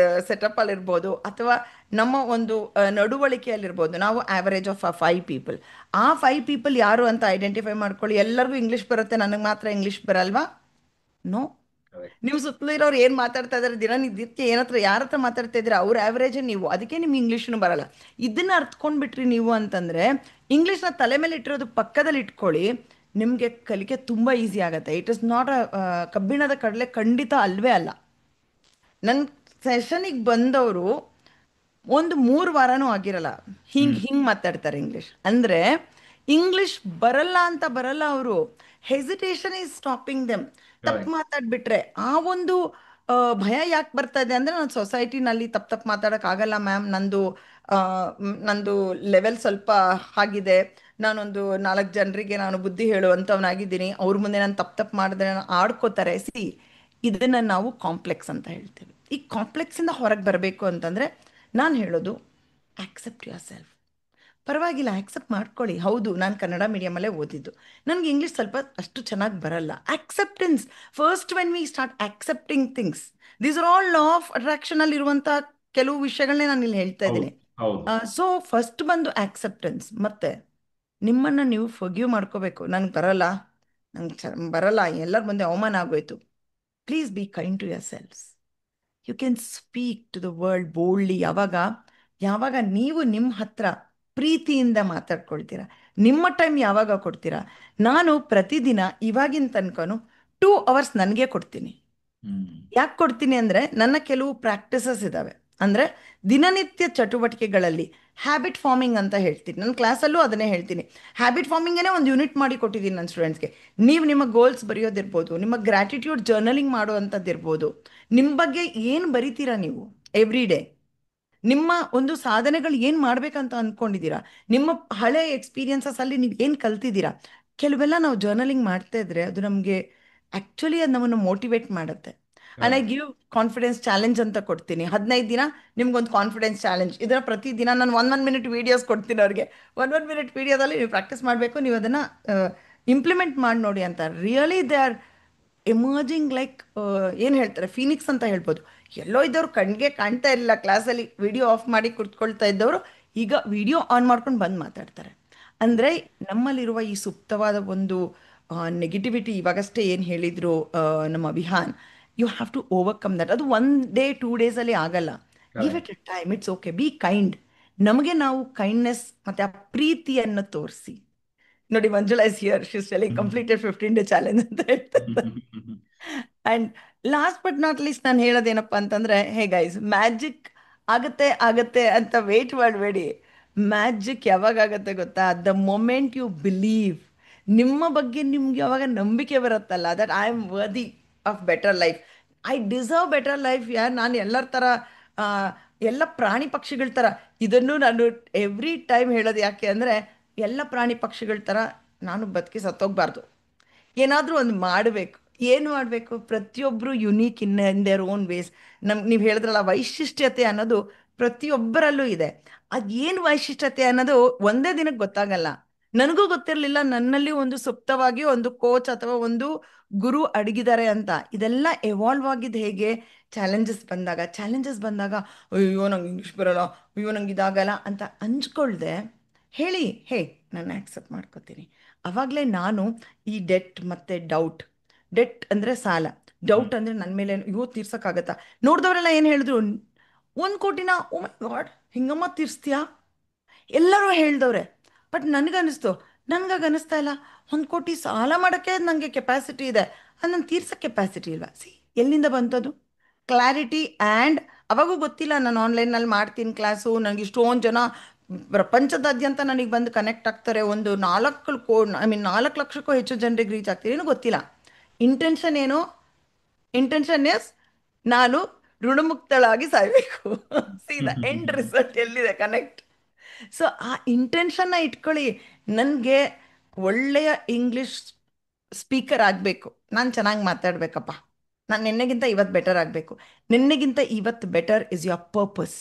Speaker 2: ಸೆಟಪ್ಪಲ್ಲಿರ್ಬೋದು, ಅಥವಾ ನಮ್ಮ ಒಂದು ನಡವಳಿಕೆಯಲ್ಲಿರ್ಬೋದು. ನಾವು ಆ್ಯಾವರೇಜ್ ಆಫ್ 5 ಪೀಪಲ್. ಆ 5 ಪೀಪಲ್ ಯಾರು ಅಂತ ಐಡೆಂಟಿಫೈ ಮಾಡ್ಕೊಳ್ಳಿ. ಎಲ್ಲರಿಗೂ ಇಂಗ್ಲೀಷ್ ಬರುತ್ತೆ, ನನಗೆ ಮಾತ್ರ ಇಂಗ್ಲೀಷ್ ಬರಲ್ವಾ? ನೋ.
Speaker 1: Correct.
Speaker 2: ನೀವು ಸುತ್ತಲೂ ಇರೋರು ಏನು ಮಾತಾಡ್ತಾ ಇದ್ದಾರೆ, ದಿನನಿತ್ಯ ಏನತ್ರ ಯಾರ ಹತ್ರ ಮಾತಾಡ್ತಾ ಇದ್ದೀರಾ, ಅವ್ರ ಆ್ಯಾವ್ರೇಜೇ ನೀವು. ಅದಕ್ಕೆ ನಿಮ್ಗೆ ಇಂಗ್ಲೀಷ್ನು ಬರಲ್ಲ. ಇದನ್ನು ಅರ್ಥಕೊಂಡ್ಬಿಟ್ರಿ ನೀವು ಅಂತಂದರೆ, ಇಂಗ್ಲೀಷ್ನ ತಲೆ ಮೇಲೆ ಇಟ್ಟಿರೋದು ಪಕ್ಕದಲ್ಲಿ ಇಟ್ಕೊಳ್ಳಿ, ನಿಮಗೆ ಕಲಿಕೆ ತುಂಬ ಈಸಿ ಆಗುತ್ತೆ. ಇಟ್ ಇಸ್ ನಾಟ್ ಅ ಕಬ್ಬಿಣದ ಕಡಲೆ, ಖಂಡಿತ ಅಲ್ವೇ ಅಲ್ಲ. ನನ್ನ ಸೆಷನಿಗೆ ಬಂದವರು ಒಂದು 3 ವಾರನೂ ಆಗಿರಲ್ಲ,
Speaker 1: ಹ್ಮ್.
Speaker 2: ಹಿಂಗೆ ಮಾತಾಡ್ತಾರೆ ಇಂಗ್ಲೀಷ್. ಅಂದರೆ ಇಂಗ್ಲೀಷ್ ಬರಲ್ಲ ಅಂತ ಬರಲ್ಲ, ಅವರು ಹೆಸಿಟೇಷನ್ ಈಸ್ ಸ್ಟಾಪಿಂಗ್ ದೆಮ್. ತಪ್ಪು
Speaker 1: Correct.
Speaker 2: ಮಾತಾಡ್ಬಿಟ್ರೆ ಆ ಒಂದು ಭಯ ಯಾಕೆ ಬರ್ತಾ ಇದೆ ಅಂದರೆ, ನಾನು ಸೊಸೈಟಿನಲ್ಲಿ ತಪ್ಪು ಮಾತಾಡೋಕ್ಕಾಗಲ್ಲ ಮ್ಯಾಮ್, ನಂದು ಲೆವೆಲ್ ಸ್ವಲ್ಪ ಆಗಿದೆ, ನಾನೊಂದು 4 ಜನರಿಗೆ ನಾನು ಬುದ್ಧಿ ಹೇಳುವಂಥವನಾಗಿದ್ದೀನಿ, ಅವ್ರ ಮುಂದೆ ನಾನು ತಪ್ಪು ಮಾಡಿದ್ರೆ ನಾನು ಆಡ್ಕೋತಾರೆ. ಇದನ್ನು ನಾವು ಕಾಂಪ್ಲೆಕ್ಸ್ ಅಂತ ಹೇಳ್ತೇವೆ. ಈ ಕಾಂಪ್ಲೆಕ್ಸಿಂದ ಹೊರಗೆ ಬರಬೇಕು ಅಂತಂದರೆ ನಾನು ಹೇಳೋದು, ಆಕ್ಸೆಪ್ಟ್ ಯುವರ್ ಸೆಲ್ಫ್. ಪರವಾಗಿಲ್ಲ, ಆಕ್ಸೆಪ್ಟ್ ಮಾಡ್ಕೊಳ್ಳಿ. ಹೌದು, ನಾನು ಕನ್ನಡ ಮೀಡಿಯಮಲ್ಲೇ ಓದಿದ್ದು, ನನಗೆ ಇಂಗ್ಲೀಷ್ ಸ್ವಲ್ಪ ಅಷ್ಟು ಚೆನ್ನಾಗಿ ಬರಲ್ಲ. Acceptance first. When we start accepting things, these are all law of ಅಟ್ರಾಕ್ಷನಲ್ಲಿ ಇರುವಂಥ ಕೆಲವು ವಿಷಯಗಳನ್ನೇ ನಾನು ಇಲ್ಲಿ ಹೇಳ್ತಾ
Speaker 1: ಹೌದು.
Speaker 2: ಇದ್ದೀನಿ.
Speaker 1: ಹೌದು.
Speaker 2: ಸೊ ಫಸ್ಟ್ ಬಂದು ಆಕ್ಸೆಪ್ಟೆನ್ಸ್, ಮತ್ತೆ ನಿಮ್ಮನ್ನು ನೀವು ಫರ್ಗಿವ್ ಮಾಡ್ಕೋಬೇಕು. ನನಗೆ ಬರಲ್ಲ, ನಂಗೆ ಬರಲ್ಲ, ಎಲ್ಲರ ಮುಂದೆ ಅವಮಾನ ಆಗೋಯ್ತು. Please be kind to yourselves. You can speak to the world boldly. ಯಾವಾಗ ಯಾವಾಗ ನೀವು ನಿಮ್ಮ ಹತ್ರ ಪ್ರೀತಿಯಿಂದ ಮಾತಾಡ್ಕೊಳ್ತೀರಾ, ನಿಮ್ಮ ಟೈಮ್ ಯಾವಾಗ ಕೊಡ್ತೀರಾ. ನಾನು ಪ್ರತಿದಿನ ಇವಾಗಿನ ತನಕನೂ 2 ಅವರ್ಸ್ ನನಗೆ ಕೊಡ್ತೀನಿ.
Speaker 1: ಹ್ಮ್.
Speaker 2: ಯಾಕೆ ಕೊಡ್ತೀನಿ ಅಂದರೆ, ನನ್ನ ಕೆಲವು ಪ್ರಾಕ್ಟೀಸಸ್ ಇದ್ದಾವೆ. ಅಂದರೆ ದಿನನಿತ್ಯ ಚಟುವಟಿಕೆಗಳಲ್ಲಿ ಹ್ಯಾಬಿಟ್ ಫಾರ್ಮಿಂಗ್ ಅಂತ ಹೇಳ್ತೀನಿ. ನನ್ನ ಕ್ಲಾಸಲ್ಲೂ ಅದನ್ನೇ ಹೇಳ್ತೀನಿ. ಹ್ಯಾಬಿಟ್ ಫಾರ್ಮಿಂಗೇ ಒಂದು ಯೂನಿಟ್ ಮಾಡಿ ಕೊಟ್ಟಿದ್ದೀನಿ ನನ್ನ ಸ್ಟೂಡೆಂಟ್ಸ್ಗೆ. ನೀವು ನಿಮ್ಮ ಗೋಲ್ಸ್ ಬರೆಯೋದಿರ್ಬೋದು, ನಿಮ್ಮ ಗ್ರ್ಯಾಟಿಟ್ಯೂಡ್ ಜರ್ನಲಿಂಗ್ ಮಾಡುವಂಥದ್ದಿರ್ಬೋದು, ನಿಮ್ಮ ಬಗ್ಗೆ ಏನು ಬರಿತೀರಾ ನೀವು ಎವ್ರಿ ಡೇ, ನಿಮ್ಮ ಒಂದು ಸಾಧನೆಗಳು ಏನು ಮಾಡಬೇಕಂತ ಅಂದ್ಕೊಂಡಿದ್ದೀರಾ, ನಿಮ್ಮ ಹಳೆ ಎಕ್ಸ್ಪೀರಿಯನ್ಸಸಲ್ಲಿ ನೀವು ಏನು ಕಲ್ತಿದ್ದೀರಾ, ಕೆಲವೆಲ್ಲ ನಾವು ಜರ್ನಲಿಂಗ್ ಮಾಡ್ತಾ ಇದ್ರೆ ಅದು ನಮಗೆ ಆ್ಯಕ್ಚುಲಿ ಅದು ನಮ್ಮನ್ನು ಮೋಟಿವೇಟ್ ಮಾಡುತ್ತೆ. And I give confidence challenge ಅಂತ ಕೊಡ್ತೀನಿ. 15 ದಿನ ನಿಮ್ಗೊಂದು ಕಾನ್ಫಿಡೆನ್ಸ್ ಚಾಲೆಂಜ್. ಇದರ ಪ್ರತಿದಿನ ನಾನು 1 ಮಿನಿಟ್ ವೀಡಿಯೋಸ್ ಕೊಡ್ತೀನಿ ಅವ್ರಿಗೆ. 1 ಮಿನಿಟ್ ವೀಡಿಯೋದಲ್ಲಿ ನೀವು ಪ್ರಾಕ್ಟೀಸ್ ಮಾಡಬೇಕು, ನೀವು ಅದನ್ನು ಇಂಪ್ಲಿಮೆಂಟ್ ಮಾಡಿ ನೋಡಿ ಅಂತ. Really they are emerging like, ಏನು ಹೇಳ್ತಾರೆ, ಫೀನಿಕ್ಸ್ ಅಂತ ಹೇಳ್ಬೋದು. ಎಲ್ಲೋ ಇದ್ದವ್ರು ಕಣ್ಗೆ ಕಾಣ್ತಾ ಇಲ್ಲ ಕ್ಲಾಸಲ್ಲಿ, ವಿಡಿಯೋ ಆಫ್ ಮಾಡಿ ಕುತ್ಕೊಳ್ತಾ ಇದ್ದವರು ಈಗ ವಿಡಿಯೋ ಆನ್ ಮಾಡ್ಕೊಂಡು ಬಂದು ಮಾತಾಡ್ತಾರೆ. ಅಂದರೆ ನಮ್ಮಲ್ಲಿರುವ ಈ ಸುಪ್ತವಾದ ಒಂದು ನೆಗೆಟಿವಿಟಿ, ಇವಾಗಷ್ಟೇ ಏನು ಹೇಳಿದರು ನಮ್ಮ Vihan, you have to overcome that. ಅದು 1 ಡೇ 2 ಡೇಸಲ್ಲಿ ಆಗಲ್ಲ. Give it a time, it's okay, be kind. ನಮಗೆ ನಾವು ಕೈಂಡ್ನೆಸ್ ಮತ್ತು ಆ ಪ್ರೀತಿಯನ್ನು ತೋರಿಸಿ. ನೋಡಿ, Manjula is here, she is telling completed 15 day challenge ಅಂತ ಹೇಳ್ತಾರೆ. And last but not least ನಾನು ಹೇಳೋದೇನಪ್ಪ ಅಂತಂದರೆ, ಹೇ ಗೈಸ್, ಮ್ಯಾಜಿಕ್ ಆಗತ್ತೆ ಆಗತ್ತೆ ಅಂತ ವೇಟ್ ಮಾಡಬೇಡಿ. ಮ್ಯಾಜಿಕ್ ಯಾವಾಗ ಆಗತ್ತೆ ಗೊತ್ತಾ? The moment you believe. ನಿಮ್ಮ ಬಗ್ಗೆ ನಿಮ್ಗೆ ಯಾವಾಗ ನಂಬಿಕೆ ಬರುತ್ತಲ್ಲ, that I am worthy of better life, I deserve better life. ನಾನು ಎಲ್ಲರ ಥರ, ಆ, ಎಲ್ಲ ಪ್ರಾಣಿ ಪಕ್ಷಿಗಳ ಥರ, ಇದನ್ನು ನಾನು ಎವ್ರಿ ಟೈಮ್ ಹೇಳೋದು ಯಾಕೆ ಅಂದರೆ, ಎಲ್ಲ ಪ್ರಾಣಿ ಪಕ್ಷಿಗಳ ಥರ ನಾನು ಬದುಕಿ ಸತ್ತೋಗ್ಬಾರ್ದು. ಏನಾದರೂ ಒಂದು ಮಾಡಬೇಕು. ಏನು ಮಾಡಬೇಕು? ಪ್ರತಿಯೊಬ್ಬರು unique in their own ways. ನೀವು ಹೇಳಿದ್ರಲ್ಲ, ವೈಶಿಷ್ಟ್ಯತೆ ಅನ್ನೋದು ಪ್ರತಿಯೊಬ್ಬರಲ್ಲೂ ಇದೆ. ಅದು ಏನು ವೈಶಿಷ್ಟ್ಯತೆ ಅನ್ನೋದು ಒಂದೇ ದಿನಕ್ಕೆ ಗೊತ್ತಾಗಲ್ಲ. ನನಗೂ ಗೊತ್ತಿರಲಿಲ್ಲ ನನ್ನಲ್ಲಿ ಒಂದು ಸುಪ್ತವಾಗಿ ಒಂದು ಕೋಚ್ ಅಥವಾ ಒಂದು ಗುರು ಅಡಗಿದ್ದಾರೆ ಅಂತ. ಇದೆಲ್ಲ ಎವಾಲ್ವ್ ಆಗಿದ್ದು ಹೇಗೆ? ಚಾಲೆಂಜಸ್ ಬಂದಾಗ ಅಯ್ಯೋ ನಂಗೆ ಇಂಗ್ಲೀಷ್ ಬರೋಲ್ಲ, ಅಯ್ಯೋ ನಂಗೆ ಇದಾಗಲ್ಲ ಅಂತ ಅಂಜ್ಕೊಳ್ದೆ ಹೇಳಿ, ಹೇ ನಾನು ಆಕ್ಸೆಪ್ಟ್ ಮಾಡ್ಕೋತೀನಿ. ಅವಾಗಲೇ ನಾನು ಈ ಡೆಟ್ ಅಂದರೆ ಸಾಲ, ಡೌಟ್ ಅಂದರೆ ನನ್ನ ಮೇಲೆ ಅಯ್ಯೋ ತೀರ್ಸೋಕ್ಕಾಗತ್ತಾ. ನೋಡಿದವರೆಲ್ಲ ಏನು ಹೇಳಿದ್ರು, 1 ಕೋಟಿನ, ಓ ಮೈ ಗಾಡ್, ಹಿಂಗಮ್ಮ ತೀರಿಸ್ತೀಯಾ? ಎಲ್ಲರೂ ಹೇಳ್ದವ್ರೆ. ಬಟ್ ನನಗನ್ನಿಸ್ತು, ನನಗಾಗನ್ನಿಸ್ತಾ ಇಲ್ಲ. 1 ಕೋಟಿ ಸಾಲ ಮಾಡೋಕ್ಕೆ ನನಗೆ ಕೆಪಾಸಿಟಿ ಇದೆ, ಅದು ನನ್ನ ತೀರ್ಸೋ ಕೆಪಾಸಿಟಿ ಇಲ್ವಾ? ಎಲ್ಲಿಂದ ಬಂತದು ಕ್ಲಾರಿಟಿ? ಆ್ಯಂಡ್ ಅವಾಗೂ ಗೊತ್ತಿಲ್ಲ ನಾನು ಆನ್ಲೈನಲ್ಲಿ ಮಾಡ್ತೀನಿ ಕ್ಲಾಸು, ನನಗೆ ಇಷ್ಟೊಂದು ಜನ ಪ್ರಪಂಚದಾದ್ಯಂತ ನನಗೆ ಬಂದು ಕನೆಕ್ಟ್ ಆಗ್ತಾರೆ, ಒಂದು 4 ಲಕ್ಷಕ್ಕೂ ಹೆಚ್ಚು ಜನರಿಗೆ ರೀಚ್ ಆಗ್ತೀನಿ, ಏನೂ ಗೊತ್ತಿಲ್ಲ. ಇಂಟೆನ್ಷನ್ ಏನು? ಇಂಟೆನ್ಷನ್ ಎಸ್, ನಾನು ಋಣಮುಕ್ತಳಾಗಿ ಸಾಯಬೇಕು. ಸೀದಾ ಎಂಡ್ ರಿಸಲ್ಟ್ ಎಲ್ಲಿದೆ? ಕನೆಕ್ಟ್. ಸೊ ಆ ಇಂಟೆನ್ಷನ್ನ ಇಟ್ಕೊಳ್ಳಿ. ನನಗೆ ಒಳ್ಳೆಯ ಇಂಗ್ಲಿಷ್ ಸ್ಪೀಕರ್ ಆಗಬೇಕು, ನಾನು ಚೆನ್ನಾಗಿ ಮಾತಾಡಬೇಕಪ್ಪ, ನಾನು ನಿನ್ನೆಗಿಂತ ಇವತ್ತು ಬೆಟರ್ ಆಗಬೇಕು. ನಿನ್ನೆಗಿಂತ ಇವತ್ತು ಬೆಟರ್ ಇಸ್ ಯುವರ್ ಪರ್ಪಸ್.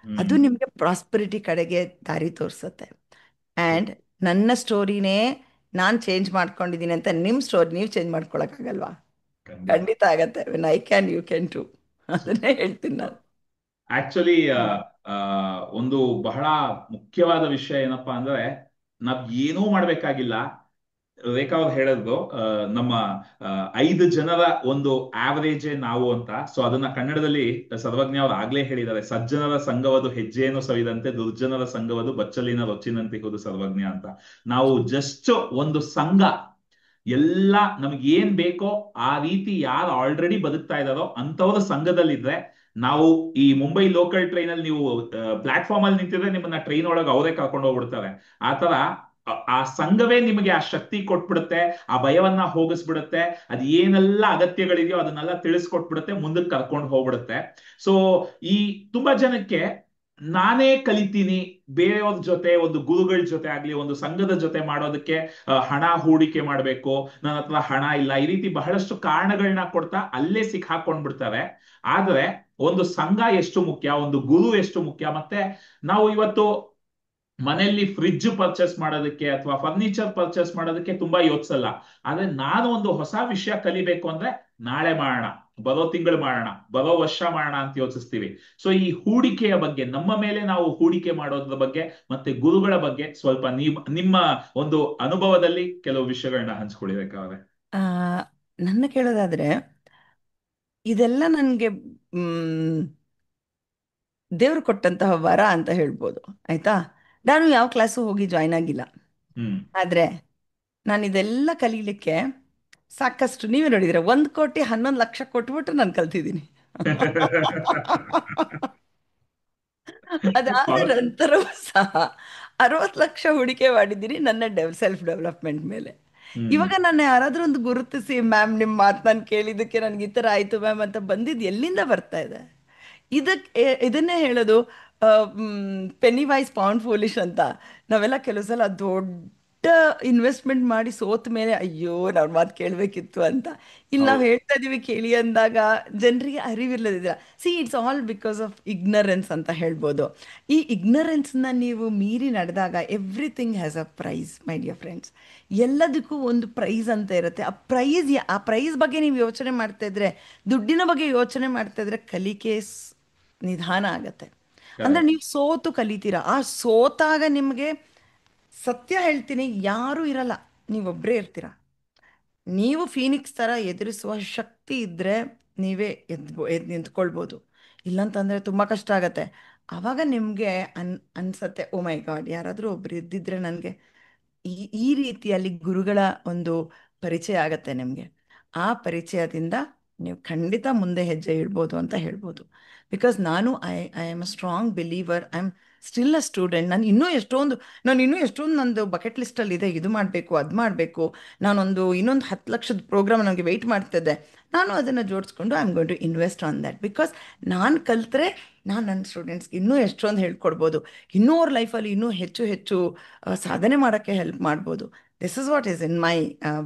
Speaker 2: ಅದು ನಿಮಗೆ ಪ್ರಾಸ್ಪರಿಟಿ ಕಡೆಗೆ ದಾರಿ ತೋರಿಸುತ್ತೆ. ಆ್ಯಂಡ್ ನನ್ನ ಸ್ಟೋರಿನೇ ನಾನು ಚೇಂಜ್ ಮಾಡ್ಕೊಂಡಿದ್ದೀನಿ ಅಂತ ನಿಮ್ಮ ಸ್ಟೋರಿ ನೀವು ಚೇಂಜ್ ಮಾಡ್ಕೊಳಕ್ಕಾಗಲ್ವಾ?
Speaker 1: ಖಂಡಿತ.
Speaker 2: ಖಂಡಿತ ಆಗತ್ತೆ. When I can, you can too. ಅದನ್ನೇ ಹೇಳ್ತೀನಿ ನಾನು.
Speaker 1: ಆಕ್ಚುಲಿ ಒಂದು ಬಹಳ ಮುಖ್ಯವಾದ ವಿಷಯ ಏನಪ್ಪಾ ಅಂದ್ರೆ, ನಾವ್ ಏನೂ ಮಾಡ್ಬೇಕಾಗಿಲ್ಲ. ರೇಖಾ ಅವ್ರು ಹೇಳಿದ್ರು, ನಮ್ಮ 5 ಜನರ ಒಂದು ಆವರೇಜೇ ನಾವು ಅಂತ. ಸೊ ಅದನ್ನ ಕನ್ನಡದಲ್ಲಿ ಸರ್ವಜ್ಞ ಅವ್ರು ಆಗ್ಲೇ ಹೇಳಿದ್ದಾರೆ, ಸಜ್ಜನರ ಸಂಘವದು ಹೆಜ್ಜೆಯನ್ನು ಸವಿದಂತೆ, ದುರ್ಜನರ ಸಂಘವದು ಬಚ್ಚಲಿನ ರೊಚ್ಚಿನಂತಿಹುದು ಸರ್ವಜ್ಞ ಅಂತ. ನಾವು ಜಸ್ಟ್ ಒಂದು ಸಂಘ, ಎಲ್ಲ ನಮ್ಗೆ ಏನ್ ಬೇಕೋ ಆ ರೀತಿ ಯಾರು ಆಲ್ರೆಡಿ ಬದುಕ್ತಾ ಇದಾರೋ ಅಂತವ್ರ ಸಂಘದಲ್ಲಿದ್ರೆ, ನಾವು ಈ ಮುಂಬೈ ಲೋಕಲ್ ಟ್ರೈನ್ ಅಲ್ಲಿ ನೀವು ಪ್ಲಾಟ್ಫಾರ್ಮ್ ಅಲ್ಲಿ ನಿಂತಿದ್ರೆ ನಿಮ್ಮನ್ನ ಟ್ರೈನ್ ಒಳಗೆ ಅವರೇ ಕರ್ಕೊಂಡು ಹೋಗ್ಬಿಡ್ತಾರೆ. ಆತರ ಆ ಸಂಘವೇ ನಿಮಗೆ ಆ ಶಕ್ತಿ ಕೊಟ್ಬಿಡುತ್ತೆ, ಆ ಭಯವನ್ನ ಹೋಗಿಸ್ಬಿಡುತ್ತೆ, ಅದ್ ಏನೆಲ್ಲ ಅಗತ್ಯಗಳಿದೆಯೋ ಅದನ್ನೆಲ್ಲ ತಿಳಿಸ್ಕೊಟ್ಬಿಡುತ್ತೆ, ಮುಂದಕ್ಕೆ ಕರ್ಕೊಂಡು ಹೋಗ್ಬಿಡುತ್ತೆ. ಸೊ ಈ ತುಂಬಾ ಜನಕ್ಕೆ ನಾನೇ ಕಲಿತೀನಿ, ಬೇರೆಯವ್ರ ಜೊತೆ, ಒಂದು ಗುರುಗಳ ಜೊತೆ ಆಗ್ಲಿ, ಒಂದು ಸಂಘದ ಜೊತೆ ಮಾಡೋದಕ್ಕೆ ಹಣ ಹೂಡಿಕೆ ಮಾಡ್ಬೇಕು, ನನ್ನ ಹತ್ರ ಹಣ ಇಲ್ಲ, ಈ ರೀತಿ ಬಹಳಷ್ಟು ಕಾರಣಗಳನ್ನ ಕೊಡ್ತಾ ಅಲ್ಲೇ ಸಿಕ್ಕಾಕೊಂಡ್ಬಿಡ್ತಾರೆ. ಆದ್ರೆ ಒಂದು ಸಂಘ ಎಷ್ಟು ಮುಖ್ಯ, ಒಂದು ಗುರು ಎಷ್ಟು ಮುಖ್ಯ. ಮತ್ತೆ ನಾವು ಇವತ್ತು ಮನೆಯಲ್ಲಿ ಫ್ರಿಡ್ಜ್ ಪರ್ಚೇಸ್ ಮಾಡೋದಕ್ಕೆ ಅಥವಾ ಫರ್ನಿಚರ್ ಪರ್ಚೇಸ್ ಮಾಡೋದಕ್ಕೆ ತುಂಬಾ ಯೋಚಿಸಲ್ಲ. ಆದ್ರೆ ನಾನು ಒಂದು ಹೊಸ ವಿಷಯ ಕಲಿಬೇಕು ಅಂದ್ರೆ ನಾಳೆ ಮಾಡೋಣ, ಬರೋ ತಿಂಗಳು ಮಾಡೋಣ, ಬರೋ ವರ್ಷ ಮಾಡೋಣ ಅಂತ ಯೋಚಿಸ್ತೀವಿ. ಸೊ ಈ ಹೂಡಿಕೆಯ ಬಗ್ಗೆ, ನಮ್ಮ ಮೇಲೆ ನಾವು ಹೂಡಿಕೆ ಮಾಡೋದ್ರ ಬಗ್ಗೆ ಮತ್ತೆ ಗುರುಗಳ ಬಗ್ಗೆ ಸ್ವಲ್ಪ ನಿಮ್ಮ ಒಂದು ಅನುಭವದಲ್ಲಿ ಕೆಲವು ವಿಷಯಗಳನ್ನ ಹಂಚ್ಕೊಳ್ಬೇಕಾದ್ರೆ.
Speaker 2: ಆ, ನನ್ನ ಕೇಳೋದಾದ್ರೆ, ಇದೆಲ್ಲ ನನಗೆ ದೇವರು ಕೊಟ್ಟಂತಹ ವರ ಅಂತ ಹೇಳ್ಬೋದು. ಆಯ್ತಾ? ನಾನು ಯಾವ ಕ್ಲಾಸು ಹೋಗಿ ಜಾಯ್ನ್ ಆಗಿಲ್ಲ.
Speaker 1: ಹ್ಮ್.
Speaker 2: ಆದರೆ ನಾನು ಇದೆಲ್ಲ ಕಲೀಲಿಕ್ಕೆ ಸಾಕಷ್ಟು, ನೀವೇ ನೋಡಿದ್ರೆ, 1 ಕೋಟಿ 11 ಲಕ್ಷ ಕೊಟ್ಬಿಟ್ಟು ನಾನು ಕಲ್ತಿದ್ದೀನಿ. ಅದಾದ ನಂತರವೂ ಸಹ 60 ಲಕ್ಷ ಹೂಡಿಕೆ ಮಾಡಿದ್ದೀನಿ ನನ್ನ ಸೆಲ್ಫ್ ಡೆವಲಪ್ಮೆಂಟ್ ಮೇಲೆ.
Speaker 1: ಹ್ಮ್.
Speaker 2: ಇವಾಗ ನಾನು ಯಾರಾದರೂ ಒಂದು ಗುರುತಿಸಿ, ಮ್ಯಾಮ್ ನಿಮ್ಮ ಮಾತು ನಾನು ಕೇಳಿದ್ದಕ್ಕೆ ನನಗೆ ಈ ಥರ ಆಯಿತು ಮ್ಯಾಮ್ ಅಂತ ಬಂದಿದ್ದು ಎಲ್ಲಿಂದ ಬರ್ತಾ ಇದೆ? ಇದನ್ನೇ ಹೇಳೋದು, ಪೆನಿ ವೈಸ್ ಪೌಂಡ್ ಫೂಲಿಶ್ ಅಂತ. ನಾವೆಲ್ಲ ಕೆಲವು ಸಲ ದೊಡ್ಡ ಇನ್ವೆಸ್ಟ್ಮೆಂಟ್ ಮಾಡಿ ಸೋತ ಮೇಲೆ ಅಯ್ಯೋ ನಾವು ಮಾತು ಕೇಳಬೇಕಿತ್ತು ಅಂತ. ಇಲ್ಲಿ ನಾವು
Speaker 1: ಹೌದು.
Speaker 2: ಹೇಳ್ತಾ ಇದೀವಿ ಕೇಳಿ ಅಂದಾಗ ಜನರಿಗೆ ಅರಿವಿಲ್ಲದಿಲ್ಲ. See it's all because of ignorance ಅಂತ ಹೇಳ್ಬೋದು. ಈ ಇಗ್ನರೆನ್ಸ್ನ ನೀವು ಮೀರಿ ನಡೆದಾಗ everything has a price my dear friends. ಎಲ್ಲದಕ್ಕೂ ಒಂದು ಪ್ರೈಸ್ ಅಂತ ಇರುತ್ತೆ. ಆ ಪ್ರೈಸ್ ಬಗ್ಗೆ ನೀವು ಯೋಚನೆ ಮಾಡ್ತಾ ಇದ್ರೆ, ದುಡ್ಡಿನ ಬಗ್ಗೆ ಯೋಚನೆ ಮಾಡ್ತಾ ಇದ್ರೆ ಕಲಿಕೆ ನಿಧಾನ ಆಗತ್ತೆ. ಅಂದ್ರೆ
Speaker 1: Correct.
Speaker 2: ನೀವು ಸೋತು ಕಲಿತೀರಾ. ಆ ಸೋತಾಗ ನಿಮಗೆ ಸತ್ಯ ಹೇಳ್ತೀನಿ, ಯಾರೂ ಇರಲ್ಲ, ನೀವೊಬ್ಬರೇ ಇರ್ತೀರ. ನೀವು ಫೀನಿಕ್ಸ್ ಥರ ಎದುರಿಸುವ ಶಕ್ತಿ ಇದ್ದರೆ ನೀವೇ ಎದ್ದು ನಿಂತ್ಕೊಳ್ಬೋದು. ಇಲ್ಲಂತಂದರೆ ತುಂಬ ಕಷ್ಟ ಆಗತ್ತೆ. ಆವಾಗ ನಿಮಗೆ ಅನ್ಸತ್ತೆ, ಓ ಮೈ ಗಾಡ್, ಯಾರಾದರೂ ಒಬ್ರು ಇದ್ದಿದ್ರೆ ನನಗೆ ಈ ಈ ರೀತಿಯಲ್ಲಿ ಗುರುಗಳ ಒಂದು ಪರಿಚಯ ಆಗತ್ತೆ ನಿಮಗೆ. ಆ ಪರಿಚಯದಿಂದ ನೀವು ಖಂಡಿತ ಮುಂದೆ ಹೆಜ್ಜೆ ಇಡ್ಬೋದು ಅಂತ ಹೇಳ್ಬೋದು. Because I am a strong believer. I am still a student. ನಾನು ಇನ್ನೂ ಎಷ್ಟೊಂದು ನಂದು ಬಕೆಟ್ ಲಿಸ್ಟಲ್ಲಿ ಇದೆ. ಇದು ಮಾಡಬೇಕು, ಅದು ಮಾಡಬೇಕು. ಇನ್ನೊಂದು 10 ಲಕ್ಷದ ಪ್ರೋಗ್ರಾಮ್ ನನಗೆ ವೆಯ್ಟ್ ಮಾಡ್ತಿದ್ದೆ. ನಾನು ಅದನ್ನು ಜೋಡಿಸ್ಕೊಂಡು I am going to invest on that. Because ನಾನು ಕಲ್ತ್ರೆ ನಾನು ನನ್ನ ಸ್ಟೂಡೆಂಟ್ಸ್ಗೆ ಇನ್ನೂ ಎಷ್ಟೊಂದು ಹೇಳ್ಕೊಡ್ಬೋದು. ಇನ್ನೂ ಅವ್ರ ಲೈಫಲ್ಲಿ ಇನ್ನೂ ಹೆಚ್ಚು ಹೆಚ್ಚು ಸಾಧನೆ ಮಾಡೋಕ್ಕೆ ಹೆಲ್ಪ್ ಮಾಡ್ಬೋದು. This is what is in my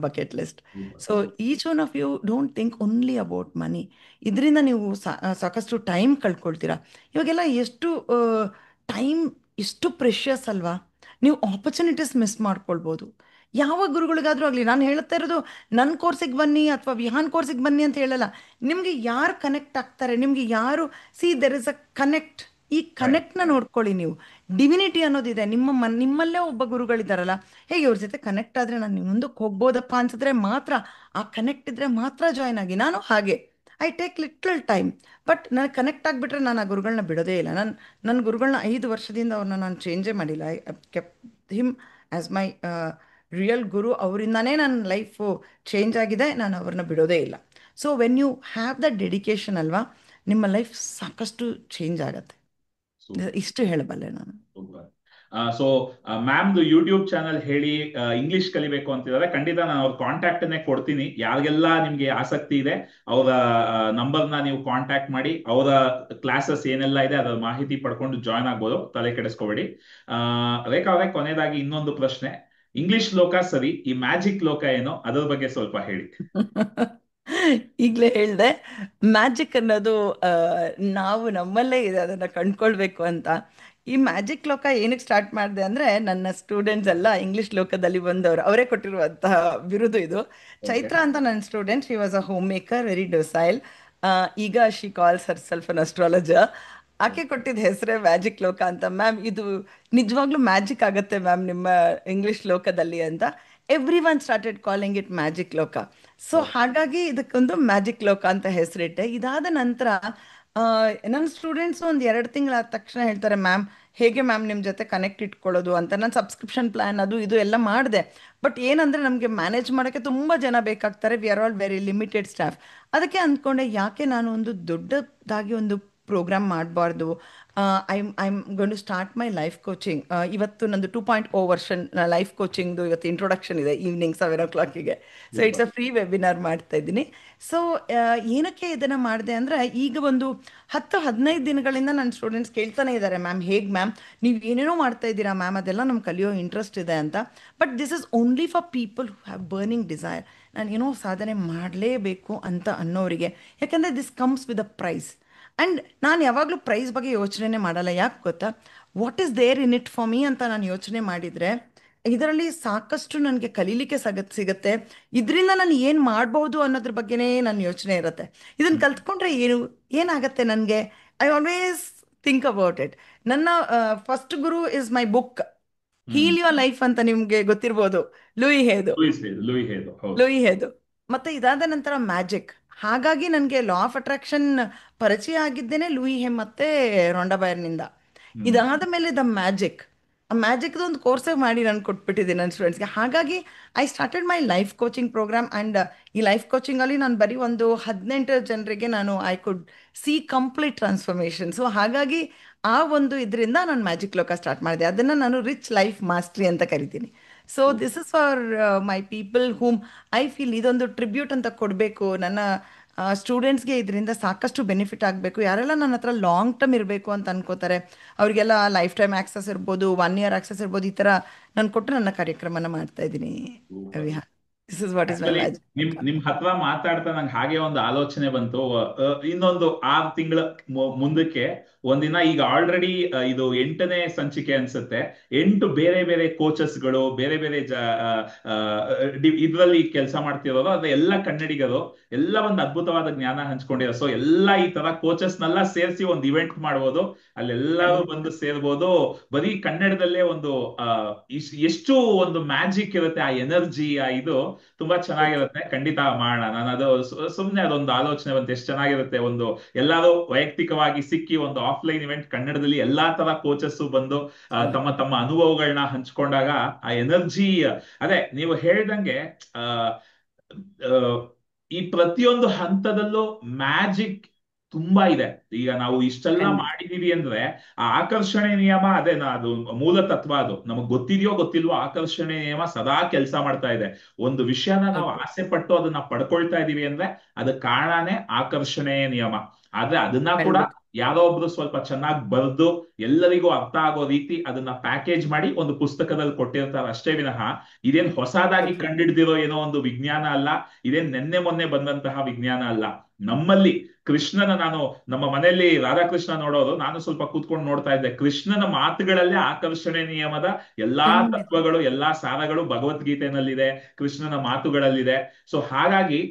Speaker 2: bucket list.
Speaker 1: Super,
Speaker 2: so
Speaker 1: super.
Speaker 2: Each one of you don't think only about money. ಇದರಿಂದ ನೀವು ಸಾಕಷ್ಟು ಟೈಮ್ ಕಳ್ಕೊಳ್ತೀರಾ. ಇವಾಗೆಲ್ಲ ಟೈಮ್ ಎಷ್ಟು ಪ್ರೆಷಿಯಸ್ ಅಲ್ವಾ. ನೀವು ಆಪರ್ಚುನಿಟೀಸ್ ಮಿಸ್ ಮಾಡ್ಕೊಳ್ಬೋದು. ಯಾವ ಗುರುಗಳಿಗಾದರೂ ಆಗಲಿ ನಾನು ಹೇಳ್ತಾ ಇರೋದು, ನನ್ನ ಕೋರ್ಸಿಗೆ ಬನ್ನಿ ಅಥವಾ ವಿಹಾನ್ ಕೋರ್ಸಿಗೆ ಬನ್ನಿ ಅಂತ ಹೇಳಲ್ಲ. ನಿಮಗೆ ಯಾರು ಕನೆಕ್ಟ್ ಆಗ್ತಾರೆ, ನಿಮಗೆ ಯಾರು ದೆರ್ ಇಸ್ ಅ ಕನೆಕ್ಟ್. ಈ
Speaker 1: Right.
Speaker 2: ಕನೆಕ್ಟ್ನ ನೋಡ್ಕೊಳ್ಳಿ ನೀವು. ಡಿವಿನಿಟಿ ಅನ್ನೋದಿದೆ ನಿಮ್ಮಲ್ಲೇ ಒಬ್ಬ ಗುರುಗಳಿದಾರಲ್ಲ, ಹೇಗೆ ಇವ್ರ ಜೊತೆ ಕನೆಕ್ಟ್ ಆದರೆ ನಾನು ಮುಂದಕ್ಕೆ ಹೋಗ್ಬೋದಪ್ಪ ಅನ್ಸಿದ್ರೆ ಮಾತ್ರ, ಆ ಕನೆಕ್ಟ್ ಇದ್ರೆ ಮಾತ್ರ ಜಾಯ್ನ್ ಆಗಿ. ನಾನು ಹಾಗೆ I take little time. But ನನಗೆ ಕನೆಕ್ಟ್ ಆಗಿಬಿಟ್ರೆ ನಾನು ಆ ಗುರುಗಳನ್ನ ಬಿಡೋದೇ ಇಲ್ಲ. ನನ್ನ ಗುರುಗಳನ್ನ 5 ವರ್ಷದಿಂದ ಅವ್ರನ್ನ ನಾನು ಚೇಂಜೇ ಮಾಡಿಲ್ಲ. I kept him as my real guru. ಅವರಿಂದಾನೇ ನನ್ನ ಲೈಫು ಚೇಂಜ್ ಆಗಿದೆ. ನಾನು ಅವ್ರನ್ನ ಬಿಡೋದೇ ಇಲ್ಲ. So when you have the dedication ಅಲ್ವಾ, ನಿಮ್ಮ ಲೈಫ್ ಸಾಕಷ್ಟು ಚೇಂಜ್ ಆಗತ್ತೆ.
Speaker 1: Super.
Speaker 2: ಇಷ್ಟು ಹೇಳಬಲ್ಲೆ ನಾನು.
Speaker 1: ಸೂಪರ್. ಸೊ ಮ್ಯಾಮ್ದು ಯೂಟ್ಯೂಬ್ ಚಾನಲ್ ಹೇಳಿ ಇಂಗ್ಲಿಷ್ ಕಲಿಬೇಕು ಅಂತಿದ್ದಾರೆ. ಖಂಡಿತ ನಾನು ಅವ್ರ ಕಾಂಟ್ಯಾಕ್ಟ್ ಅನ್ನೇ ಕೊಡ್ತೀನಿ. ಯಾರಿಗೆಲ್ಲ ನಿಮ್ಗೆ ಆಸಕ್ತಿ ಇದೆ ಅವರ ನಂಬರ್ನ ನೀವು ಕಾಂಟ್ಯಾಕ್ಟ್ ಮಾಡಿ ಅವರ ಕ್ಲಾಸಸ್ ಏನೆಲ್ಲ ಇದೆ ಅದರ ಮಾಹಿತಿ ಪಡ್ಕೊಂಡು ಜಾಯ್ನ್ ಆಗ್ಬೋದು. ತಲೆ ಕೆಡಿಸ್ಕೋಬೇಡಿ. ರೇಖಾ ಅವರೇ, ಕೊನೆಯದಾಗಿ ಇನ್ನೊಂದು ಪ್ರಶ್ನೆ. ಇಂಗ್ಲಿಷ್ ಲೋಕ ಸರಿ, ಈ ಮ್ಯಾಜಿಕ್ ಲೋಕ ಏನೋ ಅದ್ರ ಬಗ್ಗೆ ಸ್ವಲ್ಪ ಹೇಳಿ.
Speaker 2: ಈಗಲೇ ಹೇಳಿದೆ, ಮ್ಯಾಜಿಕ್ ಅನ್ನೋದು ನಾವು ನಮ್ಮಲ್ಲೇ ಇದೆ, ಅದನ್ನು ಕಂಡ್ಕೊಳ್ಬೇಕು ಅಂತ. ಈ ಮ್ಯಾಜಿಕ್ ಲೋಕ ಏನಕ್ಕೆ ಸ್ಟಾರ್ಟ್ ಮಾಡಿದೆ ಅಂದರೆ, ನನ್ನ ಸ್ಟೂಡೆಂಟ್ಸ್ ಎಲ್ಲ ಇಂಗ್ಲೀಷ್ ಲೋಕದಲ್ಲಿ ಬಂದವರು, ಅವರೇ ಕೊಟ್ಟಿರುವಂತಹ ಬಿರುದು ಇದು.
Speaker 1: ಓಕೆ.
Speaker 2: ಚೈತ್ರ ಅಂತ ನನ್ನ student, she was a homemaker, very docile. ಈಗ she calls herself an astrologer. ಆಕೆ ಕೊಟ್ಟಿದ್ದ ಹೆಸರೇ ಮ್ಯಾಜಿಕ್ ಲೋಕ ಅಂತ. ಮ್ಯಾಮ್, ಇದು ನಿಜವಾಗ್ಲೂ ಮ್ಯಾಜಿಕ್ ಆಗುತ್ತೆ ಮ್ಯಾಮ್ ನಿಮ್ಮ ಇಂಗ್ಲೀಷ್ ಲೋಕದಲ್ಲಿ ಅಂತ. Every one started calling it magic ಲೋಕ. ಸೊ ಹಾಗಾಗಿ ಇದಕ್ಕೊಂದು ಮ್ಯಾಜಿಕ್ ಲೋಕ ಅಂತ ಹೆಸರಿಟ್ಟೆ. ಇದಾದ ನಂತರ ನನ್ನ ಸ್ಟೂಡೆಂಟ್ಸ್ ಒಂದು 2 ತಿಂಗಳಾದ ತಕ್ಷಣ ಹೇಳ್ತಾರೆ, ಮ್ಯಾಮ್ ಹೇಗೆ ಮ್ಯಾಮ್ ನಿಮ್ಮ ಜೊತೆ ಕನೆಕ್ಟ್ ಇಟ್ಕೊಳ್ಳೋದು ಅಂತ. ನಾನು ಸಬ್ಸ್ಕ್ರಿಪ್ಷನ್ ಪ್ಲ್ಯಾನ್ ಅದು ಇದು ಎಲ್ಲ ಮಾಡಿದೆ. ಬಟ್ ಏನಂದರೆ ನಮಗೆ ಮ್ಯಾನೇಜ್ ಮಾಡೋಕ್ಕೆ ತುಂಬ ಜನ ಬೇಕಾಗ್ತಾರೆ. We are all very limited staff. ಅದಕ್ಕೆ ಅಂದ್ಕೊಂಡೆ, ಯಾಕೆ ನಾನು ಒಂದು ದೊಡ್ಡದಾಗಿ ಒಂದು ಪ್ರೋಗ್ರಾಮ್ ಮಾಡಬಾರ್ದು. I am going to start my life coaching. ಇವತ್ತು ನಂದು 2.0 ವರ್ಷನ್ ಲೈಫ್ ಕೋಚಿಂಗ್ದು ಇವತ್ತು ಇಂಟ್ರೊಡಕ್ಷನ್ ಇದೆ evening 7 o'clock. So it's a free webinar ಮಾಡ್ತಾ ಇದ್ದೀನಿ. ಸೊ ಏನಕ್ಕೆ ಇದನ್ನು ಮಾಡಿದೆ ಅಂದರೆ, ಈಗ ಒಂದು 10-15 ದಿನಗಳಿಂದ ನನ್ನ ಸ್ಟೂಡೆಂಟ್ಸ್ ಕೇಳ್ತಾನೆ ಇದ್ದಾರೆ, ಮ್ಯಾಮ್ ಹೇಗೆ ಮ್ಯಾಮ್ ನೀವು ಏನೇನೋ ಮಾಡ್ತಾ ಇದ್ದೀರಾ ಮ್ಯಾಮ್, ಅದೆಲ್ಲ ನಮ್ಗೆ ಕಲಿಯೋ ಇಂಟ್ರೆಸ್ಟ್ ಇದೆ ಅಂತ. But this is only for people who have burning desire. ನಾನು ಏನೋ ಸಾಧನೆ ಮಾಡಲೇಬೇಕು ಅಂತ ಅನ್ನೋರಿಗೆ. ಯಾಕಂದರೆ this comes with a price. And ನಾನು ಯಾವಾಗಲೂ ಪ್ರೈಸ್ ಬಗ್ಗೆ ಯೋಚನೆ ಮಾಡಲ್ಲ. ಯಾಕೆ ಗೊತ್ತಾ, what is there in it for me ಅಂತ ನಾನು ಯೋಚನೆ ಮಾಡಿದರೆ, ಇದರಲ್ಲಿ ಸಾಕಷ್ಟು ನನಗೆ ಕಲೀಲಿಕ್ಕೆ ಸಿಗುತ್ತೆ. ಇದರಿಂದ ನಾನು ಏನು ಮಾಡ್ಬೋದು ಅನ್ನೋದ್ರ ಬಗ್ಗೆನೇ ನನ್ನ ಯೋಚನೆ ಇರುತ್ತೆ. ಇದನ್ನು ಕಲ್ತ್ಕೊಂಡ್ರೆ ಏನಾಗತ್ತೆ ನನಗೆ, I always think about it. ನನ್ನ first guru is my book, heal your life ಅಂತ. ನಿಮಗೆ ಗೊತ್ತಿರ್ಬೋದು, ಲೂಯಿ ಹೇದು.
Speaker 1: ಲೂಯಿ ಹೇದು, ಹೌದು.
Speaker 2: ಲೂಯಿ ಹೇದು. ಮತ್ತೆ ಇದಾದ ನಂತರ ಮ್ಯಾಜಿಕ್. ಹಾಗಾಗಿ ನನಗೆ ಲಾ ಆಫ್ ಅಟ್ರಾಕ್ಷನ್ ಪರಿಚಯ ಆಗಿದ್ದೇನೆ ಲೂಯಿ ಹೆ ಮತ್ತೆ ರೊಂಡಾ ಬೈರ್ನಿಂದ.
Speaker 1: ಹ್ಮ್.
Speaker 2: ಇದಾದ ಮೇಲೆ ದ ಮ್ಯಾಜಿಕ್, ಆ ಮ್ಯಾಜಿಕ್ದು ಒಂದು ಕೋರ್ಸೇ ಮಾಡಿ ನಾನು ಕೊಟ್ಬಿಟ್ಟಿದ್ದೀನಿ ನನ್ನ ಸ್ಟೂಡೆಂಟ್ಸ್ಗೆ. ಹಾಗಾಗಿ I started my life coaching program. And ಈ ಲೈಫ್ ಕೋಚಿಂಗಲ್ಲಿ ನಾನು ಬರೀ ಒಂದು 18 ಜನರಿಗೆ ನಾನು I could see complete transformation. So ಹಾಗಾಗಿ ಆ ಒಂದು ಇದರಿಂದ ನಾನು ಮ್ಯಾಜಿಕ್ ಲೋಕ ಸ್ಟಾರ್ಟ್ ಮಾಡಿದೆ. ಅದನ್ನು ನಾನು ರಿಚ್ ಲೈಫ್ ಮಾಸ್ಟ್ರಿ ಅಂತ ಕರಿತೀನಿ. So this is for my people whom I feel ಇದೊಂದು ಟ್ರಿಬ್ಯೂಟ್ ಅಂತ ಕೊಡಬೇಕು. ನನ್ನ ಸ್ಟೂಡೆಂಟ್ಸ್ಗೆ ಇದರಿಂದ ಸಾಕಷ್ಟು ಬೆನಿಫಿಟ್ ಆಗಬೇಕು. ಯಾರೆಲ್ಲ ನನ್ನ ಹತ್ರ ಲಾಂಗ್ ಟರ್ಮ್ ಇರಬೇಕು ಅಂತ ಅನ್ಕೋತಾರೆ ಅವರಿಗೆಲ್ಲ ಲೈಫ್ ಟೈಮ್ ಆಕ್ಸೆಸ್ ಇರ್ಬೋದು, 1 ಇಯರ್ ಆಕ್ಸೆಸ್ ಇರ್ಬೋದು, ಈ ಥರ ನಾನು ಕೊಟ್ಟು ನನ್ನ ಕಾರ್ಯಕ್ರಮನ ಮಾಡ್ತಾ ಇದ್ದೀನಿ. Vihaan, this is what is my
Speaker 1: actually
Speaker 2: magic.
Speaker 1: ನಿಮ್ ಹತ್ರ ಮಾತಾಡ್ತಾ ನಂಗೆ ಹಾಗೆ ಒಂದು ಆಲೋಚನೆ ಬಂತು. ಇನ್ನೊಂದು 6 ತಿಂಗಳ ಮುಂದಕ್ಕೆ ಒಂದಿನ, ಈಗ ಆಲ್ರೆಡಿ ಇದು 8ನೇ ಸಂಚಿಕೆ ಅನ್ಸುತ್ತೆ, 8 ಬೇರೆ ಬೇರೆ ಕೋಚಸ್ಗಳು, ಬೇರೆ ಬೇರೆ ಇದ್ರಲ್ಲಿ ಕೆಲಸ ಮಾಡ್ತಿರೋರು, ಅದ ಎಲ್ಲ ಕನ್ನಡಿಗರು, ಎಲ್ಲ ಒಂದು ಅದ್ಭುತವಾದ ಜ್ಞಾನ ಹಂಚ್ಕೊಂಡಿರೋ. ಸೊ ಎಲ್ಲ ಈ ತರ ಕೋಚಸ್ನೆಲ್ಲ ಸೇರಿಸಿ ಒಂದು ಇವೆಂಟ್ ಮಾಡ್ಬೋದು, ಅಲ್ಲೆಲ್ಲರೂ
Speaker 2: ಖಂಡಿತ.
Speaker 1: ಬಂದು ಸೇರ್ಬೋದು. ಬರೀ ಕನ್ನಡದಲ್ಲೇ ಒಂದು ಆ ಎಷ್ಟು ಒಂದು ಮ್ಯಾಜಿಕ್ ಇರುತ್ತೆ, ಆ ಎನರ್ಜಿ, ಆ ಇದು ತುಂಬಾ ಚೆನ್ನಾಗಿರುತ್ತೆ. ಖಂಡಿತ ಮಾಡೋಣ. ನಾನು ಅದು ಸುಮ್ನೆ ಅದೊಂದು ಆಲೋಚನೆ ಬಂತು, ಎಷ್ಟು ಚೆನ್ನಾಗಿರುತ್ತೆ ಒಂದು ಎಲ್ಲಾರು ವೈಯಕ್ತಿಕವಾಗಿ ಸಿಕ್ಕಿ ಒಂದು ಆಫ್ಲೈನ್ ಇವೆಂಟ್ ಕನ್ನಡದಲ್ಲಿ ಎಲ್ಲಾ ತರ ಕೋಚಸ್ ಬಂದು ತಮ್ಮ ತಮ್ಮ ಅನುಭವಗಳನ್ನ ಹಂಚ್ಕೊಂಡಾಗ ಆ ಎನರ್ಜಿ. ಅದೇ ನೀವು ಹೇಳ್ದಂಗೆ ಆ ಆ, ಈ ಪ್ರತಿಯೊಂದು ಹಂತದಲ್ಲೂ ಮ್ಯಾಜಿಕ್ ತುಂಬಾ ಇದೆ. ಈಗ ನಾವು ಇಷ್ಟೆಲ್ಲ
Speaker 2: ಖಂಡಿತ.
Speaker 1: ಮಾಡಿದೀವಿ ಅಂದ್ರೆ ಆ ಆಕರ್ಷಣೆ ನಿಯಮ, ಅದೇ ಅದು ಮೂಲ ತತ್ವ. ಅದು ನಮಗ್ ಗೊತ್ತಿದೆಯೋ ಗೊತ್ತಿಲ್ವೋ, ಆಕರ್ಷಣೆ ನಿಯಮ ಸದಾ ಕೆಲಸ ಮಾಡ್ತಾ ಇದೆ. ಒಂದು ವಿಷಯನ ನಾವು
Speaker 2: ಹೌದು.
Speaker 1: ಆಸೆ ಪಟ್ಟು ಅದನ್ನ ಪಡ್ಕೊಳ್ತಾ ಇದೀವಿ ಅಂದ್ರೆ ಅದಕ್ಕೆ ಕಾರಣನೇ ಆಕರ್ಷಣೆಯ ನಿಯಮ. ಆದ್ರೆ ಅದನ್ನ ಕೂಡ
Speaker 2: ಖಂಡಿತ.
Speaker 1: ಯಾರೋ ಒಬ್ರು ಸ್ವಲ್ಪ ಚೆನ್ನಾಗಿ ಬರೆದು ಎಲ್ಲರಿಗೂ ಅರ್ಥ ಆಗೋ ರೀತಿ ಅದನ್ನ ಪ್ಯಾಕೇಜ್ ಮಾಡಿ ಒಂದು ಪುಸ್ತಕದಲ್ಲಿ ಕೊಟ್ಟಿರ್ತಾರೆ ಅಷ್ಟೇ ವಿನಃ ಇದೇನ್ ಹೊಸದಾಗಿ
Speaker 2: Definitely.
Speaker 1: ಕಂಡಿಡ್ದಿರೋ ಏನೋ ಒಂದು ವಿಜ್ಞಾನ ಅಲ್ಲ. ಇದೇನ್ ನೆನ್ನೆ ಮೊನ್ನೆ ಬಂದಂತಹ ವಿಜ್ಞಾನ ಅಲ್ಲ. ನಮ್ಮಲ್ಲಿ ಕೃಷ್ಣನ, ನಾನು ನಮ್ಮ ಮನೆಯಲ್ಲಿ ರಾಧಾಕೃಷ್ಣ ನೋಡೋದು, ನಾನು ಸ್ವಲ್ಪ ಕೂತ್ಕೊಂಡು ನೋಡ್ತಾ ಇದ್ದೆ. ಕೃಷ್ಣನ ಮಾತುಗಳಲ್ಲೇ ಆಕರ್ಷಣೆ ನಿಯಮದ ಎಲ್ಲಾ
Speaker 2: ಖಂಡಿತ.
Speaker 1: ತತ್ವಗಳು, ಎಲ್ಲಾ ಸಾರಗಳು ಭಗವದ್ಗೀತೆನಲ್ಲಿದೆ, ಕೃಷ್ಣನ ಮಾತುಗಳಲ್ಲಿದೆ. ಸೊ ಹಾಗಾಗಿ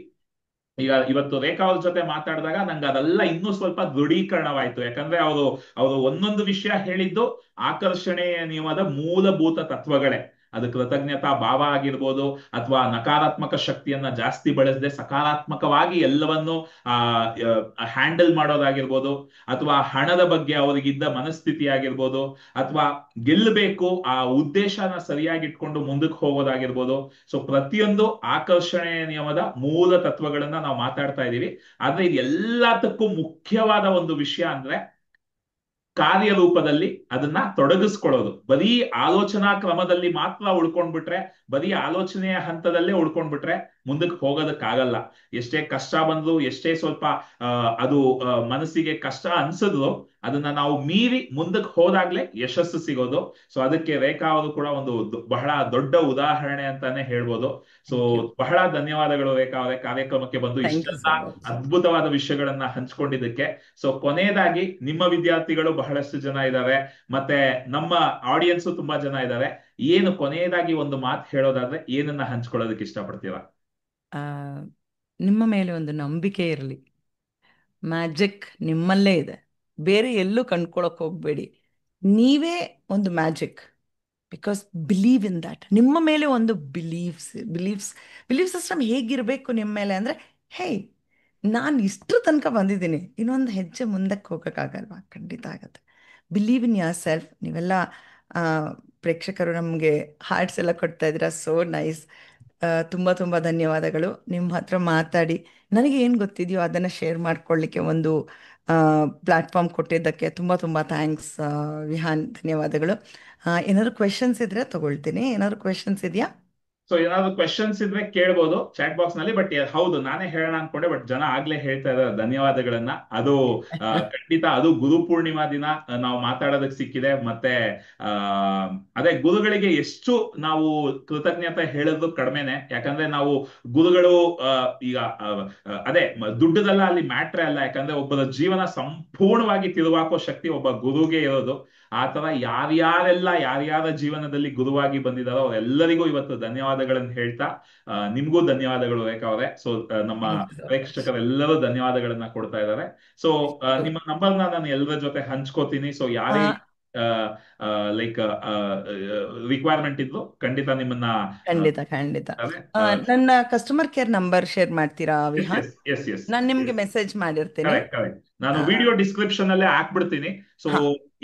Speaker 1: ಈಗ ಇವತ್ತು ರೇಖಾ ಅವ್ರ ಜೊತೆ ಮಾತಾಡಿದಾಗ ನಂಗೆ ಅದೆಲ್ಲ ಇನ್ನೂ ಸ್ವಲ್ಪ ದೃಢೀಕರಣವಾಯ್ತು. ಯಾಕಂದ್ರೆ ಅವರು ಅವರು ಒಂದೊಂದು ವಿಷಯ ಹೇಳಿದ್ದು ಆಕರ್ಷಣೆಯ ನಿಯಮದ ಮೂಲಭೂತ ತತ್ವಗಳೇ. ಅದು ಕೃತಜ್ಞತಾ ಭಾವ ಆಗಿರ್ಬೋದು, ಅಥವಾ ನಕಾರಾತ್ಮಕ ಶಕ್ತಿಯನ್ನ ಜಾಸ್ತಿ ಬಳಸದೆ ಸಕಾರಾತ್ಮಕವಾಗಿ ಎಲ್ಲವನ್ನು ಆ ಹ್ಯಾಂಡಲ್ ಮಾಡೋದಾಗಿರ್ಬೋದು, ಅಥವಾ ಹಣದ ಬಗ್ಗೆ ಅವರಿಗಿದ್ದ ಮನಸ್ಥಿತಿ ಆಗಿರ್ಬೋದು, ಅಥವಾ ಗೆಲ್ಲಬೇಕು ಆ ಉದ್ದೇಶನ ಸರಿಯಾಗಿ ಇಟ್ಕೊಂಡು ಮುಂದಕ್ಕೆ ಹೋಗೋದಾಗಿರ್ಬೋದು. ಸೊ ಪ್ರತಿಯೊಂದು ಆಕರ್ಷಣೆಯ ನಿಯಮದ ಮೂಲ ತತ್ವಗಳನ್ನ ನಾವು ಮಾತಾಡ್ತಾ ಇದೀವಿ. ಆದ್ರೆ ಇದು ಎಲ್ಲದಕ್ಕೂ ಮುಖ್ಯವಾದ ಒಂದು ವಿಷಯ ಅಂದ್ರೆ ಕಾರ್ಯರೂಪದಲ್ಲಿ ಅದನ್ನ ತೊಡಗಿಸ್ಕೊಳ್ಳೋದು. ಬರೀ ಆಲೋಚನಾ ಕ್ರಮದಲ್ಲಿ ಮಾತ್ರ ಉಳ್ಕೊಂಡ್ಬಿಟ್ರೆ, ಬರೀ ಆಲೋಚನೆಯ ಹಂತದಲ್ಲೇ ಉಳ್ಕೊಂಡ್ಬಿಟ್ರೆ ಮುಂದಕ್ಕೆ ಹೋಗೋದಕ್ಕಾಗಲ್ಲ. ಎಷ್ಟೇ ಕಷ್ಟ ಬಂದ್ರು, ಎಷ್ಟೇ ಸ್ವಲ್ಪ ಅದು ಮನಸ್ಸಿಗೆ ಕಷ್ಟ ಅನ್ಸಿದ್ರು, ಅದನ್ನ ನಾವು ಮೀರಿ ಮುಂದಕ್ಕೆ ಹೋದಾಗ್ಲೇ ಯಶಸ್ಸು ಸಿಗೋದು. ಸೊ ಅದಕ್ಕೆ ರೇಖಾ ಅವರು ಕೂಡ ಒಂದು ಬಹಳ ದೊಡ್ಡ ಉದಾಹರಣೆ ಅಂತಾನೆ ಹೇಳ್ಬೋದು. So
Speaker 2: thank you.
Speaker 1: ಬಹಳ ಧನ್ಯವಾದಗಳು ರೇಖಾ ಅವರೇ, ಕಾರ್ಯಕ್ರಮಕ್ಕೆ ಬಂದು
Speaker 2: ಥ್ಯಾಂಕ್ ಯು
Speaker 1: ಇಷ್ಟೆಲ್ಲ
Speaker 2: ಸೋ ಮಚ್.
Speaker 1: ಅದ್ಭುತವಾದ ವಿಷಯಗಳನ್ನ ಹಂಚ್ಕೊಂಡಿದ್ದಕ್ಕೆ. ಸೊ ಕೊನೆಯದಾಗಿ, ನಿಮ್ಮ ವಿದ್ಯಾರ್ಥಿಗಳು ಬಹಳಷ್ಟು ಜನ ಇದ್ದಾರೆ, ಮತ್ತೆ ನಮ್ಮ ಆಡಿಯನ್ಸ್ ತುಂಬಾ ಜನ ಇದ್ದಾರೆ. ಏನು ಕೊನೆಯದಾಗಿ ಒಂದು ಮಾತು ಹೇಳೋದಾದ್ರೆ ಏನನ್ನ ಹಂಚ್ಕೊಳ್ಳೋದಕ್ಕೆ ಇಷ್ಟಪಡ್ತೀರಾ?
Speaker 2: ಆ, ನಿಮ್ಮ ಮೇಲೆ ಒಂದು ನಂಬಿಕೆ ಇರಲಿ. ಮ್ಯಾಜಿಕ್ ನಿಮ್ಮಲ್ಲೇ ಇದೆ, ಬೇರೆ ಎಲ್ಲೂ ಕಂಡ್ಕೊಳಕ್ ಹೋಗ್ಬೇಡಿ. ನೀವೇ ಒಂದು magic. Because believe in that. ನಿಮ್ಮ ಮೇಲೆ ಒಂದು ಬಿಲೀಫ್ ಸಿಸ್ಟಮ್ ಹೇಗಿರಬೇಕು ನಿಮ್ಮ ಮೇಲೆ ಅಂದರೆ, ಹೇ, ನಾನು ಇಷ್ಟರ ತನಕ ಬಂದಿದ್ದೀನಿ, ಇನ್ನೊಂದು ಹೆಜ್ಜೆ ಮುಂದಕ್ಕೆ ಹೋಗೋಕ್ಕಾಗಲ್ವಾ? ಖಂಡಿತ ಆಗತ್ತೆ. Believe in your self. ನೀವೆಲ್ಲ ಆ, ಪ್ರೇಕ್ಷಕರು ನಮಗೆ ಹಾರ್ಟ್ಸ್ ಎಲ್ಲ ಕೊಡ್ತಾ ಇದ್ದೀರಾ, ಸೋ ನೈಸ್. ತುಂಬ ತುಂಬ ಧನ್ಯವಾದಗಳು. ನಿಮ್ಮ ಹತ್ರ ಮಾತಾಡಿ ನನಗೆ ಏನು ಗೊತ್ತಿದೆಯೋ ಅದನ್ನು ಶೇರ್ ಮಾಡ್ಕೊಳ್ಳಿಕ್ಕೆ ಒಂದು ಪ್ಲ್ಯಾಟ್ಫಾರ್ಮ್ ಕೊಟ್ಟಿದ್ದಕ್ಕೆ ತುಂಬ ತುಂಬ ಥ್ಯಾಂಕ್ಸ್ ವಿಹಾನ್. ಧನ್ಯವಾದಗಳು. ಏನಾದ್ರು ಕ್ವೆಶನ್ಸ್ ಇದ್ರೆ ತಗೊಳ್ತೀನಿ. ಏನಾದ್ರು ಕ್ವೆಶನ್ಸ್ ಇದೆಯಾ?
Speaker 1: ಸೊ ಏನಾದ್ರು ಕ್ವೆಶನ್ಸ್ ಇದ್ರೆ ಕೇಳ್ಬೋದು ಚಾಟ್ ಬಾಕ್ಸ್ ನಲ್ಲಿ. ಬಟ್ ಹೌದು, ನಾನೇ ಹೇಳೋಣ ಅನ್ಕೊಂಡೆ, ಬಟ್ ಜನ ಆಗ್ಲೇ ಹೇಳ್ತಾ ಇದ್ದಾರೆ ಧನ್ಯವಾದಗಳನ್ನ. ಅದು ಖಂಡಿತ ಅದು ಗುರು ಪೂರ್ಣಿಮಾ ದಿನ ನಾವು ಮಾತಾಡೋದಕ್ಕೆ ಸಿಕ್ಕಿದೆ. ಮತ್ತೆ ಆ ಅದೇ ಗುರುಗಳಿಗೆ ಎಷ್ಟು ನಾವು ಕೃತಜ್ಞತೆ ಹೇಳಿದ್ರು ಕಡಿಮೆನೆ. ಯಾಕಂದ್ರೆ ನಾವು ಗುರುಗಳು ಈಗ ಅದೇ ದುಡ್ಡದಲ್ಲ ಅಲ್ಲಿ ಮ್ಯಾಟ್ರೇ ಅಲ್ಲ. ಯಾಕಂದ್ರೆ ಒಬ್ಬರ ಜೀವನ ಸಂಪೂರ್ಣವಾಗಿ ತಿರುವಾಕೋ ಶಕ್ತಿ ಒಬ್ಬ ಗುರುಗೆ ಇರೋದು. ಆತರ ಯಾರ್ಯಾರೆಲ್ಲ ಯಾರ್ಯಾರ ಜೀವನದಲ್ಲಿ ಗುರುವಾಗಿ ಬಂದಿದಾರೋ ಅವರೆಲ್ಲರಿಗೂ ಇವತ್ತು ಧನ್ಯವಾದಗಳನ್ನು ಹೇಳ್ತಾ, ನಿಮ್ಗೂ ಧನ್ಯವಾದಗಳು ರೇಖಾ ಅವರೇ. ಸೊ ನಮ್ಮ
Speaker 2: ಥ್ಯಾಂಕ್ ಯು ಸೊ ಮಚ್.
Speaker 1: ಪ್ರೇಕ್ಷಕರೆಲ್ಲರೂ ಧನ್ಯವಾದಗಳನ್ನ ಕೊಡ್ತಾ ಇದ್ದಾರೆ. ಸೊ ನಿಮ್ಮ ನಂಬರ್ನ ನಾನು ಎಲ್ಲರ ಜೊತೆ ಹಂಚ್ಕೋತೀನಿ. ಸೊ ಯಾರೇ ಲೈಕ್ ರಿಕ್ವೈರ್ಮೆಂಟ್ ಇದ್ರು ಖಂಡಿತ ನಿಮ್ಮನ್ನ
Speaker 2: ಖಂಡಿತ ಖಂಡಿತ.
Speaker 1: ಆ,
Speaker 2: ನನ್ನ ಕಸ್ಟಮರ್ ಕೇರ್ ನಂಬರ್ ಶೇರ್ ಮಾಡ್ತೀರಾ
Speaker 1: yes
Speaker 2: Vihan?
Speaker 1: Yes yes yes
Speaker 2: ನಾನು ನಿಮ್ಗೆ
Speaker 1: ಎಸ್
Speaker 2: ಮೆಸೇಜ್ ಮಾಡಿರ್ತೀನಿ.
Speaker 1: Correct correct. ನಾನು ವಿಡಿಯೋ ಡಿಸ್ಕ್ರಿಪ್ಷನ್ ಅಲ್ಲೇ ಹಾಕ್ಬಿಡ್ತೀನಿ. ಸೊ
Speaker 2: ಹಾ,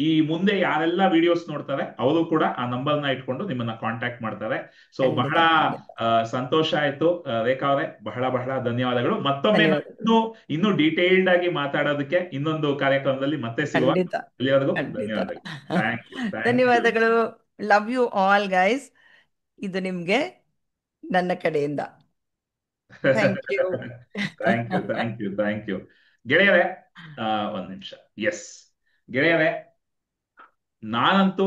Speaker 1: ಈ ಮುಂದೆ ಯಾರೆಲ್ಲ ವಿಡಿಯೋಸ್ ನೋಡ್ತಾರೆ ಅವರು ಕೂಡ ಆ ನಂಬರ್ನ ಇಟ್ಕೊಂಡು ನಿಮ್ಮನ್ನ ಕಾಂಟ್ಯಾಕ್ಟ್ ಮಾಡ್ತಾರೆ. ಸೊ ಬಹಳ
Speaker 2: ಖಂಡಿತ ಖಂಡಿತ.
Speaker 1: ಸಂತೋಷ ಆಯ್ತು ರೇಖಾ ಅವರೇ, ಬಹಳ ಬಹಳ ಧನ್ಯವಾದಗಳು ಮತ್ತೊಮ್ಮೆ. ನಾನು
Speaker 2: ಧನ್ಯವಾದಗಳು.
Speaker 1: ಇನ್ನೂ ಡೀಟೇಲ್ಡ್ ಆಗಿ ಮಾತಾಡೋದಕ್ಕೆ ಇನ್ನೊಂದು ಕಾರ್ಯಕ್ರಮದಲ್ಲಿ ಮತ್ತೆ ಸಿಗುವ.
Speaker 2: ಖಂಡಿತ
Speaker 1: ಎಲ್ಲಿವರೆಗೂ
Speaker 2: ಖಂಡಿತ.
Speaker 1: ಧನ್ಯವಾದಗಳು. Thank you thank you.
Speaker 2: ಧನ್ಯವಾದಗಳು. Love you all guys. ಇದು ನಿಮಗೆ ನನ್ನ ಕಡೆಯಿಂದ. Thank you.
Speaker 1: Thank you, thank you, thank you. ಗೆಳೆಯರೆ, ಒಂದ್ ನಿಮಿಷ. ಎಸ್ ಗೆಳೆಯರೆ, ನಾನಂತೂ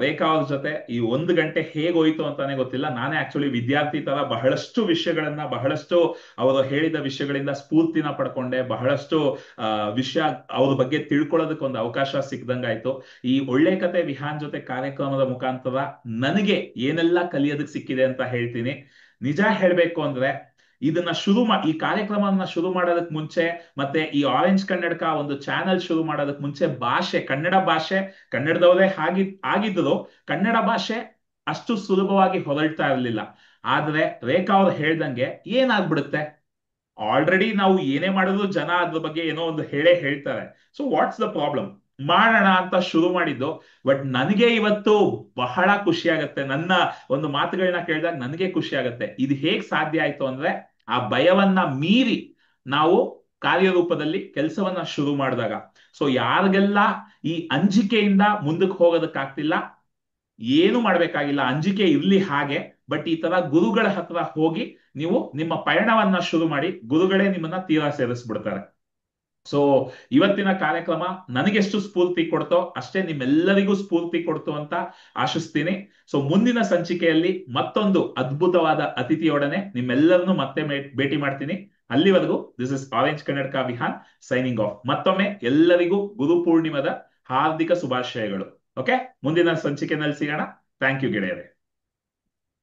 Speaker 1: ರೇಖಾ ಅವ್ರ ಜೊತೆ ಈ 1 ಗಂಟೆ ಹೇಗೋಯ್ತು ಅಂತಾನೆ ಗೊತ್ತಿಲ್ಲ. ನಾನೇ ಆಕ್ಚುಲಿ ವಿದ್ಯಾರ್ಥಿ ತರ ಬಹಳಷ್ಟು ವಿಷಯಗಳನ್ನ, ಬಹಳಷ್ಟು ಅವರು ಹೇಳಿದ ವಿಷಯಗಳಿಂದ ಸ್ಫೂರ್ತಿನ ಪಡ್ಕೊಂಡೆ, ಬಹಳಷ್ಟು ವಿಷಯ ಅವ್ರ ಬಗ್ಗೆ ತಿಳ್ಕೊಳ್ಳೋದಕ್ಕೆ ಒಂದು ಅವಕಾಶ ಸಿಕ್ದಂಗಾಯ್ತು. ಈ ಒಳ್ಳೆ ಕತೆ ವಿಹಾನ್ ಜೊತೆ ಕಾರ್ಯಕ್ರಮದ ಮುಖಾಂತರ ನನಗೆ ಏನೆಲ್ಲ ಕಲಿಯೋದಕ್ಕೆ ಸಿಕ್ಕಿದೆ ಅಂತ ಹೇಳ್ತೀನಿ. ನಿಜ ಹೇಳ್ಬೇಕು ಅಂದ್ರೆ, ಈ ಕಾರ್ಯಕ್ರಮವನ್ನ ಶುರು ಮಾಡೋದಕ್ಕೆ ಮುಂಚೆ, ಮತ್ತೆ ಈ ಆರೆಂಜ್ ಕನ್ನಡಕ ಒಂದು ಚಾನೆಲ್ ಶುರು ಮಾಡೋದಕ್ಕೆ ಮುಂಚೆ, ಕನ್ನಡ ಭಾಷೆ, ಕನ್ನಡದವರೇ ಆಗಿದ್ರು, ಕನ್ನಡ ಭಾಷೆ ಅಷ್ಟು ಸುಲಭವಾಗಿ ಹೊರಳ್ತಾ ಇರಲಿಲ್ಲ. ಆದ್ರೆ ರೇಖಾ ಅವ್ರು ಹೇಳ್ದಂಗೆ ಏನಾಗ್ಬಿಡುತ್ತೆ, ಆಲ್ರೆಡಿ ನಾವು ಏನೇ ಮಾಡಿದ್ರು ಜನ ಅದ್ರ ಬಗ್ಗೆ ಏನೋ ಒಂದು ಹೇಳ್ತಾರೆ. ಸೊ ವಾಟ್ಸ್ ದ ಪ್ರಾಬ್ಲಮ್, ಮಾಡೋಣ ಅಂತ ಶುರು ಮಾಡಿದ್ದು. ಬಟ್ ನನಗೆ ಇವತ್ತು ಬಹಳ ಖುಷಿ ಆಗತ್ತೆ, ನನ್ನ ಒಂದು ಮಾತುಗಳನ್ನ ಕೇಳಿದಾಗ ನನಗೆ ಖುಷಿ ಆಗತ್ತೆ. ಇದು ಹೇಗ್ ಸಾಧ್ಯ ಆಯ್ತು ಅಂದ್ರೆ, ಆ ಭಯವನ್ನ ಮೀರಿ ನಾವು ಕಾರ್ಯರೂಪದಲ್ಲಿ ಕೆಲಸವನ್ನ ಶುರು ಮಾಡಿದಾಗ. ಸೊ ಯಾರಿಗೆಲ್ಲ ಈ ಅಂಜಿಕೆಯಿಂದ ಮುಂದಕ್ಕೆ ಹೋಗೋದಕ್ಕಾಗ್ತಿಲ್ಲ, ಏನು ಮಾಡ್ಬೇಕಾಗಿಲ್ಲ, ಅಂಜಿಕೆ ಇರ್ಲಿ ಹಾಗೆ. ಬಟ್ ಈ ತರ ಗುರುಗಳ ಹತ್ರ ಹೋಗಿ ನೀವು ನಿಮ್ಮ ಪಯಣವನ್ನ ಶುರು ಮಾಡಿ, ಗುರುಗಳೇ ನಿಮ್ಮನ್ನ ತೀರಾ ಸೇರಿಸ್ಬಿಡ್ತಾರೆ. ಸೊ ಇವತ್ತಿನ ಕಾರ್ಯಕ್ರಮ ನನಗೆಷ್ಟು ಸ್ಫೂರ್ತಿ ಕೊಡ್ತೋ ಅಷ್ಟೇ ನಿಮ್ಮೆಲ್ಲರಿಗೂ ಸ್ಫೂರ್ತಿ ಕೊಡ್ತು ಅಂತ ಆಶಿಸ್ತೀನಿ. ಸೊ ಮುಂದಿನ ಸಂಚಿಕೆಯಲ್ಲಿ ಮತ್ತೊಂದು ಅದ್ಭುತವಾದ ಅತಿಥಿಯೊಡನೆ ನಿಮ್ಮೆಲ್ಲರನ್ನು ಮತ್ತೆ ಭೇಟಿ ಮಾಡ್ತೀನಿ. ಅಲ್ಲಿವರೆಗೂ ದಿಸ್ ಇಸ್ ಆರೆಂಜ್ ಕನ್ನಡಕ ವಿಹಾನ್ ಸೈನಿಂಗ್ ಆಫ್. ಮತ್ತೊಮ್ಮೆ ಎಲ್ಲರಿಗೂ ಗುರು ಪೂರ್ಣಿಮದ ಹಾರ್ದಿಕ ಶುಭಾಶಯಗಳು. ಓಕೆ, ಮುಂದಿನ ಸಂಚಿಕೆಯಲ್ಲಿ ಸಿಗೋಣ. ಥ್ಯಾಂಕ್ ಯು ಗೆಳೆಯರೆ.